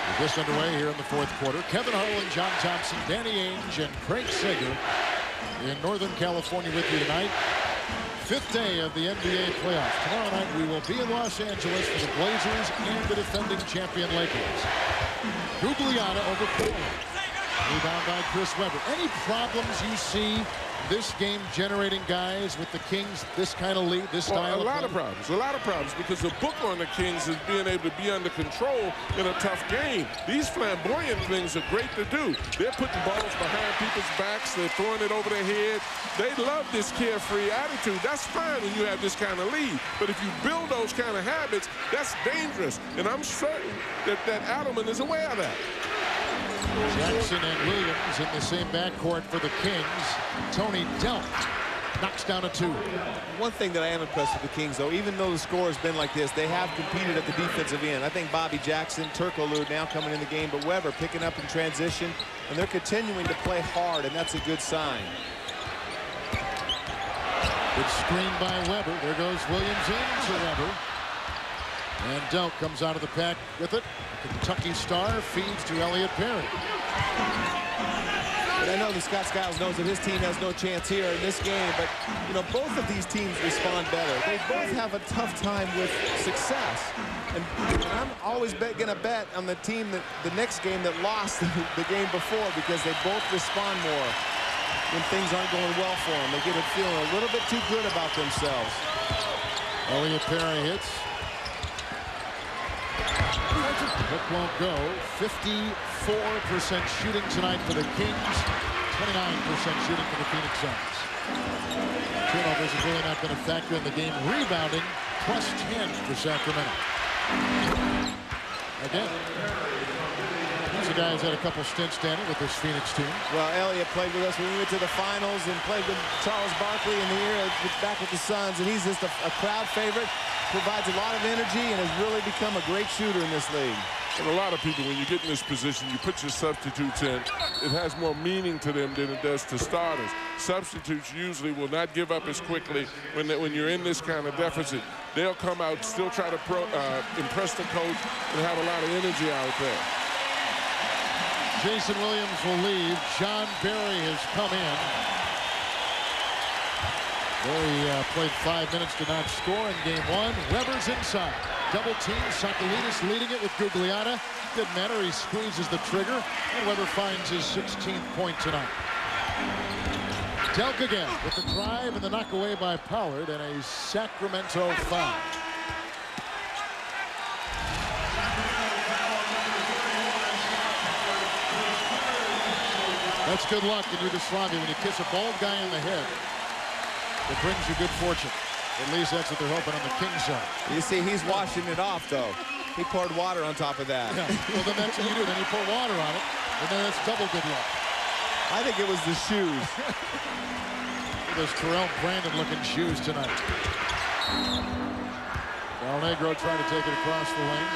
We're just underway here in the fourth quarter. Kevin Harlan, John Thompson, Danny Ainge, and Craig Sager in Northern California with you tonight. Fifth day of the NBA playoffs. Tomorrow night we will be in Los Angeles for the Blazers and the defending champion Lakers. Gugliotta over Poland. Rebound by Chris Webber. Any problems you see this game generating guys with the Kings, this kind of lead, this style? A lot of problems, because the book on the Kings is being able to be under control in a tough game. These flamboyant things are great to do. They're putting balls behind people's backs. They're throwing it over their head. They love this carefree attitude. That's fine when you have this kind of lead. But if you build those kind of habits, that's dangerous. And I'm certain that Adelman is aware of that. Jackson and Williams in the same backcourt for the Kings. Tony Delk knocks down a two. One thing that I am impressed with the Kings, though, even though the score has been like this, they have competed at the defensive end. I think Bobby Jackson, Turkoglu now coming in the game, but Webber picking up in transition, and they're continuing to play hard, and that's a good sign. Good screen by Webber. There goes Williams into Webber. And Delk comes out of the pack with it. Kentucky star feeds to Elliot Perry. But I know that Scott Skiles knows that his team has no chance here in this game, but, you know, both of these teams respond better. They both have a tough time with success. And I'm always going to bet on the team that the next game that lost the game before, because they both respond more when things aren't going well for them. They get it feeling a little bit too good about themselves. Elliot Perry hits. Hook won't go. 54% shooting tonight for the Kings. 29% shooting for the Phoenix Suns. Turnovers have really not been a factor in the game. Rebounding, +10 for Sacramento. Again, these are guys had a couple stints, Danny, with this Phoenix team. Well, Elliot played with us when we went to the finals and played with Charles Barkley in the year back with the Suns, and he's just a crowd favorite. Provides a lot of energy and has really become a great shooter in this league. And a lot of people, when you get in this position, you put your substitutes in. It has more meaning to them than it does to starters. Substitutes usually will not give up as quickly when you're in this kind of deficit. They'll come out, still try to impress the coach and have a lot of energy out there. Jason Williams will leave. John Barry has come in. Barry played 5 minutes, did not score in game one. Webber's inside. Double team. Sakalidis leading it with Gugliotta. Didn't matter. He squeezes the trigger. And Webber finds his 16th point tonight. Delk again with the drive and the knock away by Pollard and a Sacramento foul. That's good luck in Yugoslavia when you kiss a bald guy in the head. It brings you good fortune. At least that's what they're hoping on the Kings side. You see, he's washing it off, though. He poured water on top of that. Yeah. Well, then that's what you do. Then you pour water on it, and then that's double good luck. I think it was the shoes. Those Terrell Brandon-looking shoes tonight. Del Negro trying to take it across the lane.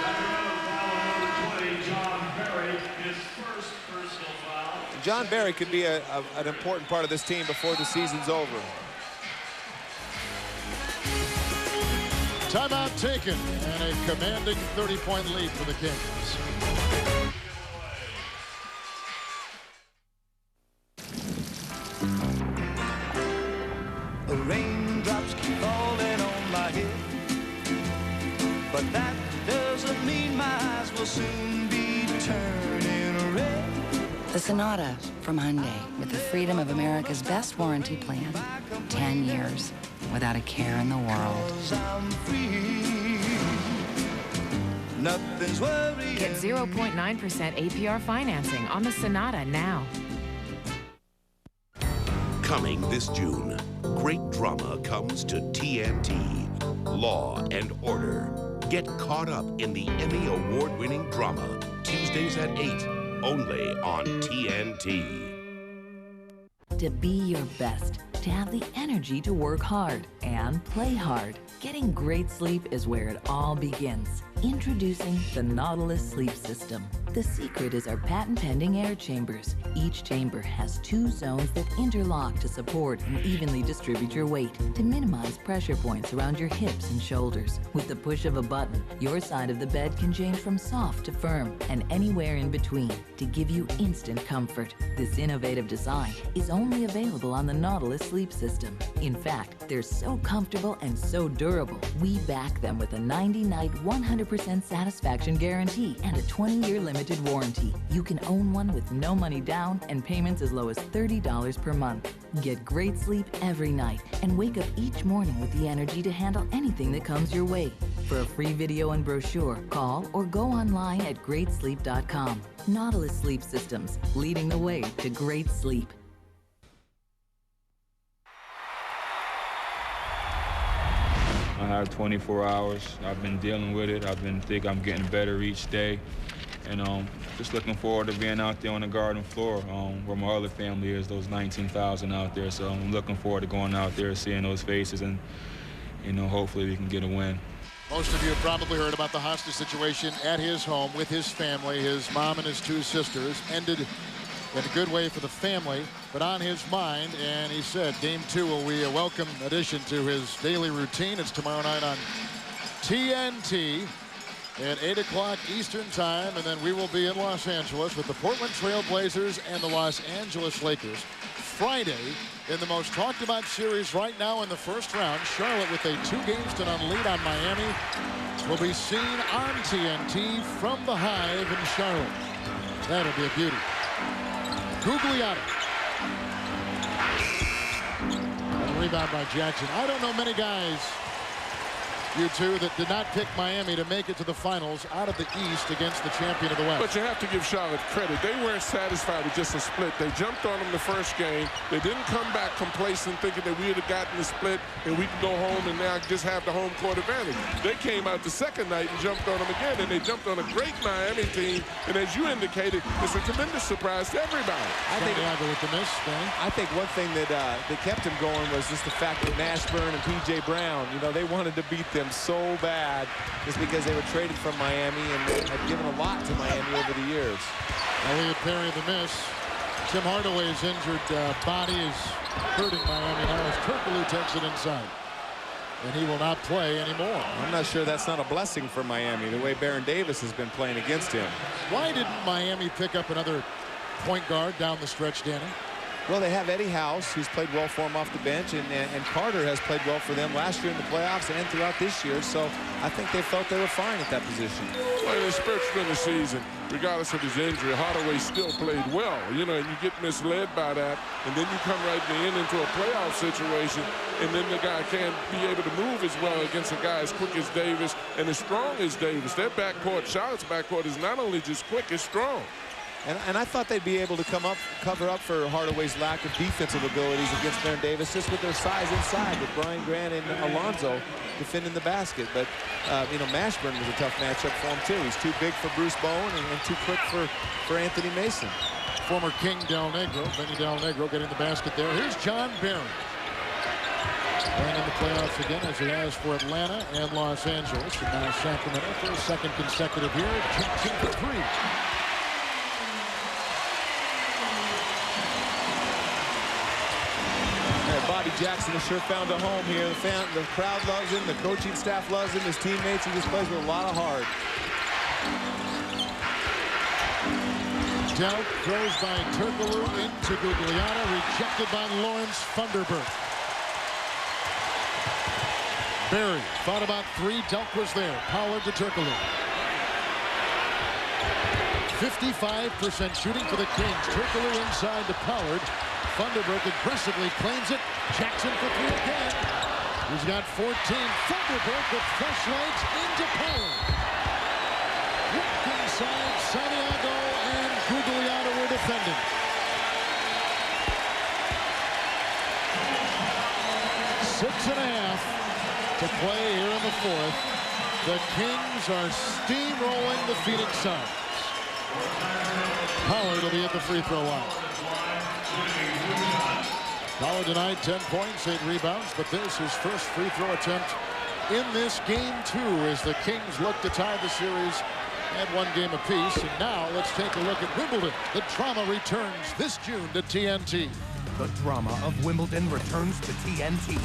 John Barry could be an important part of this team before the season's over. Timeout taken, and a commanding 30-point lead for the Kings. The raindrops keep falling on my head, but that doesn't mean my eyes will soon be turning red. The Sonata from Hyundai, with the freedom of America's best warranty plan. 10 years, without a care in the world. Get 0.9% APR financing on the Sonata now. Coming this June, great drama comes to TNT. Law and Order. Get caught up in the Emmy Award-winning drama, Tuesdays at 8, only on TNT. To be your best, to have the energy to work hard and play hard. Getting great sleep is where it all begins. Introducing the Nautilus Sleep System. The secret is our patent-pending air chambers. Each chamber has 2 zones that interlock to support and evenly distribute your weight to minimize pressure points around your hips and shoulders. With the push of a button, your side of the bed can change from soft to firm and anywhere in between to give you instant comfort. This innovative design is only available on the Nautilus Sleep System. In fact, they're so comfortable and so durable, we back them with a 90-night 100% satisfaction guarantee and a 20-year limited warranty. You can own one with no money down and payments as low as $30 per month. Get great sleep every night and wake up each morning with the energy to handle anything that comes your way. For a free video and brochure, call or go online at greatsleep.com. Nautilus Sleep Systems, leading the way to great sleep. I have 24 hours. I've been dealing with it. think I'm getting better each day. And just looking forward to being out there on the garden floor where my other family is, those 19,000 out there. So I'm looking forward to going out there, seeing those faces, and, hopefully we can get a win. Most of you have probably heard about the hostage situation at his home with his family. His mom and his 2 sisters ended in a good way for the family, but on his mind, and he said Game 2 will be a welcome addition to his daily routine. It's tomorrow night on TNT at 8 o'clock Eastern time, and then we will be in Los Angeles with the Portland Trail Blazers and the Los Angeles Lakers. Friday, in the most talked about series right now in the first round, Charlotte with a 2-game-to-none lead on Miami will be seen on TNT from the Hive in Charlotte. That'll be a beauty. Gugliotta. And a rebound by Jackson. I don't know many guys, you two, that did not pick Miami to make it to the finals out of the East against the champion of the West. But you have to give Charlotte credit. They weren't satisfied with just a split. They jumped on them the first game. They didn't come back complacent thinking that we would have gotten the split and we could go home and now just have the home court advantage. They came out the second night and jumped on them again, and they jumped on a great Miami team. And as you indicated, it's a tremendous surprise to everybody. I think one thing that kept him going was just the fact that Mashburn and P.J. Brown, they wanted to beat them so bad just because they were traded from Miami and they had given a lot to Miami over the years. Elliott Perry the miss. Tim Hardaway's injured body is hurting Miami now as Turkoglu takes it inside. And he will not play anymore. I'm not sure that's not a blessing for Miami, the way Baron Davis has been playing against him. Why didn't Miami pick up another point guard down the stretch, Danny? Well, they have Eddie House, who's played well for them off the bench, and Carter has played well for them last year in the playoffs and throughout this year. So I think they felt they were fine at that position. Well, in the stretch of the season, regardless of his injury, Hardaway still played well. And you get misled by that, and then you come right in into a playoff situation, and then the guy can't be able to move as well against a guy as quick as Davis and as strong as Davis. Their backcourt, Charlotte's backcourt, is not only just quick, it's strong. And I thought they'd be able to cover up for Hardaway's lack of defensive abilities against Baron Davis just with their size inside, with Brian Grant and Alonzo defending the basket. But, Mashburn was a tough matchup for him, too. He's too big for Bruce Bowen and too quick for Anthony Mason. Former King Del Negro, Benny Del Negro getting the basket there. Here's John Barron. Playing in the playoffs again, as he has for Atlanta and Los Angeles. And now Sacramento for a second consecutive year. Jackson for 3. Bobby Jackson has sure found a home here. The crowd loves him. The coaching staff loves him. His teammates. He just plays with a lot of heart. Delk throws by Turkoglu into Gugliotta. Rejected by Lawrence Funderburk. Barry thought about 3. Delk was there. Pollard to Turkoglu. 55% shooting for the Kings. Turkoglu inside to Pollard. Funderburk aggressively claims it. Jackson for 3 again. He's got 14. Funderburk with fresh legs into Pollard. Walk inside. Santiago and Gugliotta were defending. Six and a half to play here in the fourth. The Kings are steamrolling the Phoenix Suns. Pollard will be at the free throw line. Pollard tonight, 10 points, 8 rebounds, but there's his first free throw attempt in this game, too, as the Kings look to tie the series at 1 game apiece. And now let's take a look at Wimbledon. The drama returns this June to TNT. The drama of Wimbledon returns to TNT.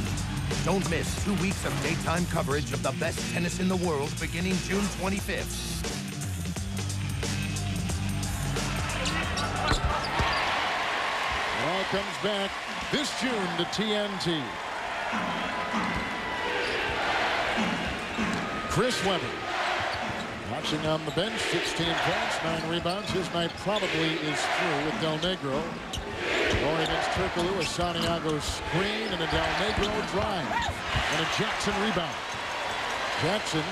Don't miss 2 weeks of daytime coverage of the best tennis in the world beginning June 25th. It all comes back this June to TNT. Chris Webber, watching on the bench, 16 points, 9 rebounds. His night probably is through with Del Negro. Going against Turkoglu, a Santiago screen and a Del Negro drive. And a Jackson rebound. Jackson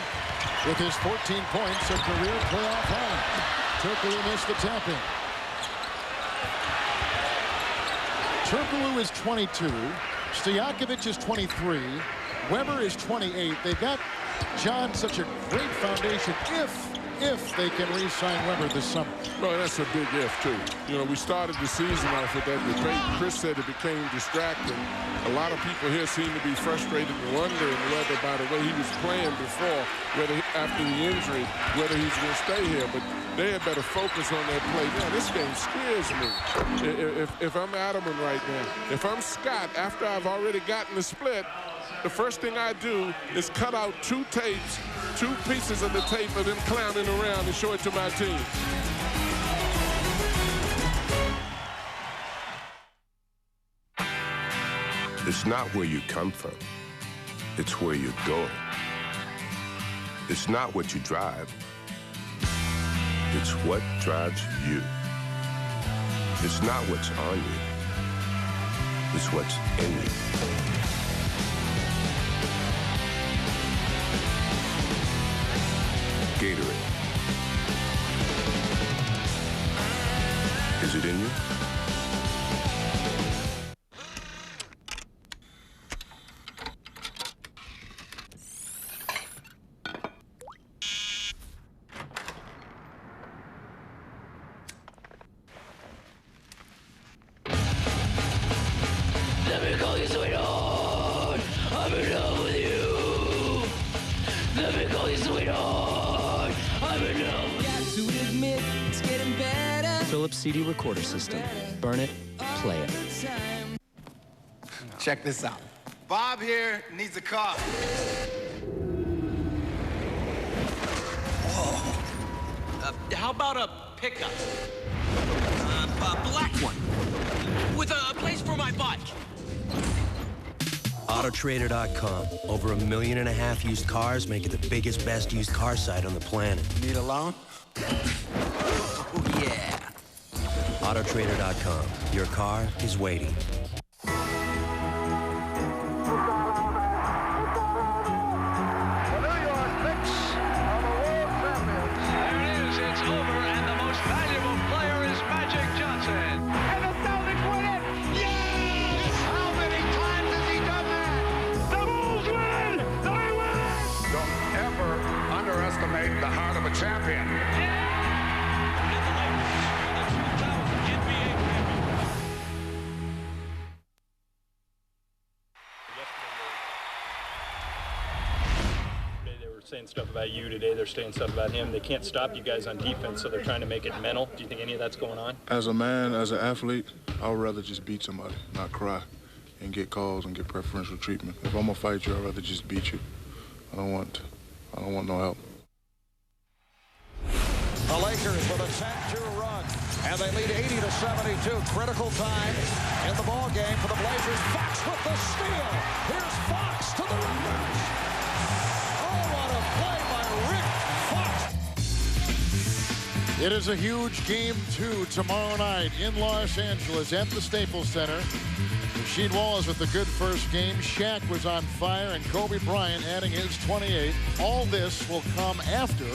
with his 14 points, a career playoff high. Turkoglu missed the tap-in. Turkoglu is 22. Stojakovic is 23. Weber is 28. They've got, John, such a great foundation if they can re-sign Weber this summer. Well, that's a big if, too. You know, we started the season off with that debate. Chris said it became distracting. A lot of people here seem to be frustrated and wondering whether, by the way he was playing before, whether after the injury, whether he's going to stay here. But they had better focus on that play. Yeah, this game scares me. If I'm Adamman right now, if I'm Scott, after I've already gotten the split, the first thing I do is cut out 2 tapes, 2 pieces of the tape of them clowning around and show it to my team. It's not where you come from. It's where you're going. It's not what you drive. It's what drives you. It's not what's on you. It's what's in you. Gatorade. Is it in you? Let me call you sweetheart. I'm in love with you. Let me call you sweetheart. I'm in love. Got to admit, it's getting better. Philips CD recorder system. Burn it, play it. Check this out. Bob here needs a car. Whoa. How about a pickup? A black one. With a place for my bike. Autotrader.com. Over 1.5 million used cars, make it the biggest, best used car site on the planet. Need a loan? Oh, yeah. Autotrader.com. Your car is waiting. The heart of a champion. They were saying stuff about you today. They're saying stuff about him. They can't stop you guys on defense, so they're trying to make it mental. Do you think any of that's going on? As a man, as an athlete, I would rather just beat somebody, not cry and get calls and get preferential treatment. If I'm gonna fight you, I'd rather just beat you. I don't want no help. The Lakers with a 10-2 run, and they lead 80-72. Critical time in the ball game for the Blazers. Fox with the steal. Here's Fox to the Lakers. Oh, what a play by Rick Fox. It is a huge game 2 tomorrow night in Los Angeles at the Staples Center. Rasheed Wallace with a good first game. Shaq was on fire, and Kobe Bryant adding his 28. All this will come after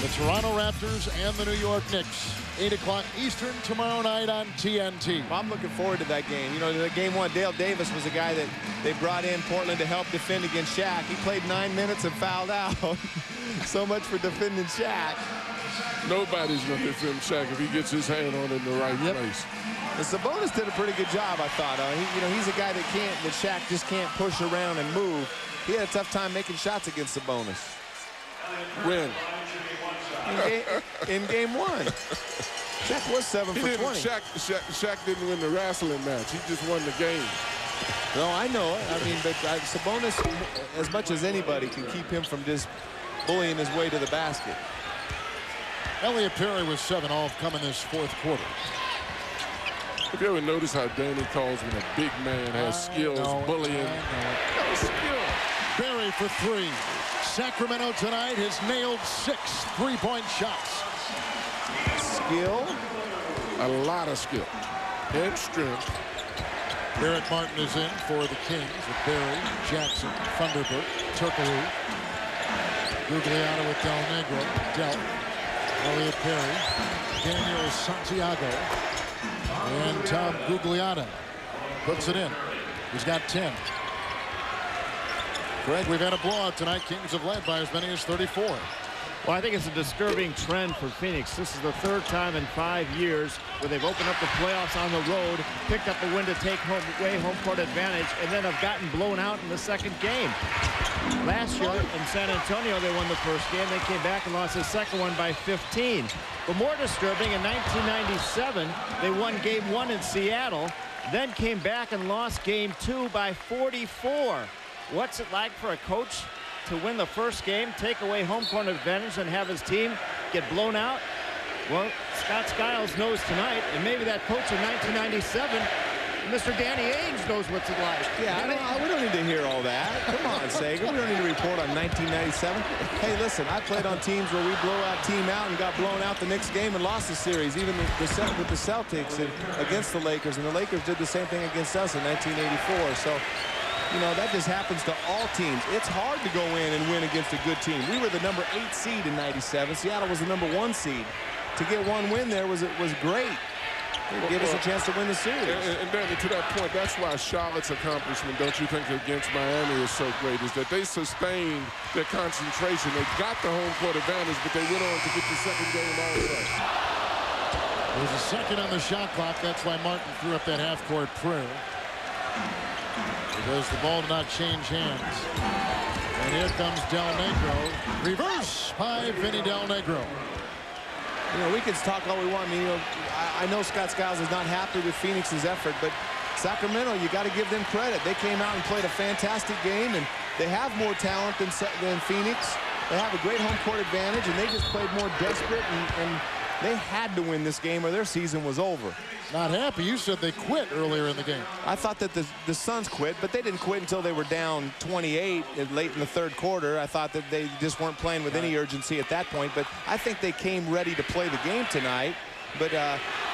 the Toronto Raptors and the New York Knicks. 8 o'clock Eastern tomorrow night on TNT. I'm looking forward to that game. You know, the game 1, Dale Davis was a guy that they brought in Portland to help defend against Shaq. He played 9 minutes and fouled out. So much for defending Shaq. Nobody's going to defend Shaq if he gets his hand on it in the right place. And Sabonis did a pretty good job, I thought. He's a guy that Shaq just can't push around and move. He had a tough time making shots against Sabonis. When? In game 1. Shaq was 7 for 20. Shaq didn't win the wrestling match. He just won the game. No, I know it. I mean, but Sabonis, as much as anybody, can keep him from just bullying his way to the basket. Elliot Perry was 7 all come in this fourth quarter. Have you ever noticed how Danny calls when a big man has skills, bullying? No skill. Perry for 3. Sacramento tonight has nailed 6 3-point shots. Skill? A lot of skill. And strength. Barrett Martin is in for the Kings with Barry, Jackson, Thunderbird, Turkoglu, Gugliotta with Del Negro, Elliot Perry, Daniel Santiago, and Tom Gugliotta puts it in. He's got 10. Greg, we've had a blowout tonight. Kings have led by as many as 34. Well, I think it's a disturbing trend for Phoenix. This is the 3rd time in 5 years where they've opened up the playoffs on the road, picked up a win to take home court advantage, and then have gotten blown out in the 2nd game. Last year in San Antonio, they won the 1st game. They came back and lost the 2nd one by 15. But more disturbing, in 1997, they won game 1 in Seattle, then came back and lost game 2 by 44. What's it like for a coach to win the 1st game, take away home court advantage, and have his team get blown out? Well, Scott Skiles knows tonight, and maybe that coach in 1997, Mr. Danny Ainge, knows what's it like. Yeah, we don't need to hear all that. Come on, Sagan. We don't need to report on 1997. Hey, listen, I played on teams where we blow out team out and got blown out the next game and lost the series, even with the Celtics and against the Lakers, and the Lakers did the same thing against us in 1984. So, you know, that just happens to all teams. It's hard to go in and win against a good team. We were the number 8 seed in 97. Seattle was the number 1 seed. To get 1 win there was great. It gave us a chance to win the series. And Danny, to that point, that's why Charlotte's accomplishment, don't you think, against Miami is so great, is that they sustained their concentration. They got the home court advantage, but they went on to get the 2nd game also. There's a 2nd on the shot clock. That's why Martin threw up that half-court prayer. Because the ball did not change hands. And here comes Del Negro. Reverse by Vinny Del Negro. You know, we can talk all we want. I mean, you know, I know Scott Skiles is not happy with Phoenix's effort, but Sacramento, you got to give them credit. They came out and played a fantastic game, and they have more talent than Phoenix. They have a great home court advantage, and they just played more desperate, and they had to win this game or their season was over. Not happy. You said they quit earlier in the game. I thought that the Suns quit, but they didn't quit until they were down 28 late in the 3rd quarter. I thought that they just weren't playing with any urgency at that point, but I think they came ready to play the game tonight. But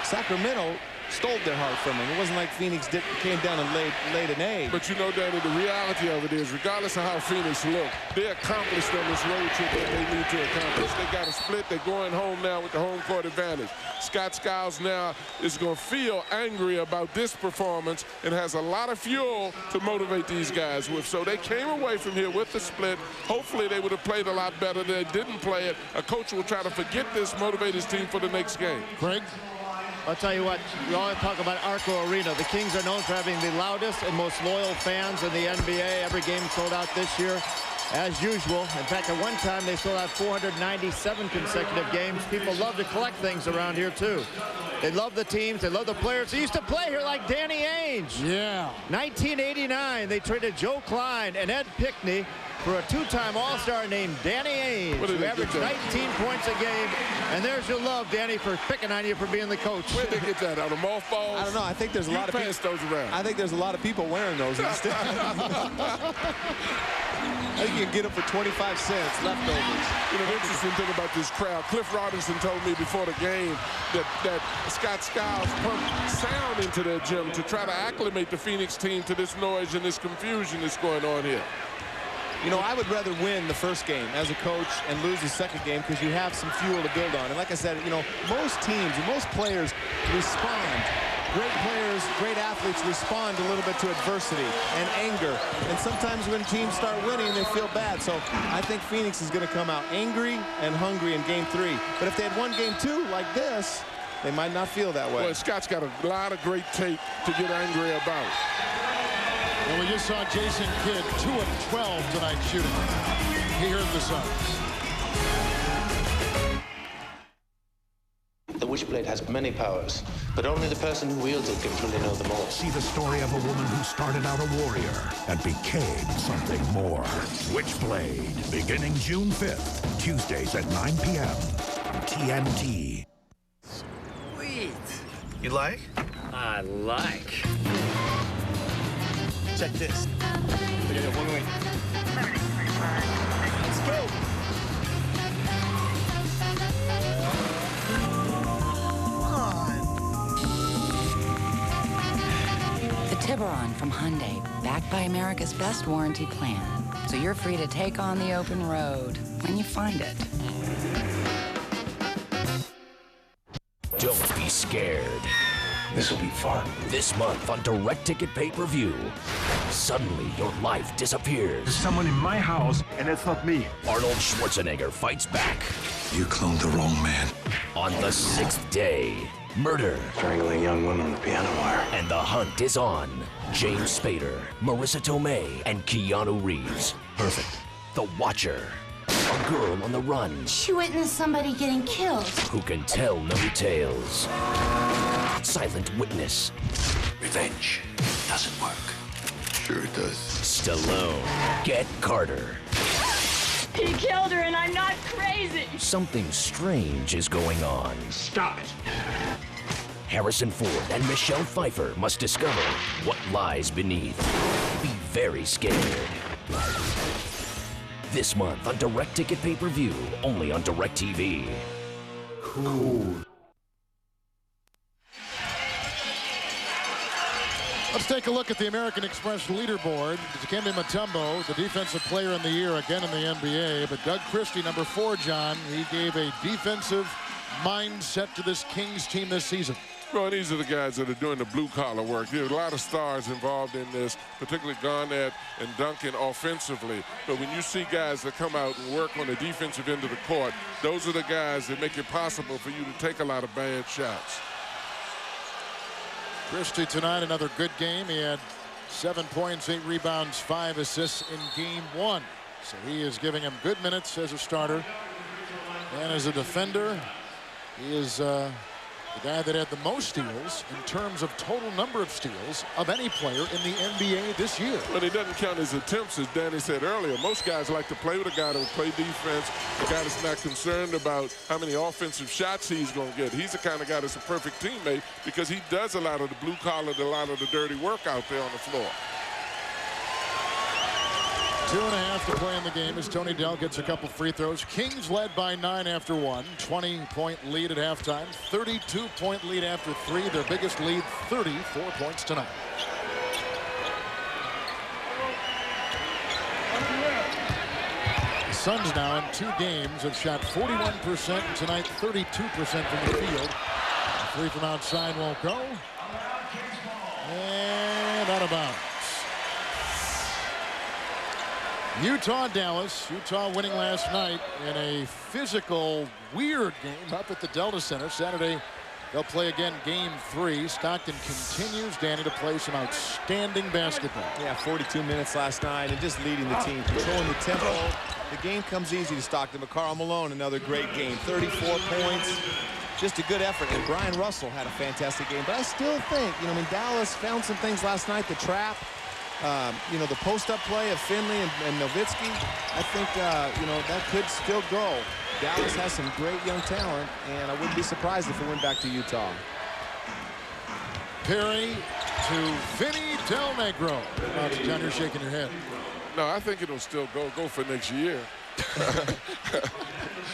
Sacramento stole their heart from them. It wasn't like Phoenix came down and laid an egg. But you know, Danny, the reality of it is, regardless of how Phoenix looked, they accomplished on this road trip that they need to accomplish. They got a split. They're going home now with the home court advantage. Scott Skiles now is going to feel angry about this performance and has a lot of fuel to motivate these guys with. So they came away from here with the split. Hopefully they would have played a lot better. They didn't play it. A coach will try to forget this, motivate his team for the next game. Craig? I'll tell you what, we always talk about Arco Arena. The Kings are known for having the loudest and most loyal fans in the NBA. Every game sold out this year, as usual. In fact, at one time, they sold out 497 consecutive games. People love to collect things around here, too. They love the teams. They love the players. They used to play here like Danny Ainge. Yeah. 1989, they traded Joe Klein and Ed Pickney for a 2-time All-Star named Danny Ainge, who averaged 19 points a game. And there's your love, Danny, for picking on you for being the coach. Where'd they get that? Out of mothballs? I don't know. I think there's a lot of pass those around. I think there's a lot of people wearing those instead. I think you can get them for 25 cents leftovers. You know, the interesting thing about this crowd, Cliff Robinson told me before the game that Scott Skiles pumped sound into their gym to try to acclimate the Phoenix team to this noise and this confusion that's going on here. You know, I would rather win the 1st game as a coach and lose the 2nd game because you have some fuel to build on. And like I said, you know, most teams and most players respond great players, great athletes respond a little bit to adversity and anger. And sometimes when teams start winning, they feel bad. So I think Phoenix is going to come out angry and hungry in Game 3. But if they had won Game 2 like this, they might not feel that way. Well, Scott's got a lot of great tape to get angry about. Well, we just saw Jason Kidd 2 of 12 tonight shooting. He heard the Suns. The Wishblade has many powers, but only the person who wields it can truly know them all. See the story of a woman who started out a warrior and became something more. Witchblade, beginning June 5th, Tuesdays at 9 p.m. TNT. Sweet. You like? I like. Check this. Wait. Let's go. The Tiburon from Hyundai, backed by America's best warranty plan. So you're free to take on the open road when you find it. Don't be scared. This will be fun. This month on Direct Ticket Pay-Per-View, suddenly your life disappears. There's someone in my house, and it's not me. Arnold Schwarzenegger fights back. You cloned the wrong man. On the 6th day, murder. Strangling young women with piano wire. And the hunt is on. James Spader, Marissa Tomei, and Keanu Reeves. Perfect. The Watcher. A girl on the run. She witnessed somebody getting killed. Who can tell no tales. Silent Witness. Revenge doesn't work. Sure it does. Stallone. Get Carter. He killed her and I'm not crazy. Something strange is going on. Stop it. Harrison Ford and Michelle Pfeiffer must discover what lies beneath. Be very scared. This month on Direct Ticket Pay-Per-View, only on DirecTV. Cool. Let's take a look at the American Express leaderboard. Dikembe Mutombo, the defensive player in the year again in the NBA. But Doug Christie, number 4, John, he gave a defensive mindset to this Kings team this season. Well, these are the guys that are doing the blue-collar work. There are a lot of stars involved in this, particularly Garnett and Duncan offensively. But when you see guys that come out and work on the defensive end of the court, those are the guys that make it possible for you to take a lot of bad shots. Christie tonight, another good game. He had 7 points, 8 rebounds, 5 assists in Game 1. So he is giving him good minutes as a starter. And as a defender, he is the guy that had the most steals in terms of total number of steals of any player in the NBA this year. But it doesn't count his attempts, as Danny said earlier. Most guys like to play with a guy that will play defense, a guy that's not concerned about how many offensive shots he's going to get. He's the kind of guy that's a perfect teammate because he does a lot of the blue collar, a lot of the dirty work out there on the floor. 2.5 to play in the game as Tony Dell gets a couple free throws. Kings led by 9 after 1. 20-point lead at halftime. 32-point lead after 3. Their biggest lead, 34 points tonight. The Suns now in 2 games have shot 41% and tonight 32% from the field. The 3 from outside won't go. And out of bounds. Utah-Dallas. Utah winning last night in a physical, weird game up at the Delta Center. Saturday, they'll play again Game 3. Stockton continues, Danny, to play some outstanding basketball. Yeah, 42 minutes last night and just leading the team, controlling the tempo. The game comes easy to Stockton, but Karl Malone, another great game. 34 points. Just a good effort. And Brian Russell had a fantastic game. But I still think, Dallas found some things last night. The trap. The post-up play of Finley and Nowitzki, I think, that could still go. Dallas has some great young talent, and I wouldn't be surprised if it went back to Utah. Perry to Vinny Del Negro. John, you're shaking your head. No, I think it'll still go for next year.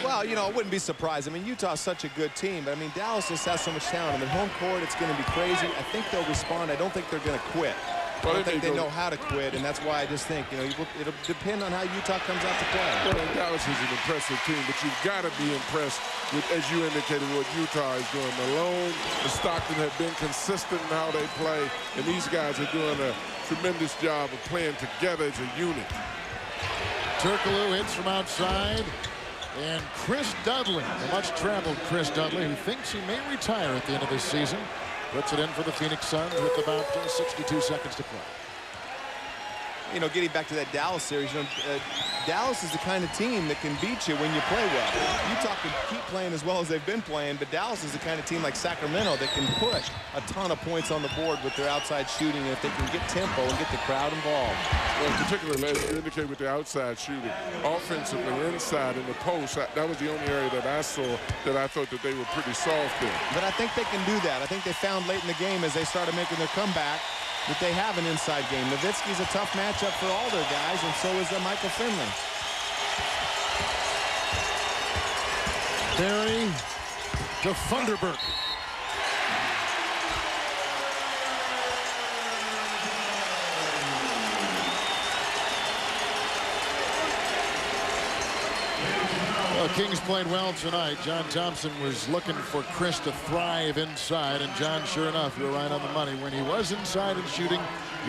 Well, I wouldn't be surprised. Utah's such a good team, but, Dallas just has so much talent. Home court, it's going to be crazy. I think they'll respond. I don't think they're going to quit. I don't think they know how to quit, and that's why I just think, you know, it'll depend on how Utah comes out to play. Well, Dallas is an impressive team, but you've got to be impressed with, as you indicated, what Utah is doing. Malone and Stockton have been consistent in how they play, and these guys are doing a tremendous job of playing together as a unit. Turkoglu hits from outside. And Chris Dudley, the much-traveled Chris Dudley, who thinks he may retire at the end of this season, puts it in for the Phoenix Suns with about 62 seconds to play. You know, getting back to that Dallas series, you know, Dallas is the kind of team that can beat you when you play well. Utah can keep playing as well as they've been playing, but Dallas is the kind of team like Sacramento that can push a ton of points on the board with their outside shooting, and if they can get tempo and get the crowd involved. Well, particularly, as you indicate with the outside shooting, offensively inside in the post, that was the only area that I saw that I thought that they were pretty soft in. But I think they can do that. I think they found late in the game as they started making their comeback that they have an inside game. Nowitzki's a tough matchup for all their guys, and so is Michael Finley. Barry to Funderburk. Well, Kings played well tonight. John Thompson was looking for Chris to thrive inside, and John, sure enough, you're right on the money. When he was inside and shooting,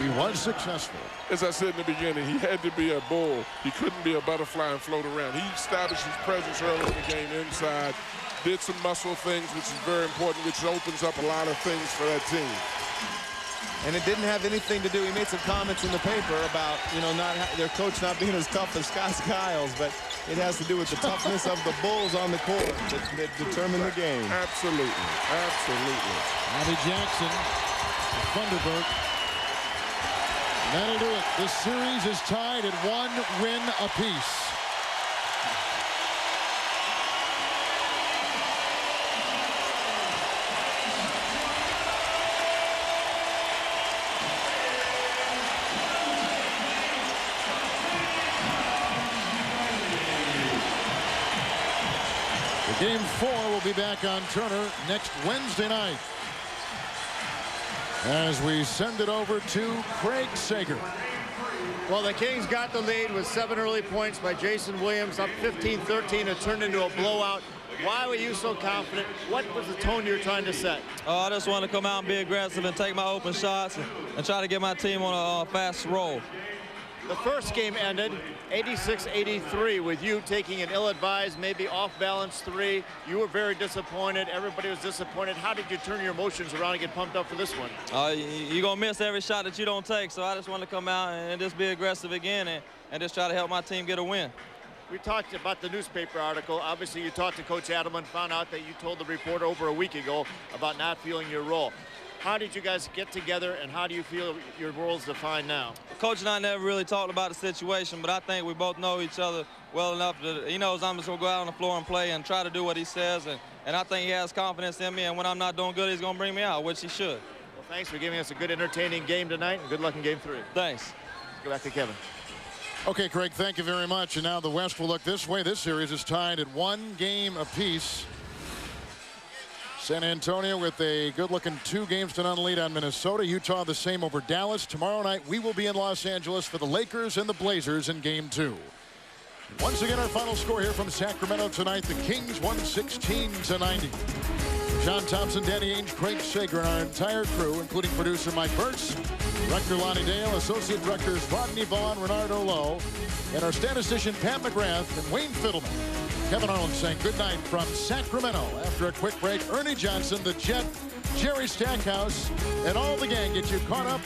he was successful. As I said in the beginning, he had to be a bull. He couldn't be a butterfly and float around. He established his presence early in the game inside, did some muscle things, which is very important, which opens up a lot of things for that team. And it didn't have anything to do. He made some comments in the paper about, you know, their coach not being as tough as Scott Skiles, but it has to do with the toughness of the Bulls on the court that determine the game. Absolutely, absolutely. Bobby Jackson, Funderburk. That'll do it. This series is tied at 1 win apiece. Game 4 will be back on Turner next Wednesday night. As we send it over to Craig Sager. Well, the Kings got the lead with 7 early points by Jason Williams, up 15-13. It turned into a blowout. Why were you so confident? What was the tone you were trying to set? Oh, I just wanted to come out and be aggressive and take my open shots and try to get my team on a fast roll. The first game ended 86-83 with you taking an ill-advised, maybe off-balance 3. You were very disappointed. Everybody was disappointed. How did you turn your emotions around and get pumped up for this one? You're going to miss every shot that you don't take, so I just want to come out and just be aggressive again and just try to help my team get a win. We talked about the newspaper article. Obviously, you talked to Coach Adelman, found out that you told the reporter over a week ago about not feeling your role. How did you guys get together, and how do you feel your role's defined now? Coach and I never really talked about the situation, but I think we both know each other well enough that he knows I'm just going to go out on the floor and play and try to do what he says, and I think he has confidence in me, and when I'm not doing good, he's going to bring me out, which he should. Well, thanks for giving us a good, entertaining game tonight, and good luck in Game 3. Thanks. Let's go back to Kevin. Okay, Craig, thank you very much. And now the West will look this way. This series is tied at 1 game apiece. San Antonio with a good-looking 2-0 lead on Minnesota. Utah the same over Dallas. Tomorrow night we will be in Los Angeles for the Lakers and the Blazers in Game 2. Once again, our final score here from Sacramento tonight. The Kings 116-90. John Thompson, Danny Ainge, Craig Sager, and our entire crew, including producer Mike Burtz, director Lonnie Dale, associate directors Rodney Vaughn, Renardo Lowe, and our statistician Pat McGrath and Wayne Fiddleman. Kevin Harlan saying good night from Sacramento. After a quick break, Ernie Johnson, the Jet, Jerry Stackhouse, and all the gang get you caught up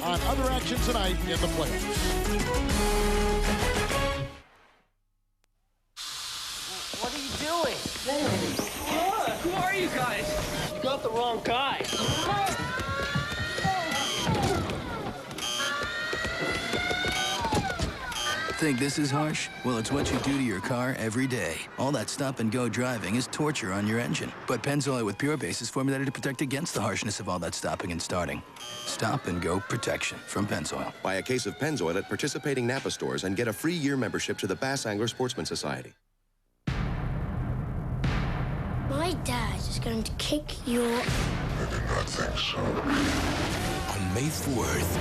on other action tonight in the playoffs. What are you doing? What? Who are you guys? You got the wrong guy. Think this is harsh? Well, it's what you do to your car every day. All that stop-and-go driving is torture on your engine. But Pennzoil with Pure Base is formulated to protect against the harshness of all that stopping and starting. Stop-and-go protection from Pennzoil. Buy a case of Pennzoil at participating Napa stores and get a free year membership to the Bass Angler Sportsman Society. My dad is going to kick your... I do not think so. on May 4th.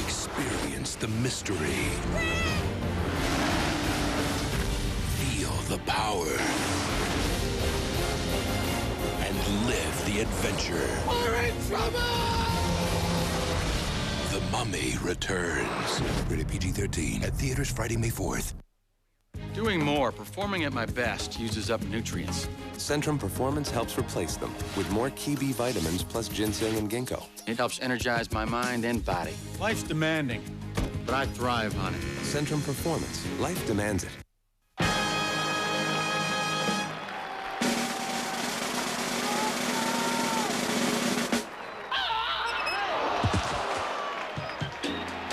Experience the mystery. Feel the power. And live the adventure. We're in trouble! The Mummy returns. Rated PG-13 at theaters Friday, May 4th. Doing more, performing at my best, uses up nutrients. Centrum Performance helps replace them with more key B vitamins plus ginseng and ginkgo. It helps energize my mind and body. Life's demanding, but I thrive on it. Centrum Performance. Life demands it.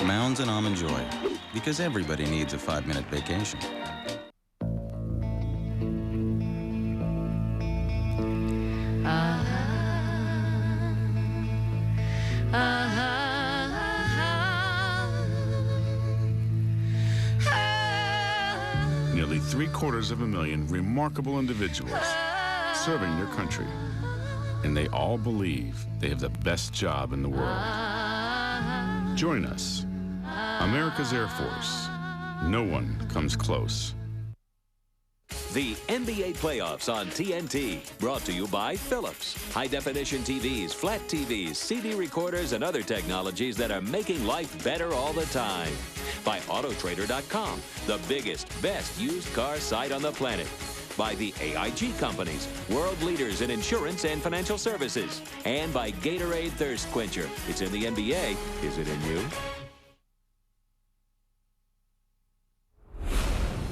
Mounds and Almond Joy, because everybody needs a 5-minute vacation. Nearly 750,000 remarkable individuals serving their country. And they all believe they have the best job in the world. Join us, America's Air Force. No one comes close. The NBA playoffs on TNT, brought to you by Philips. High-definition TVs, flat TVs, CD recorders, and other technologies that are making life better all the time. By Autotrader.com, the biggest, best used car site on the planet. By the AIG companies, world leaders in insurance and financial services. And by Gatorade Thirst Quencher. It's in the NBA. Is it in you?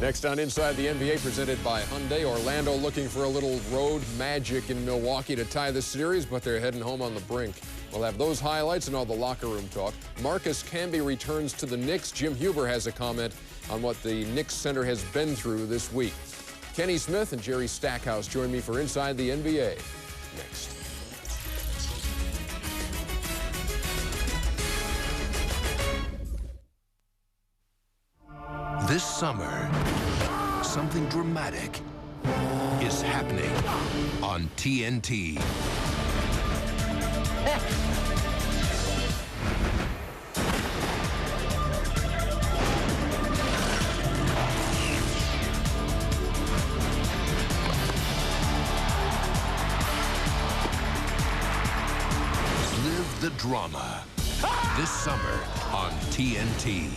Next on Inside the NBA, presented by Hyundai. Orlando looking for a little road magic in Milwaukee to tie the series, but they're heading home on the brink. We'll have those highlights and all the locker room talk. Marcus Camby returns to the Knicks. Jim Huber has a comment on what the Knicks center has been through this week. Kenny Smith and Jerry Stackhouse join me for Inside the NBA next. This summer, something dramatic is happening on TNT. Live the drama this summer on TNT.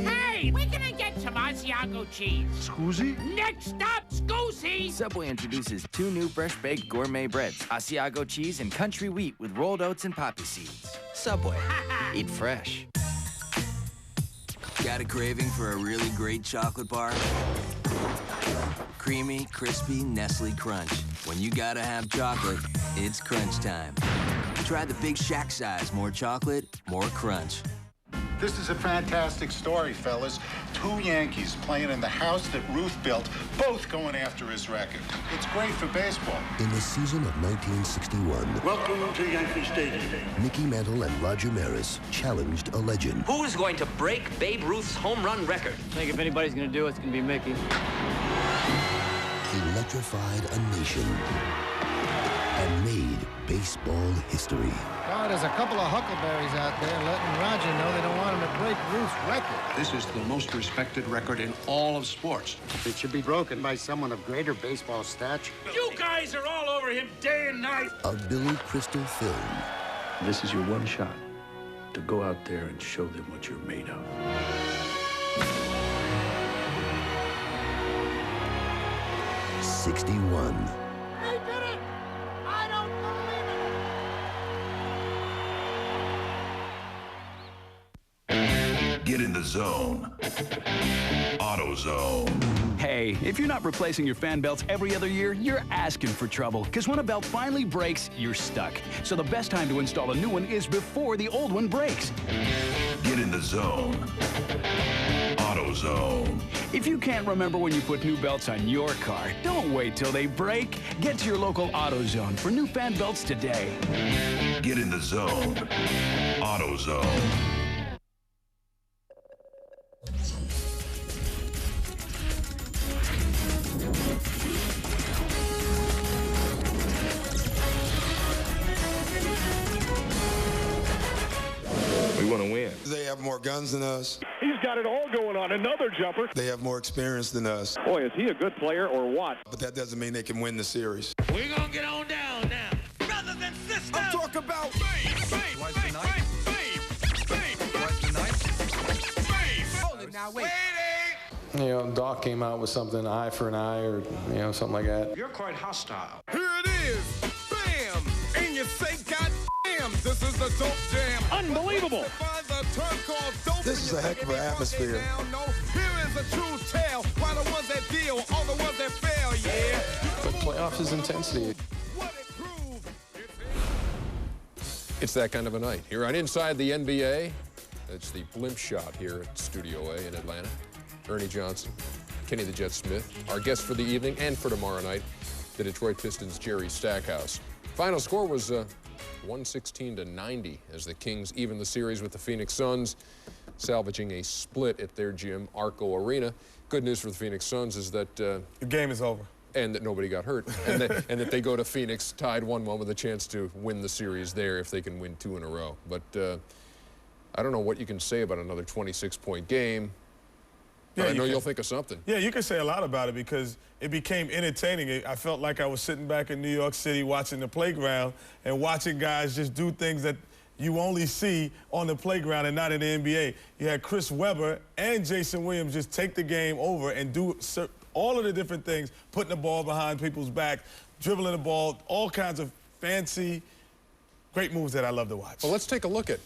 Hey, where can I get some Asiago cheese? Scusi? Next up, Scusi! Subway introduces 2 new fresh-baked gourmet breads, Asiago cheese and country wheat with rolled oats and poppy seeds. Subway. Eat fresh. Got a craving for a really great chocolate bar? Creamy, crispy, Nestle Crunch. When you gotta have chocolate, it's crunch time. Try the Big Shack size. More chocolate, more crunch. This is a fantastic story, fellas. 2 Yankees playing in the house that Ruth built, both going after his record. It's great for baseball. In the season of 1961, Welcome to Yankee Stadium. Mickey Mantle and Roger Maris challenged a legend. Who is going to break Babe Ruth's home run record? I think if anybody's going to do it, it's going to be Mickey. Electrified a nation and made baseball history. Oh, there's a couple of huckleberries out there letting Roger know they don't want him to break Ruth's record. This is the most respected record in all of sports. It should be broken by someone of greater baseball stature. You guys are all over him day and night. A Billy Crystal film. This is your one shot to go out there and show them what you're made of. '61. They did it! I don't believe it! Get in the zone. AutoZone. Hey, if you're not replacing your fan belts every other year, you're asking for trouble. Because when a belt finally breaks, you're stuck. So the best time to install a new one is before the old one breaks. Get in the zone. AutoZone. If you can't remember when you put new belts on your car, don't wait till they break. Get to your local AutoZone for new fan belts today. Get in the zone. AutoZone. guns than us. He's got it all going on. Another jumper. They have more experience than us. Boy, is he a good player or what? But that doesn't mean they can win the series. We're gonna get on down now. Brothers and sisters. I'm talking about Twice tonight. Twice tonight. Hold it now, wait. You know, Doc came out with something, eye for an eye, or, you know, something like that. You're quite hostile. Here it is. Bam! And you say, God damn, this is the dope jam. Unbelievable. This is a heck of an atmosphere. Here is a true tale. Why the ones that deal, all the ones that fail, yeah. But playoffs is intensity. It's that kind of a night. Here on Inside the NBA, it's the blimp shot here at Studio A in Atlanta. Ernie Johnson, Kenny the Jet Smith, our guest for the evening and for tomorrow night, the Detroit Pistons' Jerry Stackhouse. Final score was 116-90 as the Kings even the series with the Phoenix Suns, salvaging a split at their gym, Arco Arena. Good news for the Phoenix Suns is that the game is over. And that nobody got hurt, and that they go to Phoenix tied 1-1 with a chance to win the series there if they can win 2 in a row. But I don't know what you can say about another 26-point game. Yeah, I know you'll think of something. Yeah, you can say a lot about it because it became entertaining. I felt like I was sitting back in New York City watching the playground and watching guys just do things that you only see on the playground and not in the NBA. You had Chris Webber and Jason Williams just take the game over and do all of the different things, putting the ball behind people's back, dribbling the ball, all kinds of fancy, great moves that I love to watch. Well, let's take a look at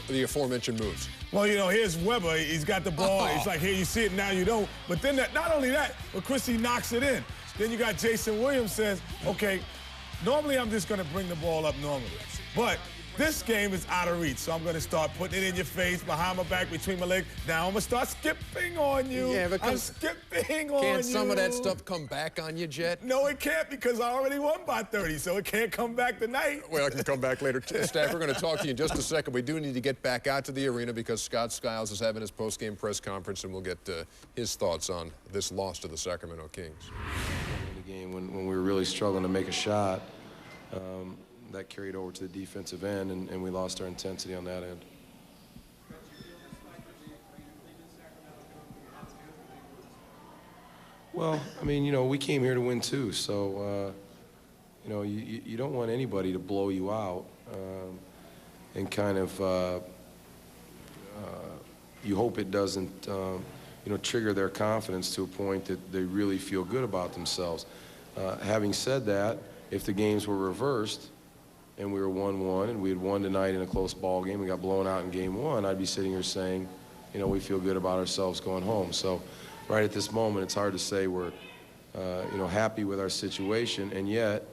the aforementioned moves. Well, you know, here's Webber. He's got the ball. It's like, here, you see it, now you don't. But then not only that, but Chrissy knocks it in. Then you got Jason Williams says, okay, normally I'm just going to bring the ball up normally. But this game is out of reach, so I'm going to start putting it in your face, behind my back, between my legs. Now I'm going to start skipping on you. Yeah, but I'm skipping on you. Can't some of that stuff come back on you, Jet? No, it can't because I already won by 30, so it can't come back tonight. Well, I can come back later. Stack, we're going to talk to you in just a second. We do need to get back out to the arena because Scott Skiles is having his post-game press conference, and we'll get his thoughts on this loss to the Sacramento Kings. In the game when we were really struggling to make a shot, that carried over to the defensive end, and we lost our intensity on that end. Well, I mean, you know, we came here to win too, so, you know, you don't want anybody to blow you out and kind of, you hope it doesn't, you know, trigger their confidence to a point that they really feel good about themselves. Having said that, if the games were reversed, and we were 1-1, and we had won tonight in a close ball game, we got blown out in game 1, I'd be sitting here saying, you know, we feel good about ourselves going home. So right at this moment, it's hard to say we're, you know, happy with our situation, and yet,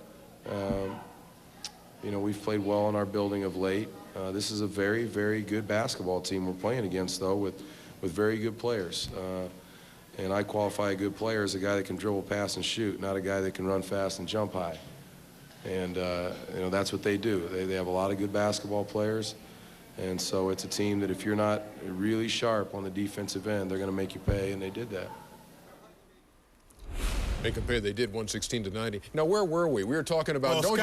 you know, we've played well in our building of late. This is a very, very good basketball team we're playing against, though, with very good players. And I qualify a good player as a guy that can dribble, pass, and shoot, not a guy that can run fast and jump high. And, you know, that's what they do. They have a lot of good basketball players. And so it's a team that if you're not really sharp on the defensive end, they're going to make you pay, and they did that. Make them pay. They did 116-90. Now, where were we? We were talking about... Well,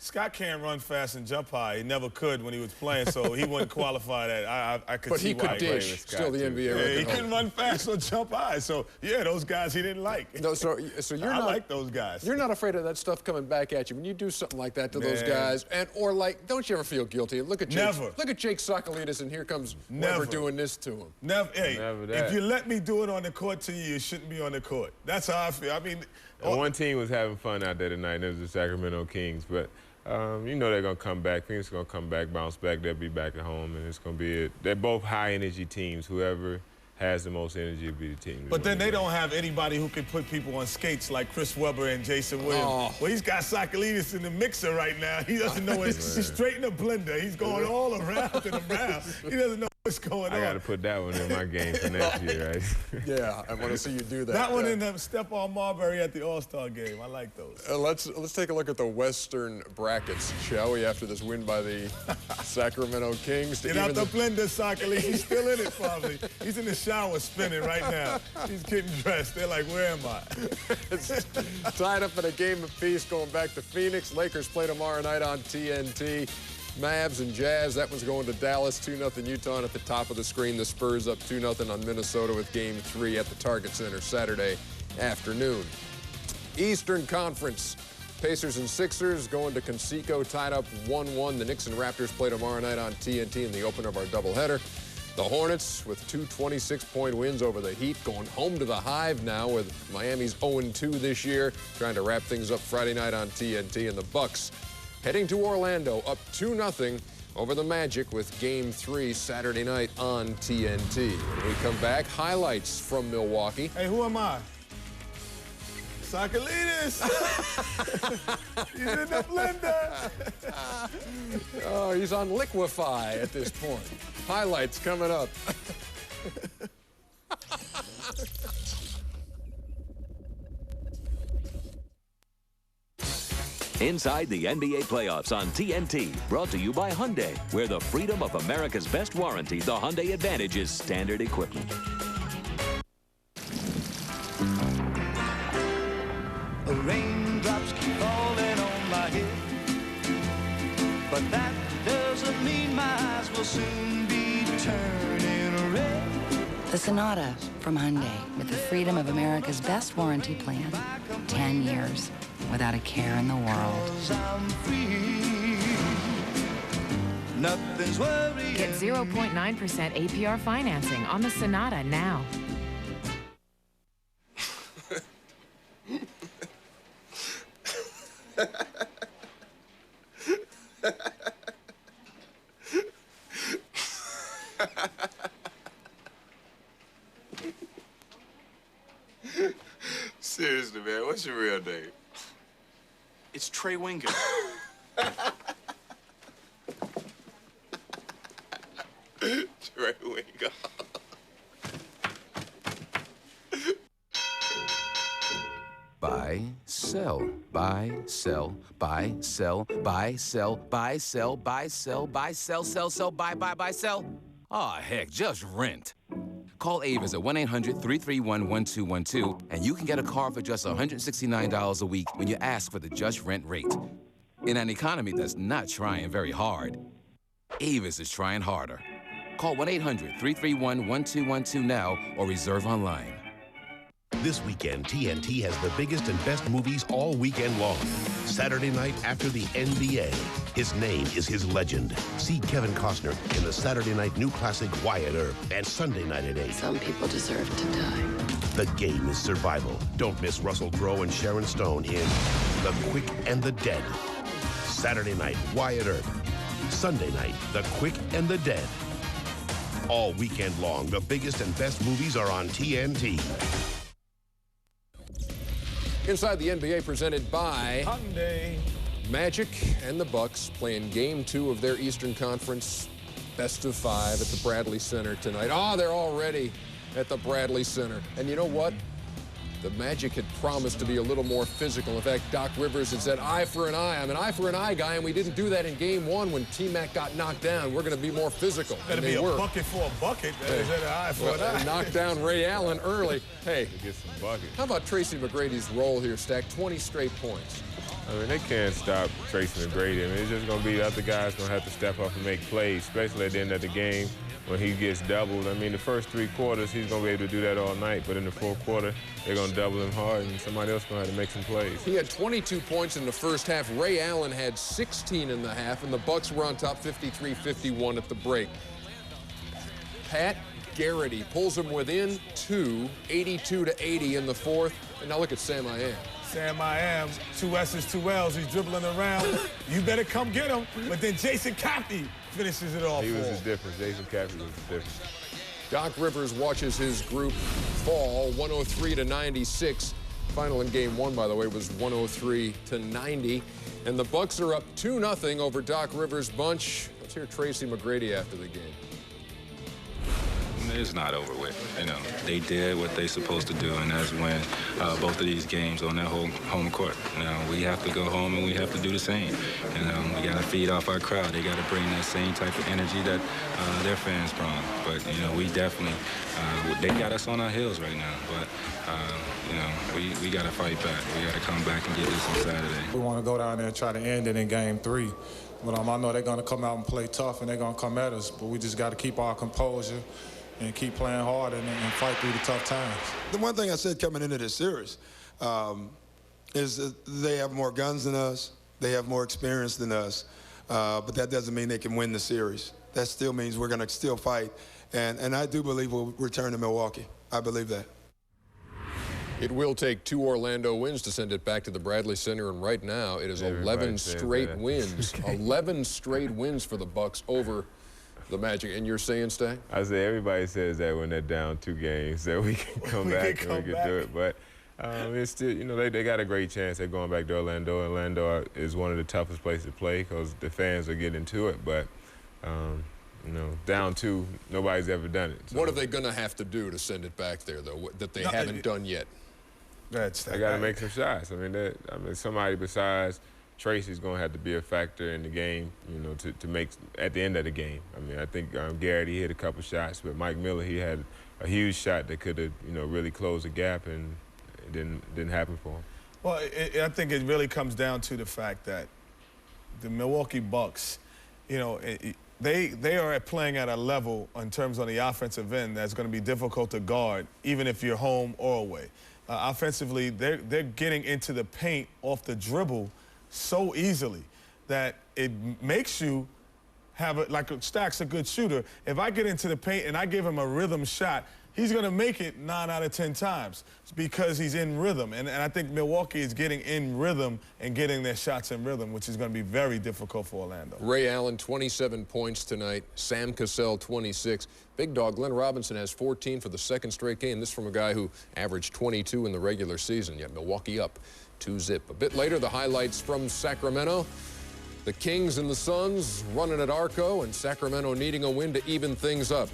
Scott can't run fast and jump high. He never could when he was playing, so he wouldn't qualify that. I could see why. But he could dish. Still the NBA record. Yeah, he couldn't run fast or jump high. So, yeah, those guys he didn't like. No, so you're I not... like those guys. You're not afraid of that stuff coming back at you when you do something like that to those guys? Or, like, don't you ever feel guilty? Look at Jake. Never. Look at Jake Sokolidis, and here comes Webber doing this to him. Never. Hey, Never that. if you let me do it on the court to you, you shouldn't be on the court. That's how I feel. I mean... One team was having fun out there tonight, and it was the Sacramento Kings. But you know they're going to come back. Phoenix is going to come back, bounce back. They'll be back at home, and it's going to be it. They're both high-energy teams. Whoever has the most energy will be the team. But then they don't have anybody who can put people on skates like Chris Webber and Jason Williams. Oh. Well, he's got Sokolidis in the mixer right now. He doesn't know he's straight in the blender. He's going all around and around. He doesn't know what's going on. I got to put that one in my game for next year, right? Yeah, I want to see you do that. That one in Stephon Marbury at the All-Star game. I like those. Let's take a look at the Western brackets, shall we, after this win by the Sacramento Kings. Get out the blender, Sokolidis. He's still in it, probably. He's in the shower spinning right now. He's getting dressed. They're like, where am I? It's tied up in a game apiece going back to Phoenix. Lakers play tomorrow night on TNT. Mavs and Jazz. That one's going to Dallas, 2-0 Utah. And at the top of the screen, the Spurs up 2-0 on Minnesota with Game 3 at the Target Center Saturday afternoon. Eastern Conference. Pacers and Sixers going to Conseco, tied up 1-1. The Knicks and Raptors play tomorrow night on TNT in the opener of our doubleheader. The Hornets with 2 26-point wins over the Heat, going home to the Hive now with Miami's 0-2 this year, trying to wrap things up Friday night on TNT. And the Bucks heading to Orlando, up 2-0 over the Magic with Game 3 Saturday night on TNT. When we come back, highlights from Milwaukee. Hey, who am I? Socralento's. He's in the blender. Oh, he's on liquefy at this point. Highlights coming up. Inside the NBA playoffs on TNT, brought to you by Hyundai, where the freedom of America's best warranty, the Hyundai Advantage, is standard equipment. Raindrops keep falling on my head, but that doesn't mean my eyes will soon be turning red. The Sonata from Hyundai, with the freedom of America's best warranty plan. 10 years without a care in the world. Nothing's worrying. Get 0.9% APR financing on the Sonata now. Seriously, man, what's your real name? It's Trey Winger. Trey Winger. Buy, sell, buy, sell, buy, sell, buy, sell, buy, sell, buy, sell, buy, sell, sell, sell, buy, sell. Aw, heck, just rent. Call Avis at 1-800-331-1212, and you can get a car for just $169 a week when you ask for the just rent rate. In an economy that's not trying very hard, Avis is trying harder. Call 1-800-331-1212 now or reserve online. This weekend, TNT has the biggest and best movies all weekend long. Saturday night after the NBA. His name is his legend. See Kevin Costner in the Saturday night new classic Wyatt Earp. And Sunday night at 8. Some people deserve to die. The game is survival. Don't miss Russell Crowe and Sharon Stone in The Quick and the Dead. Saturday night, Wyatt Earp. Sunday night, The Quick and the Dead. All weekend long, the biggest and best movies are on TNT. Inside the NBA, presented by Hyundai. Magic and the Bucks playing Game 2 of their Eastern Conference best of 5 at the Bradley Center tonight. Oh, they're already at the Bradley Center. And you know what? The Magic had promised to be a little more physical. In fact, Doc Rivers had said, eye for an eye. I'm an eye for an eye guy, and we didn't do that in Game 1 when T-Mac got knocked down. We're going to be more physical. Better be a bucket for a bucket. Hey, Is that an eye for an eye? Knocked down Ray Allen early. Hey, Get some buckets. how about Tracy McGrady's role here, Stack? 20 straight points. I mean, they can't stop Tracy McGrady. I mean, it's just going to be the other guys going to have to step up and make plays, especially at the end of the game when he gets doubled. I mean, the first 3 quarters, he's going to be able to do that all night, but in the fourth quarter, they're going to double him hard, and somebody else going to have to make some plays. He had 22 points in the first half. Ray Allen had 16 in the half, and the Bucks were on top 53-51 at the break. Pat Garrity pulls him within 2, 82-80 in the fourth. And now look at Sam I Am. Sam I Am, 2 S's, 2 L's. He's dribbling around. You better come get him. But then Jason Caffey finishes it off. He was the difference. Jason Caffey was the difference. Doc Rivers watches his group fall 103-96. Final in Game 1, by the way, was 103-90. And the Bucks are up 2-0 over Doc Rivers' bunch. Let's hear Tracy McGrady after the game. It's not over with. You know, they did what they're supposed to do, and that's win both of these games on their home court. You know, we have to go home and we have to do the same. You know, we got to feed off our crowd. They got to bring that same type of energy that their fans bring. But you know, we definitely they got us on our heels right now. But you know, we got to fight back. We got to come back and get this on Saturday. We want to go down there and try to end it in Game 3. But I know they're going to come out and play tough, and they're going to come at us. But we just got to keep our composure and keep playing hard and fight through the tough times. The one thing I said coming into this series is that they have more guns than us. They have more experience than us. But that doesn't mean they can win the series. That still means we're going to still fight. And I do believe we'll return to Milwaukee. I believe that. It will take 2 Orlando wins to send it back to the Bradley Center, and right now it is 11 straight wins. 11 straight wins for the Bucks over the Magic. And you're saying, Stay? I say everybody says that when they're down 2 games that we can come back and we can do it. But it's still, you know, they got a great chance. They're going back to Orlando. Orlando is one of the toughest places to play because the fans are getting to it. But you know, down 2, nobody's ever done it. So. What are they going to have to do to send it back there, though, that they haven't done yet? They got to make some shots. I mean, somebody besides Tracy's going to have to be a factor in the game, you know, to make at the end of the game. I mean, I think Garrett, he hit a couple shots, but Mike Miller, he had a huge shot that could have, you know, really closed the gap, and it didn't happen for him. Well, I think it really comes down to the fact that the Milwaukee Bucks, you know, they are playing at a level in terms of the offensive end that's going to be difficult to guard, even if you're home or away. Offensively, they're getting into the paint off the dribble so easily that it makes you have like Stack's a good shooter. If I get into the paint and I give him a rhythm shot, he's going to make it 9 out of 10 times. It's because he's in rhythm. And I think Milwaukee is getting in rhythm and getting their shots in rhythm, which is going to be very difficult for Orlando. Ray Allen, 27 points tonight. Sam Cassell, 26. Big dog Glenn Robinson has 14 for the 2nd straight game. This from a guy who averaged 22 in the regular season, yet Milwaukee up 2-zip. A bit later, the highlights from Sacramento. The Kings and the Suns running at Arco, and Sacramento needing a win to even things up.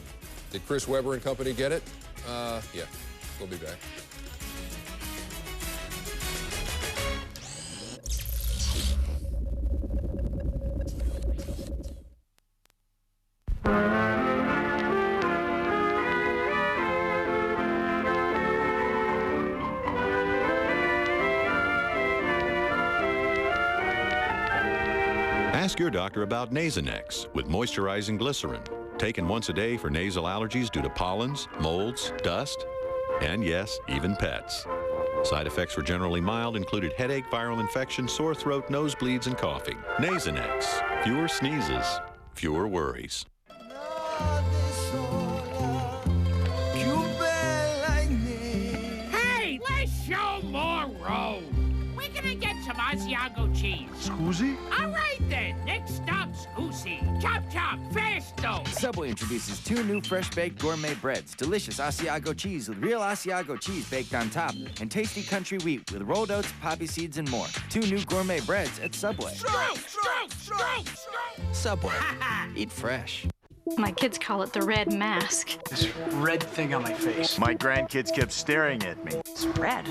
Did Chris Webber and company get it? Yeah, we'll be back. Ask your doctor about Nasonex with moisturizing glycerin. Taken once a day for nasal allergies due to pollens, molds, dust, and yes, even pets. Side effects were generally mild, included headache, viral infection, sore throat, nosebleeds, and coughing. Nasonex. Fewer sneezes, fewer worries. Hey, let's show more road. We're gonna get some Asiago cheese. Scusi? All right then, next stop, Scusi. Chop chop, fasto. Subway introduces 2 new fresh-baked gourmet breads. Delicious Asiago cheese with real Asiago cheese baked on top, and tasty country wheat with rolled oats, poppy seeds, and more. 2 new gourmet breads at Subway. Stroke. Subway. Eat fresh. My kids call it the red mask. This red thing on my face. My grandkids kept staring at me. It's red.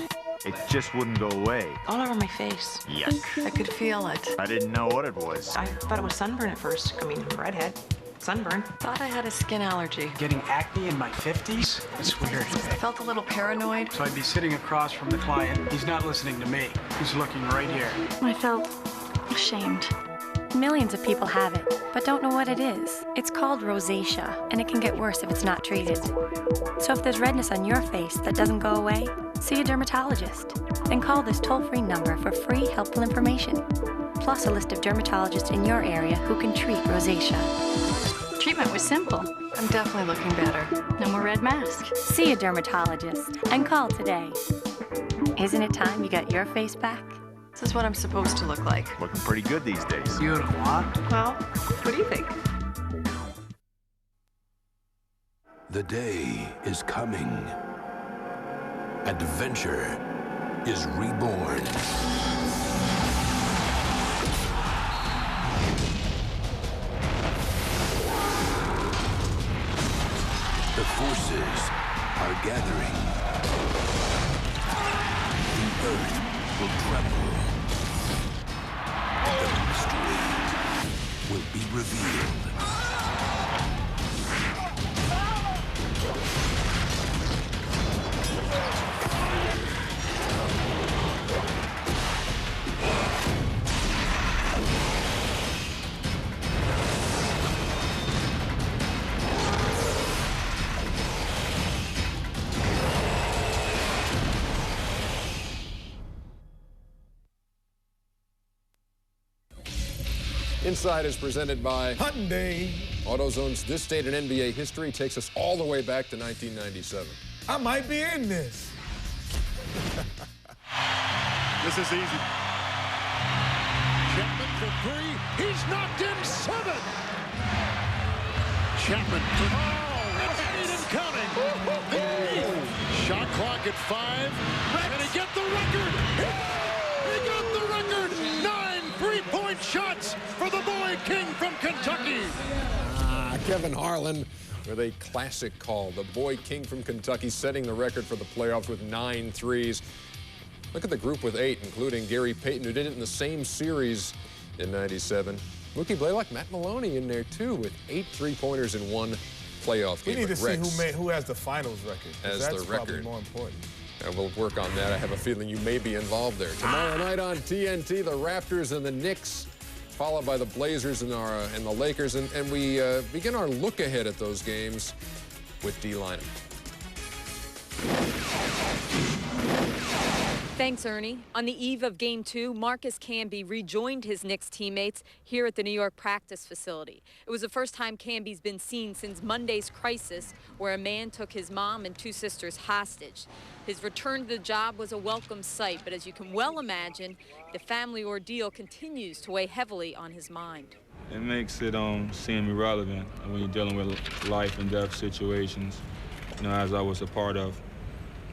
It just wouldn't go away. All over my face. Yuck. I could feel it. I didn't know what it was. I thought it was sunburn at first. I mean, redhead. Sunburn. Thought I had a skin allergy. Getting acne in my 50s? It's weird. I felt a little paranoid. So I'd be sitting across from the client. He's not listening to me. He's looking right here. I felt ashamed. Millions of people have it, but don't know what it is. It's called rosacea, and it can get worse if it's not treated. So if there's redness on your face that doesn't go away, see a dermatologist. Then call this toll-free number for free, helpful information, plus a list of dermatologists in your area who can treat rosacea. Treatment was simple. I'm definitely looking better. No more red mask. See a dermatologist and call today. Isn't it time you got your face back? This is what I'm supposed to look like. Looking pretty good these days. Beautiful, huh? Well, what do you think? The day is coming. Adventure is reborn. The forces are gathering. The earth will tremble. And the mystery will be revealed. Inside is presented by Hyundai. AutoZone's This Date in NBA History takes us all the way back to 1997. I might be in this. This is easy. Chapman for three. He's knocked in 7. Chapman for 8 and counting. The 8th. Shot clock at 5. Can he get the record? He got the record. 9 3-point shots for the boy king from Kentucky. Kevin Harlan with a classic call. The boy king from Kentucky setting the record for the playoffs with 9 threes. Look at the group with 8, including Gary Payton, who did it in the same series in '97. Mookie Blaylock, Matt Maloney in there, too, with 8 3-pointers in one playoff game. We need to see who has the finals record. As that's the record. Probably more important. And we'll work on that. I have a feeling you may be involved there. Tomorrow night on TNT, the Raptors and the Knicks, followed by the Blazers and the Lakers. And we begin our look ahead at those games with D. Lynam. Thanks, Ernie. On the eve of Game 2, Marcus Camby rejoined his Knicks teammates here at the New York practice facility. It was the first time Camby's been seen since Monday's crisis, where a man took his mom and 2 sisters hostage. His return to the job was a welcome sight, but as you can well imagine, the family ordeal continues to weigh heavily on his mind. It makes it seem irrelevant when you're dealing with life and death situations, you know, as I was a part of,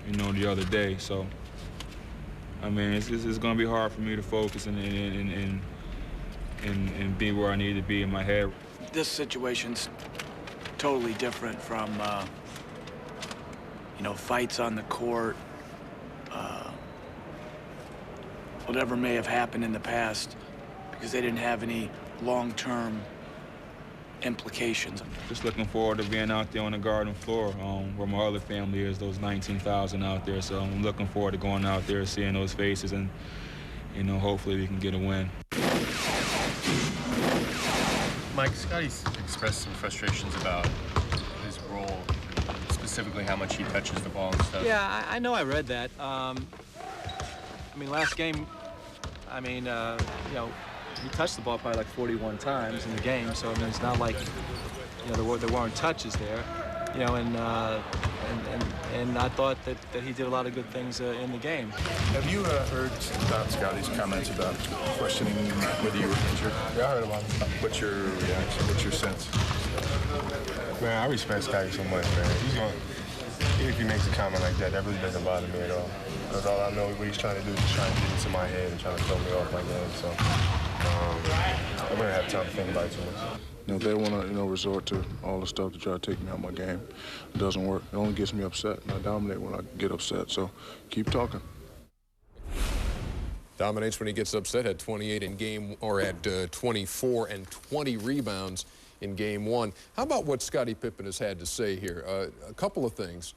you know, the other day. So, I mean, it's going to be hard for me to focus and be where I need to be in my head. This situation's totally different from, you know, fights on the court, whatever may have happened in the past, because they didn't have any long-term implications. Just looking forward to being out there on the garden floor where my other family is, those 19,000 out there. So I'm looking forward to going out there, seeing those faces, and, you know, hopefully we can get a win. Mike, Scotty's expressed some frustrations about his role, specifically how much he touches the ball and stuff. Yeah, I know I read that. I mean, last game, I mean, you know, he touched the ball probably like 41 times in the game, so I mean, it's not like, you know, there weren't touches there, you know, and I thought that he did a lot of good things in the game. Have you heard about Scotty's comments about questioning whether you were injured? Yeah, I heard about him. What's your reaction? What's your sense? Man, I respect Scotty so much, man. Even if he makes a comment like that, that really doesn't bother me at all. Because all I know what he's trying to do is just trying to get into my head and trying to throw me off my game. So I wouldn't have time to think about it too much. You know, they want to, you know, resort to all the stuff to try to take me out of my game. It doesn't work. It only gets me upset, and I dominate when I get upset. So keep talking. Dominates when he gets upset. Had 28 in game, or had 24 and 20 rebounds in game 1. How about what Scottie Pippen has had to say here? A couple of things.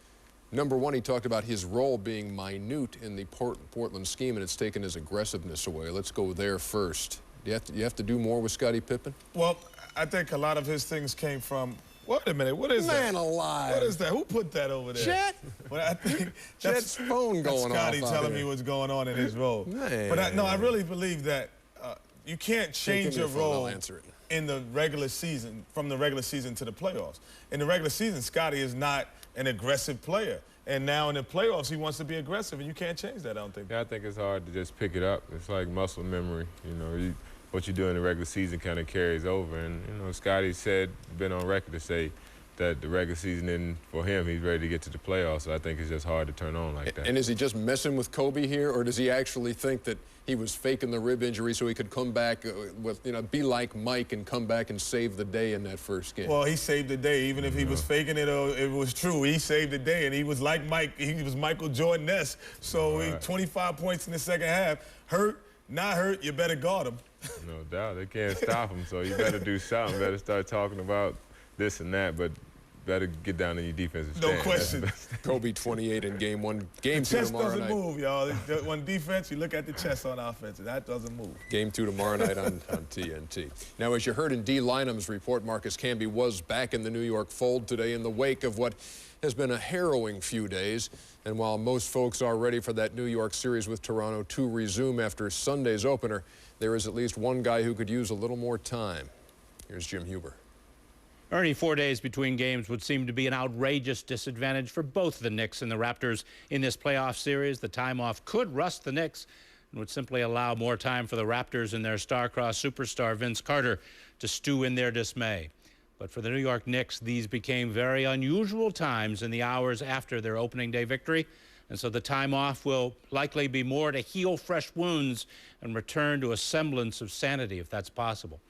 Number one, he talked about his role being minute in the Portland scheme, and it's taken his aggressiveness away. Let's go there first. Do you have to do more with Scottie Pippen? Well, I think a lot of his things came from. Wait a minute, what is that? Man alive. What is that? Who put that over there? Chet? Well, I think Chet's phone going off. Scotty telling me what's going on in his role. Man. But I really believe that you can't change your role in the regular season, from the regular season to the playoffs. In the regular season, Scotty is not an aggressive player. And now in the playoffs, he wants to be aggressive, and you can't change that, I don't think. Yeah, I think it's hard to just pick it up. It's like muscle memory. You know, what you do in the regular season kind of carries over. And, you know, Scotty been on record to say that the regular season isn't for him. He's ready to get to the playoffs. So I think it's just hard to turn on like that. And is he just messing with Kobe here, or does he actually think that he was faking the rib injury so he could come back with, you know, be like Mike and come back and save the day in that first game? Well, he saved the day. Even if he was faking it or it was true, he saved the day. And he was like Mike. He was Michael Jordan-esque. So he 25 points in the second half. Hurt, not hurt, you better guard him. No doubt. They can't stop him. So you better do something. Better start talking about this and that. But better get down in your defensive stand. No question. Kobe 28 in game 1. Game 2 tomorrow night. The chest doesn't move, y'all. On defense, you look at the chest on offense, and that doesn't move. Game 2 tomorrow night on TNT. Now, as you heard in D. Lynam's report, Marcus Camby was back in the New York fold today in the wake of what has been a harrowing few days. And while most folks are ready for that New York series with Toronto to resume after Sunday's opener, there is at least one guy who could use a little more time. Here's Jim Huber. Ernie, 4 days between games would seem to be an outrageous disadvantage for both the Knicks and the Raptors in this playoff series. The time off could rust the Knicks and would simply allow more time for the Raptors and their star-crossed superstar Vince Carter to stew in their dismay. But for the New York Knicks, these became very unusual times in the hours after their opening day victory. And so the time off will likely be more to heal fresh wounds and return to a semblance of sanity, if that's possible.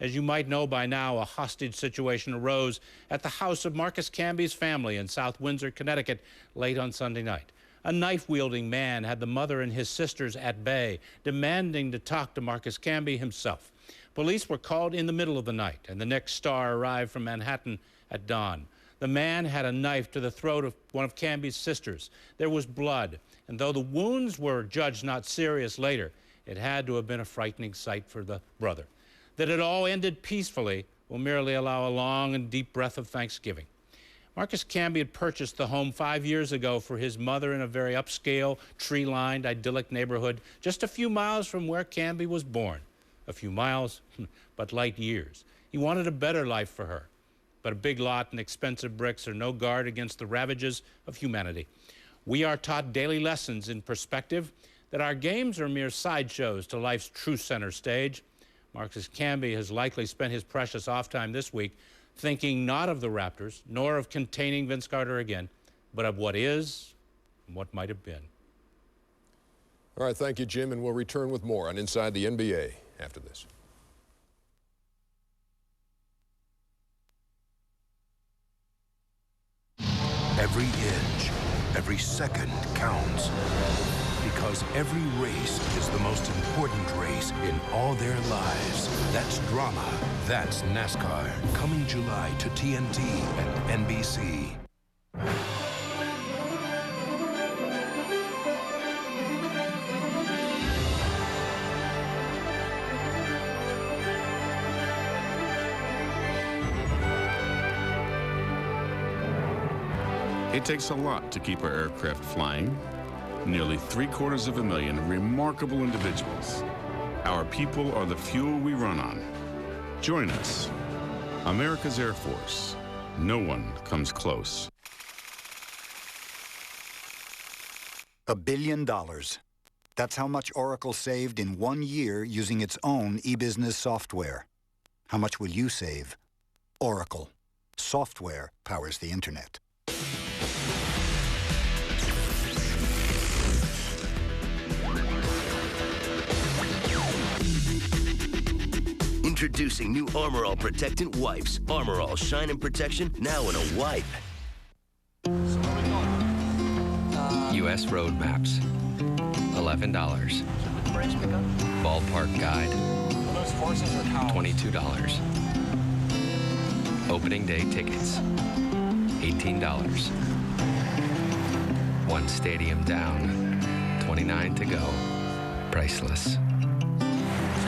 As you might know by now, a hostage situation arose at the house of Marcus Camby's family in South Windsor, Connecticut, late on Sunday night. A knife-wielding man had the mother and his sisters at bay, demanding to talk to Marcus Camby himself. Police were called in the middle of the night, and the Knicks star arrived from Manhattan at dawn. The man had a knife to the throat of one of Camby's sisters. There was blood, and though the wounds were judged not serious later, it had to have been a frightening sight for the brother. That it all ended peacefully will merely allow a long and deep breath of thanksgiving. Marcus Camby had purchased the home 5 years ago for his mother in a very upscale, tree-lined, idyllic neighborhood just a few miles from where Camby was born. A few miles, but light years. He wanted a better life for her. But a big lot and expensive bricks are no guard against the ravages of humanity. We are taught daily lessons in perspective, that our games are mere sideshows to life's true center stage. Marcus Camby has likely spent his precious off time this week thinking not of the Raptors, nor of containing Vince Carter again, but of what is and what might have been. All right, thank you, Jim, and we'll return with more on Inside the NBA after this. Every inch, every second counts. Because every race is the most important race in all their lives. That's drama. That's NASCAR. Coming July to TNT and NBC. It takes a lot to keep our aircraft flying. Nearly 750,000 remarkable individuals. Our people are the fuel we run on. Join us. America's Air Force. No one comes close. $1 billion. That's how much Oracle saved in 1 year using its own e-business software. How much will you save? Oracle. Software powers the internet. Introducing new Armor All Protectant Wipes. Armor All Shine and Protection, now in a wipe. U.S. road maps, $11. Ballpark guide, $22. Opening day tickets, $18. One stadium down, 29 to go. Priceless. So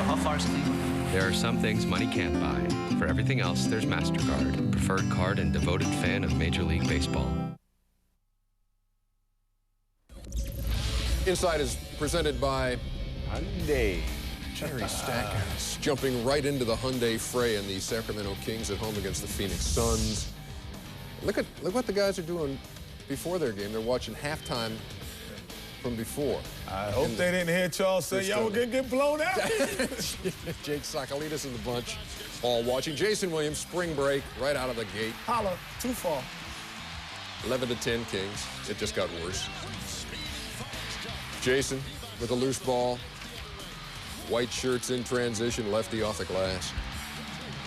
how far is Cleveland? There are some things money can't buy. For everything else, there's MasterCard, preferred card and devoted fan of Major League Baseball. Inside is presented by Hyundai. Jerry Stackhouse jumping right into the Hyundai fray in the Sacramento Kings at home against the Phoenix Suns. Look what the guys are doing before their game. They're watching halftime from before. I hope they didn't hear Charles say, y'all were going to get blown out. Jake Sakalidis and the bunch all watching. Jason Williams, spring break, right out of the gate. Holla, too far. 11-10 Kings. It just got worse. Jason with a loose ball. White shirts in transition, lefty off the glass.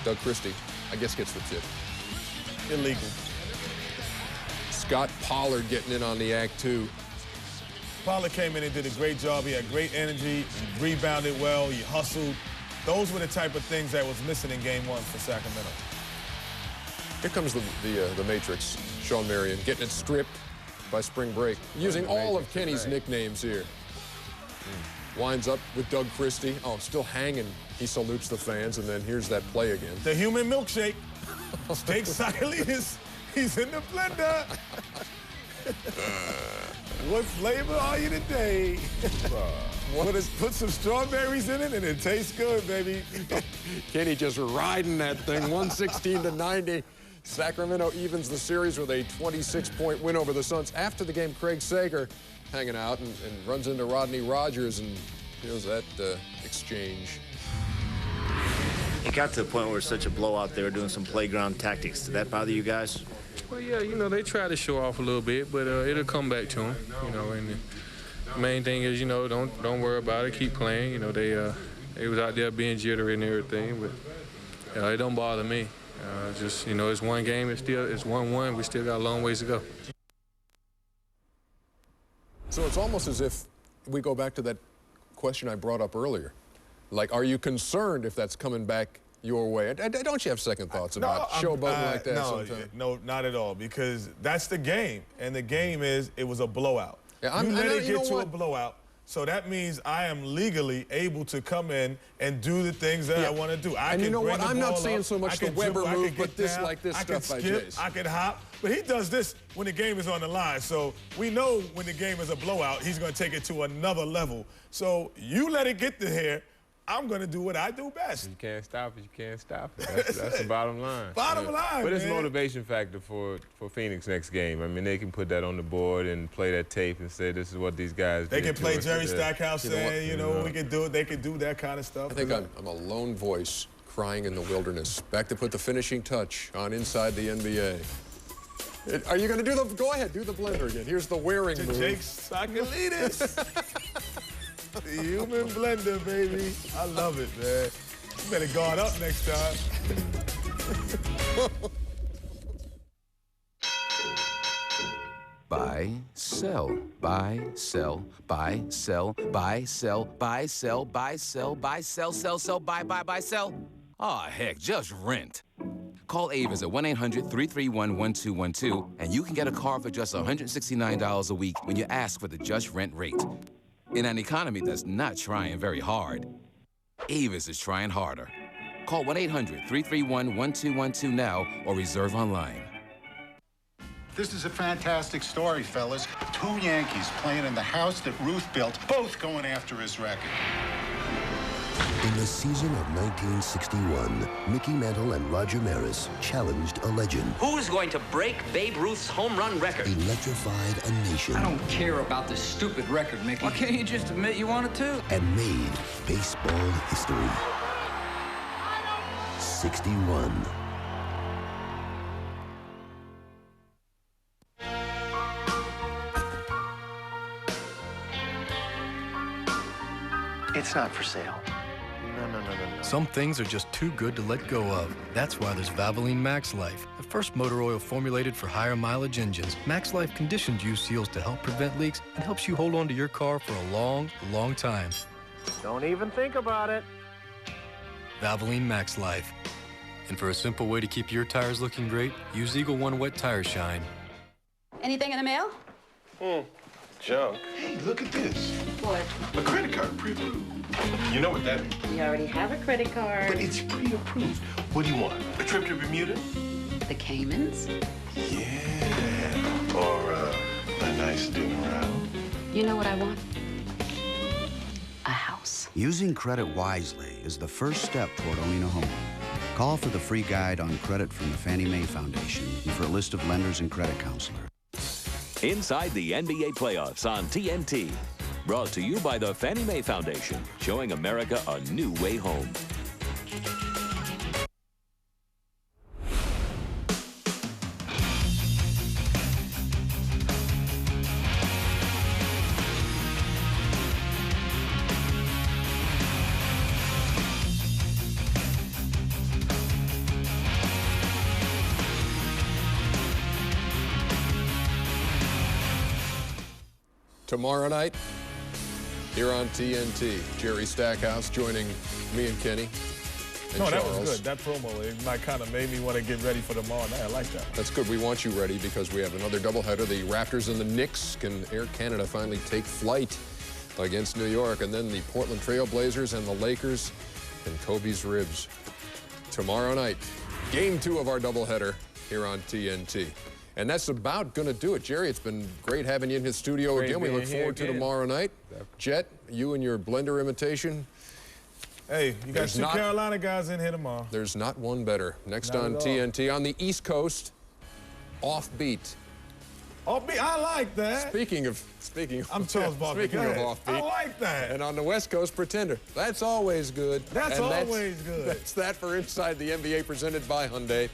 Doug Christie, I guess, gets the tip. Illegal. Scott Pollard getting in on the act, too. Pollard came in and did a great job. He had great energy. He rebounded well. He hustled. Those were the type of things that was missing in Game 1 for Sacramento. Here comes the Matrix. Shawn Marion getting it stripped by spring break. Using all of Kenny's nicknames here. Winds up with Doug Christie. Oh, still hanging. He salutes the fans, and then here's that play again. The human milkshake. Jake Sakalidis He's in the blender. What flavor are you today? Put some strawberries in it and it tastes good, baby. Kenny just riding that thing, 116-90. Sacramento evens the series with a 26-point win over the Suns. After the game, Craig Sager hanging out and runs into Rodney Rogers and feels that exchange. It got to the point where it's such a blowout, they were doing some playground tactics. Did that bother you guys? Well, yeah, you know, they try to show off a little bit, but it'll come back to them, you know, and the main thing is, you know, don't worry about it, keep playing. You know, they was out there being jittery and everything, but it don't bother me. Just, you know, it's one game, it's 1-1, we still got a long ways to go. So it's almost as if we go back to that question I brought up earlier. Like, are you concerned if that's coming back your way? Don't you have second thoughts about showboating like that sometimes? No, not at all, because that's the game, and the game is it was a blowout. Yeah, you let it get to a blowout, so that means I am legally able to come in and do the things that I want to do. And you know what? I'm not saying so much the Weber move, but this stuff by Jace. I can hop, but he does this when the game is on the line. So we know when the game is a blowout, he's going to take it to another level. So you let it get to here. I'm going to do what I do best. You can't stop it. You can't stop it. That's the bottom line. Bottom line, But it's a motivation factor for Phoenix next game. I mean, they can put that on the board and play that tape and say, this is what these guys did. They can play Jerry Stackhouse saying, you know, we can do it. They can do that kind of stuff. I think I'm a lone voice crying in the wilderness. Back to put the finishing touch on Inside the NBA. Are you going to do the... Go ahead, do the blender again. Here's the wearing move. Jake Sakalidis. The human blender, baby. I love it, man. You better guard up next time. Buy, sell, buy, sell, buy, sell, buy, sell, buy, sell, buy, sell, buy, sell, sell, sell, buy, sell. Aw, heck, just rent. Call Avis at 1-800-331-1212, and you can get a car for just $169 a week when you ask for the just rent rate. In an economy that's not trying very hard, Avis is trying harder. Call 1-800-331-1212 now or reserve online. This is a fantastic story, fellas. Two Yankees playing in the house that Ruth built, both going after his record. In the season of 1961, Mickey Mantle and Roger Maris challenged a legend. Who is going to break Babe Ruth's home run record? Electrified a nation. I don't care about this stupid record, Mickey. Why can't you just admit you want it too? And made baseball history. 61. It's not for sale. No. Some things are just too good to let go of. That's why there's Valvoline Max Life, the first motor oil formulated for higher mileage engines. Max Life conditioned use seals to help prevent leaks and helps you hold on to your car for a long, long time. Don't even think about it. Valvoline Max Life. And for a simple way to keep your tires looking great, use Eagle One Wet Tire Shine. Anything in the mail? Junk. Hey, look at this. What? A credit card pre-approved. You know what that means? We already have a credit card. But it's pre-approved. What do you want? A trip to Bermuda? The Caymans? Yeah. Or a nice dinner out. You know what I want? A house. Using credit wisely is the first step toward owning a home. Call for the free guide on credit from the Fannie Mae Foundation and for a list of lenders and credit counselors. Inside the NBA playoffs on TNT. Brought to you by the Fannie Mae Foundation, showing America a new way home. Tomorrow night, here on TNT, Jerry Stackhouse joining me and Kenny and No, that Charles. was good. That promo, it might kind of made me want to get ready for tomorrow night. I like that. That's good. We want you ready because we have another doubleheader. The Raptors and the Knicks. Can Air Canada finally take flight against New York? And then the Portland Trail Blazers and the Lakers and Kobe's Ribs. Tomorrow night, game 2 of our doubleheader here on TNT. And that's about going to do it. Jerry, it's been great having you in his studio again. We look forward to tomorrow night. Jet, you and your blender imitation. Hey, you got two Carolina guys in here tomorrow. There's not one better. Next on TNT, on the East Coast, Offbeat, I like that. Speaking of I'm Charles Barkley. Speaking of Offbeat, I like that. And on the West Coast, Pretender. That's always good. That's always good. That's that for Inside the NBA, presented by Hyundai.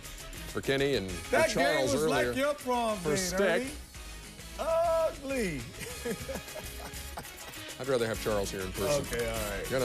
For Kenny and for that Charles game was earlier. like your prom for date, Steck. Ugly. I'd rather have Charles here in person. Okay, all right. Good night.